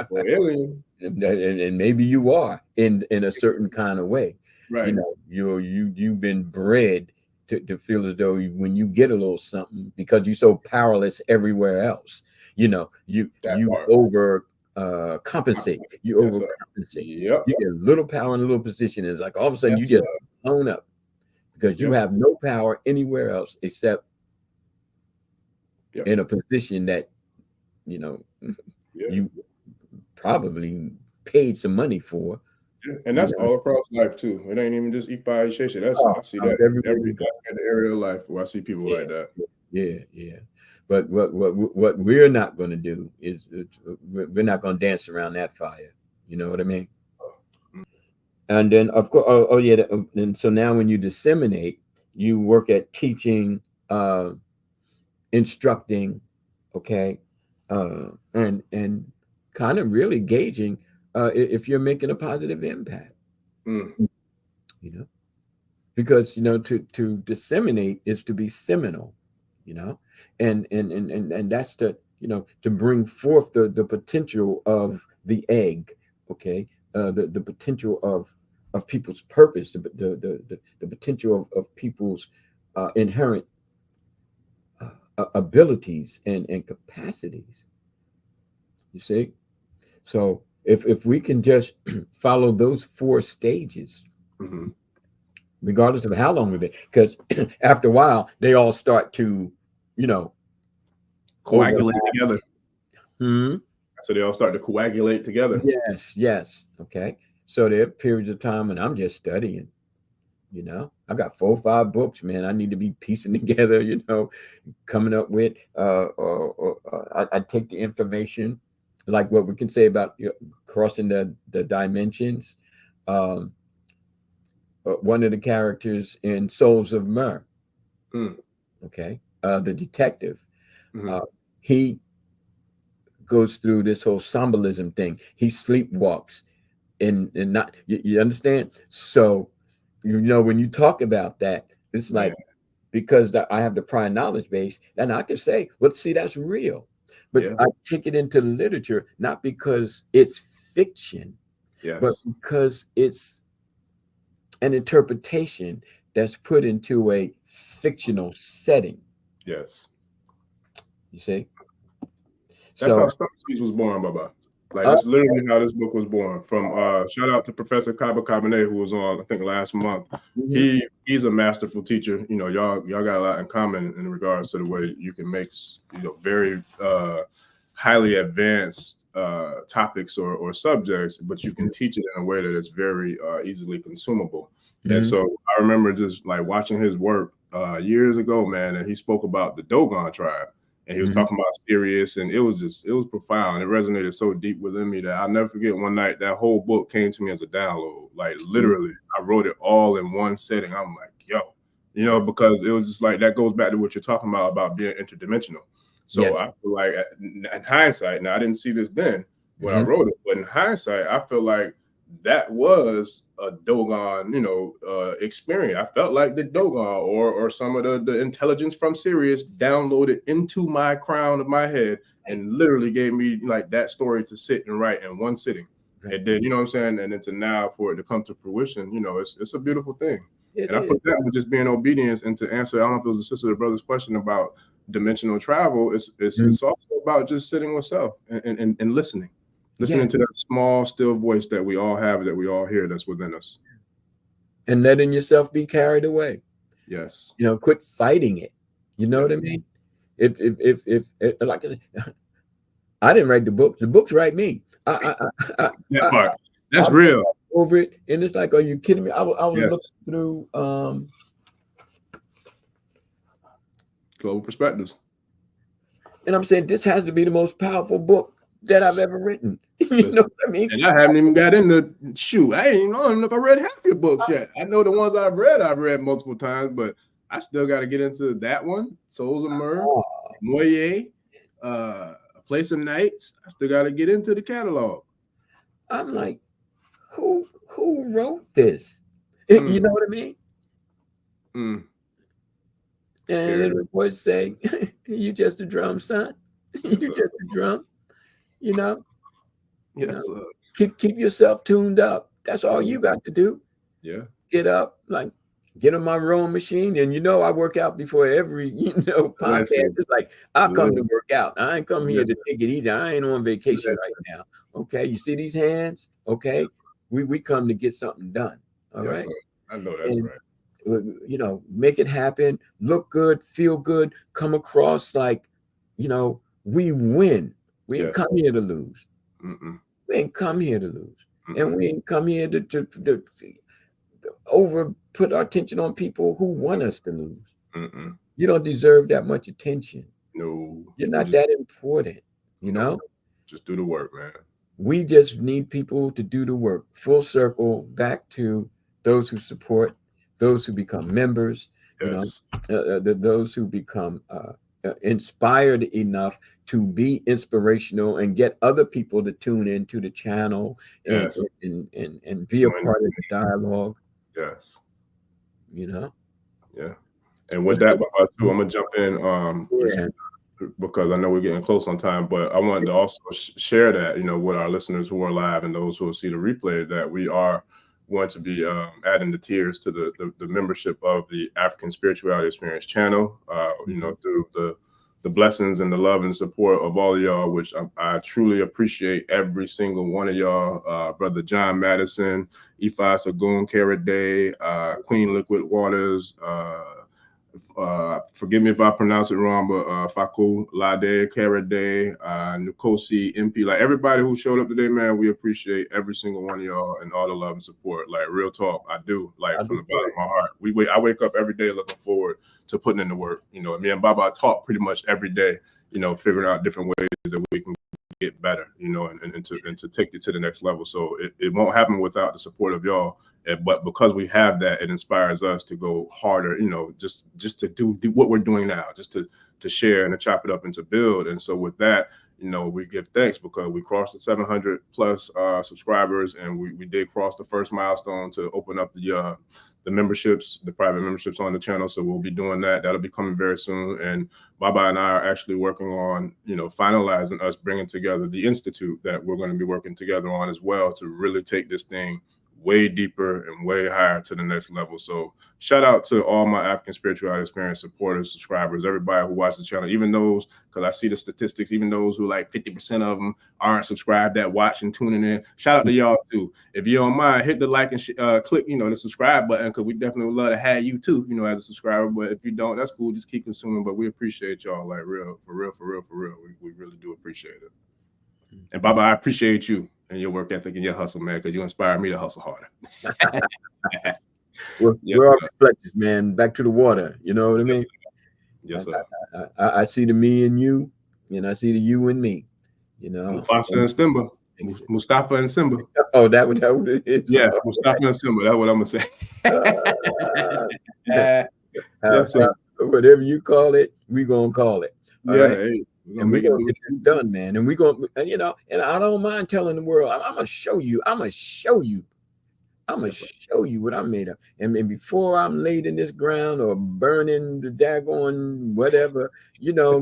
or alien. And maybe you are in a certain kind of way. Right. You know, you've been bred to feel as though when you get a little something, because you're so powerless everywhere else, you know, you over compensate. You overcompensate. Yep. You get a little power in a little position, and it's like all of a sudden Yes, you just blown up because you have no power anywhere else except in a position that, you know, you probably paid some money for. And that's all across life too. It ain't even just Ifa Ishe. That's I see that every area of life where I see people like that. Yeah. But what we're not going to do is we're not going to dance around that fire. You know what I mean? And then of course, and so now when you disseminate, you work at teaching, instructing, okay, and kind of really gauging if you're making a positive impact. You know, because you know to disseminate is to be seminal, you know, and that's to, you know, to bring forth the potential of the egg, okay, the potential of people's purpose, the potential of people's inherent abilities and capacities. You see, so if we can just follow those 4 stages, regardless of how long we've been, because after a while they all start to, you know, coagulate together. So they all start to coagulate together. Yes. Okay. So there are periods of time when I'm just studying. You know, I got 4 or 5 books, man. I need to be piecing together, you know, coming up with. I take the information, like what we can say about, you know, crossing the dimensions. One of the characters in Souls of Mer, okay, the detective, he goes through this whole symbolism thing. He sleepwalks, and not you understand. So, you know, when you talk about that, it's like, because I have the prior knowledge base, and I can say, well, see, that's real. But I take it into literature not because it's fiction, but because it's an interpretation that's put into a fictional setting. Yes. You see? That's how Stump Seeds was born, Baba. Like, that's literally how this book was born. From shout out to Professor Kaba Kabane, who was on, I think, last month. He's a masterful teacher. You know, y'all got a lot in common in regards to the way you can make, you know, very highly advanced topics or subjects, but you can teach it in a way that is very easily consumable. And so I remember just like watching his work years ago, man, and he spoke about the Dogon tribe. And he was talking about Sirius, and it was profound. It resonated so deep within me that I'll never forget one night that whole book came to me as a download. Like, literally, I wrote it all in one setting. I'm like, yo, you know, because it was just like, that goes back to what you're talking about being interdimensional. So I feel like in hindsight, now I didn't see this then when I wrote it, but in hindsight, I feel like that was a Dogon, you know, experience. I felt like the Dogon or some of the intelligence from Sirius downloaded into my crown of my head and literally gave me like that story to sit and write in one sitting. And then, you know what I'm saying? And then to now for it to come to fruition, you know, it's a beautiful thing. And I put that with just being obedience, and to answer, I don't know if it was a sister or brother's question about dimensional travel. It's also about just sitting with self and listening. Listening to that small, still voice that we all have, that we all hear, that's within us. And letting yourself be carried away. Yes. You know, quit fighting it. You know what I mean? If like I said, I didn't write the books. The books write me. That part. That's real. Over it. And it's like, are you kidding me? I was looking through Global Perspectives. And I'm saying, this has to be the most powerful book that I've ever written. You know what I mean? And I haven't even got into shoot. I don't know if I read half your books yet. I know the ones I've read multiple times, but I still got to get into that one. Souls of Mer, Moye, A Place of Nights. I still got to get into the catalog. I'm like, who wrote this? You know what I mean? And the voice say, "You just a drum, son. You just a drum." you know, Yes, sir. keep yourself tuned up. That's all you got to do. Yeah. Get up, like get on my rowing machine. And I work out before every, podcast. Listen, It's like, I come to listen, work out. I ain't come here to listen, take it easy. I ain't on vacation listen. right now. Okay. You see these hands? Okay. We come to get something done. All Yes, right. sir. I know that's And right. make it happen, look good, feel good, come across like, we win. We ain't Yes. come here to lose. Mm-mm. We ain't come here to lose. And Mm-mm. we ain't come here to over put our attention on people who want us to lose. Mm-mm. You don't deserve that much attention. No. You're not that important, No. Just do the work, man. We just need people to do the work. Full circle back to those who support, those who become members, Yes. those who become inspired enough to be inspirational and get other people to tune into the channel and Yes. and be a part of the dialogue. Yes. Yeah. And with that, too, I'm gonna jump in Yeah. because I know we're getting close on time, but I wanted to also share that, with our listeners who are live and those who will see the replay, that we are going to be adding the tiers to the membership of the African Spirituality Experience channel, through the blessings and the love and support of all of y'all, which I truly appreciate every single one of y'all. Brother John Madison, Ifa Egun Karade, Queen Liquid Waters, forgive me if I pronounce it wrong, but Faku Lade, Karade, Nukosi, MP, like everybody who showed up today, man, we appreciate every single one of y'all and all the love and support. Like real talk, I do, like from the bottom of my heart. I wake up every day looking forward to putting in the work. Me and Baba talk pretty much every day, figuring out different ways that we can get better, and to take it to the next level. So it won't happen without the support of y'all. But because we have that, it inspires us to go harder, just to do what we're doing now, just to share and to chop it up and to build. And so with that, we give thanks because we crossed the 700 plus subscribers, and we did cross the first milestone to open up the memberships, the private memberships on the channel. So we'll be doing that. That'll be coming very soon. And Baba and I are actually working on, finalizing us bringing together the institute that we're going to be working together on as well to really take this thing way deeper and way higher to the next level. So shout out to all my African Spirituality Experience supporters, subscribers, everybody who watches the channel, even those, because I see the statistics, even those who like 50% of them aren't subscribed that watch and tuning in. Shout out to y'all too. If you don't mind, hit the like and click, the subscribe button, because we definitely would love to have you too, as a subscriber. But if you don't, that's cool. Just keep consuming. But we appreciate y'all, like for real. We really do appreciate it. And Baba, I appreciate you and your work ethic and your hustle, man, because you inspire me to hustle harder. We're all reflectors, man. Back to the water. You know what I mean? Yes, sir. I see the me and you, and I see the you and me. Mustafa and Simba. Mustafa and Simba. Oh, that what it is. Yeah, Mustafa and Simba. That's what I'm gonna say. Yes, sir. Whatever you call it, we gonna call it. All right? Hey, and we're gonna get this done, man. And we're gonna, and I don't mind telling the world, I'm gonna show you what I'm made of. And before I'm laid in this ground or burning the daggone whatever,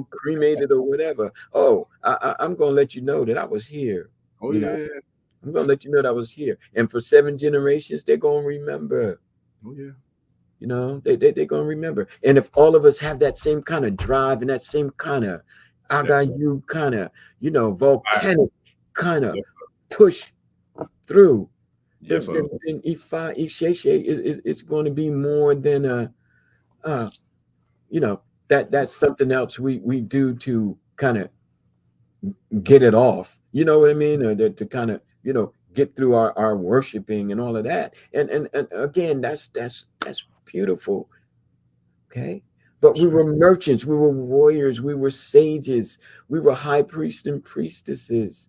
cremated or whatever. I'm gonna let you know that I was here. I'm gonna let you know that I was here. And for 7 generations, they're gonna remember. Oh yeah. They're gonna remember. And if all of us have that same kind of drive and that same kind of you kind of, volcanic kind of push through, then Ifa Ishe it's going to be more than that's something else we do to kind of get it off. You know what I mean? Or to kind of, get through our worshiping and all of that. And again, that's beautiful. Okay. But we were merchants, we were warriors, we were sages, we were high priests and priestesses,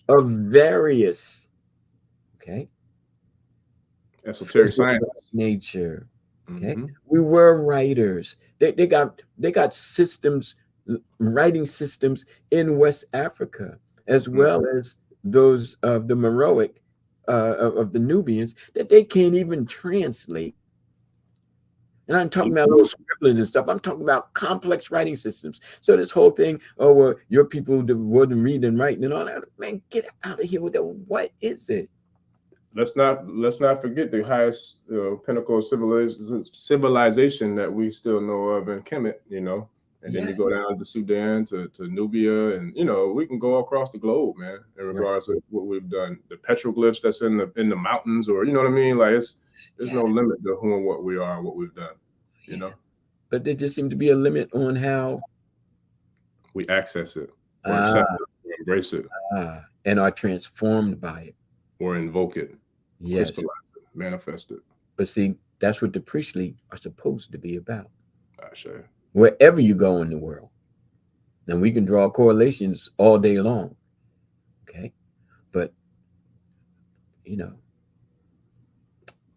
of various, esoteric science nature. Okay. We were writers. They got systems, writing systems in West Africa, as well as those of the Meroic, of the Nubians, that they can't even translate. And I'm talking about little scribblings and stuff. I'm talking about complex writing systems. So this whole thing, oh, well, your people wouldn't read and write and all that. Man, get out of here with that. What is it? Let's not forget the highest pinnacle of civilization that we still know of in Kemet, and then you go down to Sudan to Nubia, and we can go across the globe, man, in regards to what we've done. The petroglyphs that's in the mountains, or you know what I mean? Like there's no limit to who and what we are and what we've done, you know. But there just seems to be a limit on how we access it, or accept it, or embrace it, and are transformed by it, or invoke it. Yes, manifest it. But see, that's what the priestly are supposed to be about. Ishe. Wherever you go in the world, and we can draw correlations all day long. Okay, but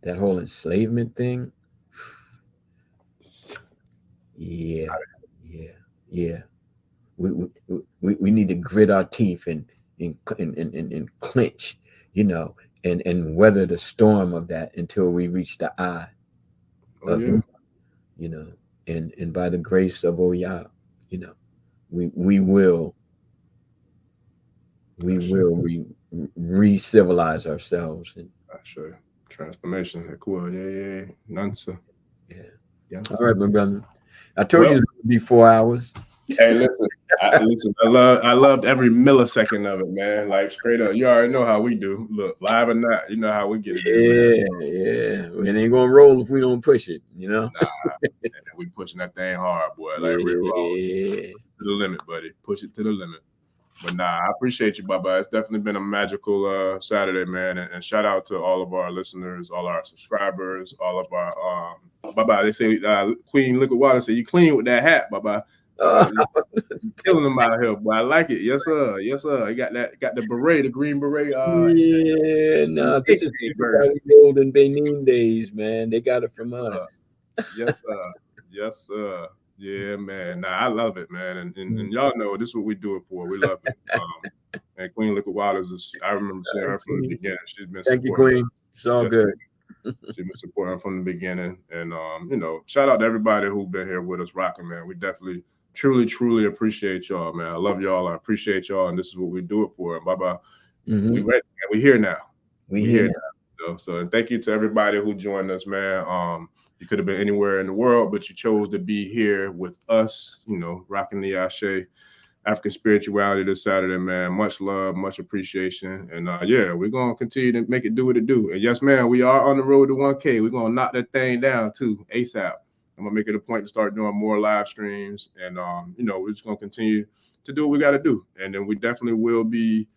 that whole enslavement thing. Yeah. We need to grit our teeth and clench, and weather the storm of that until we reach the eye. And by the grace of Oya, we will re-civilize ourselves. And Ishe. Transformation. Cool. Yeah. Nansa. Yeah. All right, my brother. I told you it would be 4 hours. Hey, listen. I loved every millisecond of it, man. Like straight up, you already know how we do. Look, live or not, you know how we get it. Yeah. It ain't gonna roll if we don't push it. Nah, we pushing that thing hard, boy. Like real to the limit, buddy. Push it to the limit. But nah, I appreciate you, Baba. It's definitely been a magical Saturday, man. And shout out to all of our listeners, all our subscribers, all of our Baba. They say Queen Liquid Water say you clean with that hat, Baba. Killing them out here, but I like it. Yes, sir. You got the beret, the green beret. This is the olden Benin days, man. They got it from us. Yes, sir. Yeah, man. Nah, I love it, man. And y'all know this is what we do it for. We love it. And Queen Liquid Waters I remember seeing her from the beginning. She's been Thank you, Queen. It's all good. She's been supporting from the beginning. And shout out to everybody who's been here with us rocking, man. We definitely truly appreciate y'all, man. I love y'all. I appreciate y'all, and this is what we do it for. And bye-bye. We ready. We here now. We here now. So and thank you to everybody who joined us, man. You could have been anywhere in the world, but you chose to be here with us, rocking the Ishe African spirituality this Saturday, man. Much love, much appreciation. And we're gonna continue to make it do what it do. And yes, man, we are on the road to 1K. We're gonna knock that thing down too, ASAP. I'm gonna make it a point to start doing more live streams, and we're just gonna continue to do what we got to do, and then we definitely will be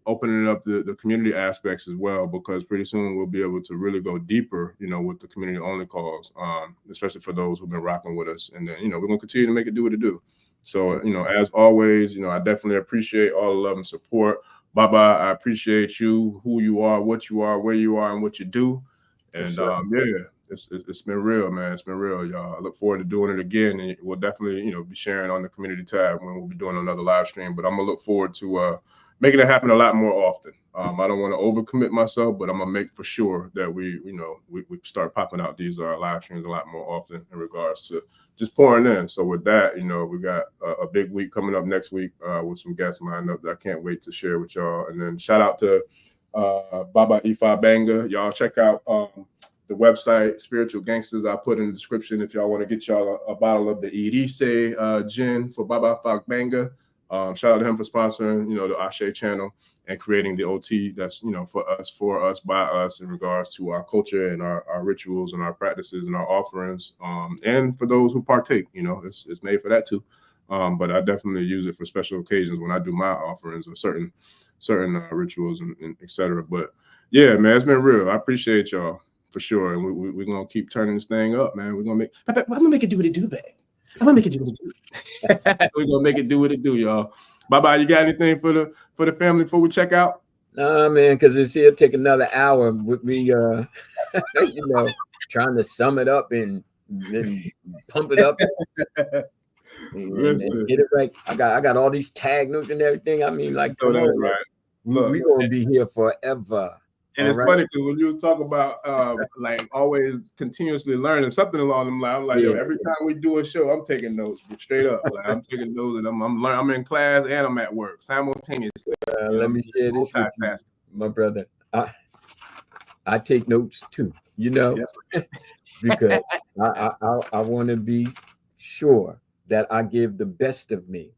opening up the community aspects as well, because pretty soon we'll be able to really go deeper, with the community only calls, especially for those who've been rocking with us, and then we're gonna continue to make it do what it do. So as always, I definitely appreciate all the love and support. Baba, I appreciate you, who you are, what you are, where you are, and what you do, and It's been real, man. It's been real, y'all. I look forward to doing it again, and we'll definitely, be sharing on the community tab when we'll be doing another live stream. But I'm gonna look forward to making it happen a lot more often. I don't want to overcommit myself, but I'm gonna make for sure that we start popping out these live streams a lot more often in regards to just pouring in. So with that, we got a big week coming up next week with some guests lined up that I can't wait to share with y'all. And then shout out to Baba IFA Banga. Y'all check out the website, Spiritual Gangsters, I put in the description if y'all want to get y'all a bottle of the Irise gin for Baba IFA Banga. Shout out to him for sponsoring, the Ishe channel and creating the OT that's, for us, by us in regards to our culture and our rituals and our practices and our offerings. And for those who partake, it's made for that too. But I definitely use it for special occasions when I do my offerings or certain rituals and et cetera. But yeah, man, it's been real. I appreciate y'all. For sure, and we're gonna keep turning this thing up, man. I'm gonna make it do what it do, babe. I'm gonna make it do what it do. We're gonna make it do what it do, y'all. Bye. You got anything for the family before we check out? Nah, man, because it'll take another hour with me, trying to sum it up and pump it up. and get it right. I got all these tag notes and everything. I mean, like, come on, right. We're gonna be here forever. And it's funny because when you talk about like always continuously learning something along them lines, I'm like, yo, every time we do a show, I'm taking notes straight up. Like I'm taking notes and I'm learning. I'm in class and I'm at work simultaneously. Let me share this with you, my brother. I take notes too, yes. Because I want to be sure that I give the best of me,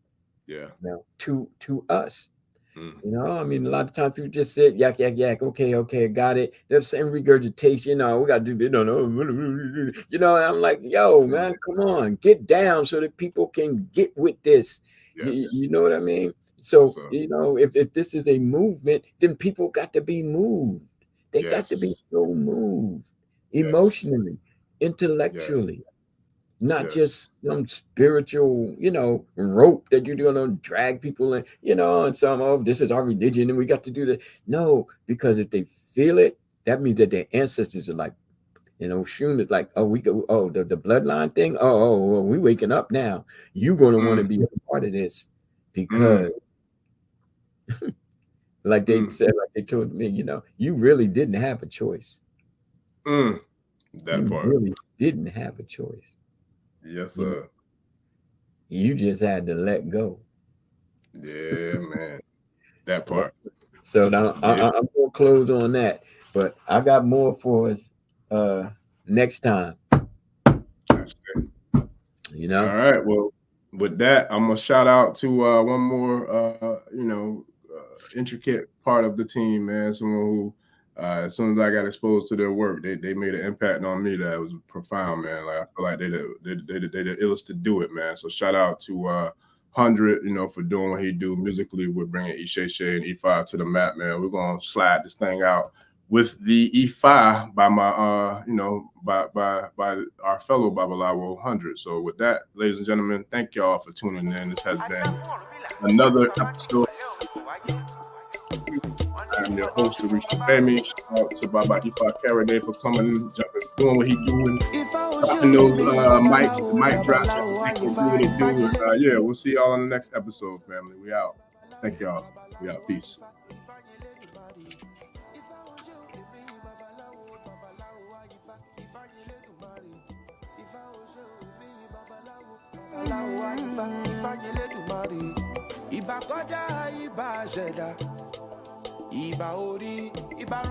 to us. I mean, a lot of times people just sit yak. Okay, got it. There's some regurgitation. We got to do this. And I'm like, yo, man, come on, get down so that people can get with this. You know what I mean? So if this is a movement, then people got to be moved. They got to be so moved emotionally, intellectually. Not just some spiritual, rope that you're going to drag people in, and some, this is our religion and we got to do that. No, because if they feel it, that means that their ancestors are like, Shun is like, the bloodline thing. We waking up now. You're going to want to be a part of this because like they said, like they told me, you really didn't have a choice. That part. Really didn't have a choice. Yes, sir. You just had to let go. Yeah, man. That part. So now I'm going to close on that, but I got more for us next time. That's great. All right. Well, with that, I'm going to shout out to one more, intricate part of the team, man. Someone who, as soon as I got exposed to their work, they made an impact on me that was profound, man. Like I feel like they the illest to do it, man. So shout out to 100, for doing what he do musically. We're bringing Ishe and IFA to the map, man. We're gonna slide this thing out with the IFA by my, by our fellow Babalawo 100. So with that, ladies and gentlemen, thank y'all for tuning in. This has been another episode. I'm your host, Orisha Gbemi. Shout out to Baba IFA Karade for coming, doing what he doing, dropping those mic drops, doing what he do. We'll see y'all on the next episode, family. We out. Thank y'all. We out. Peace.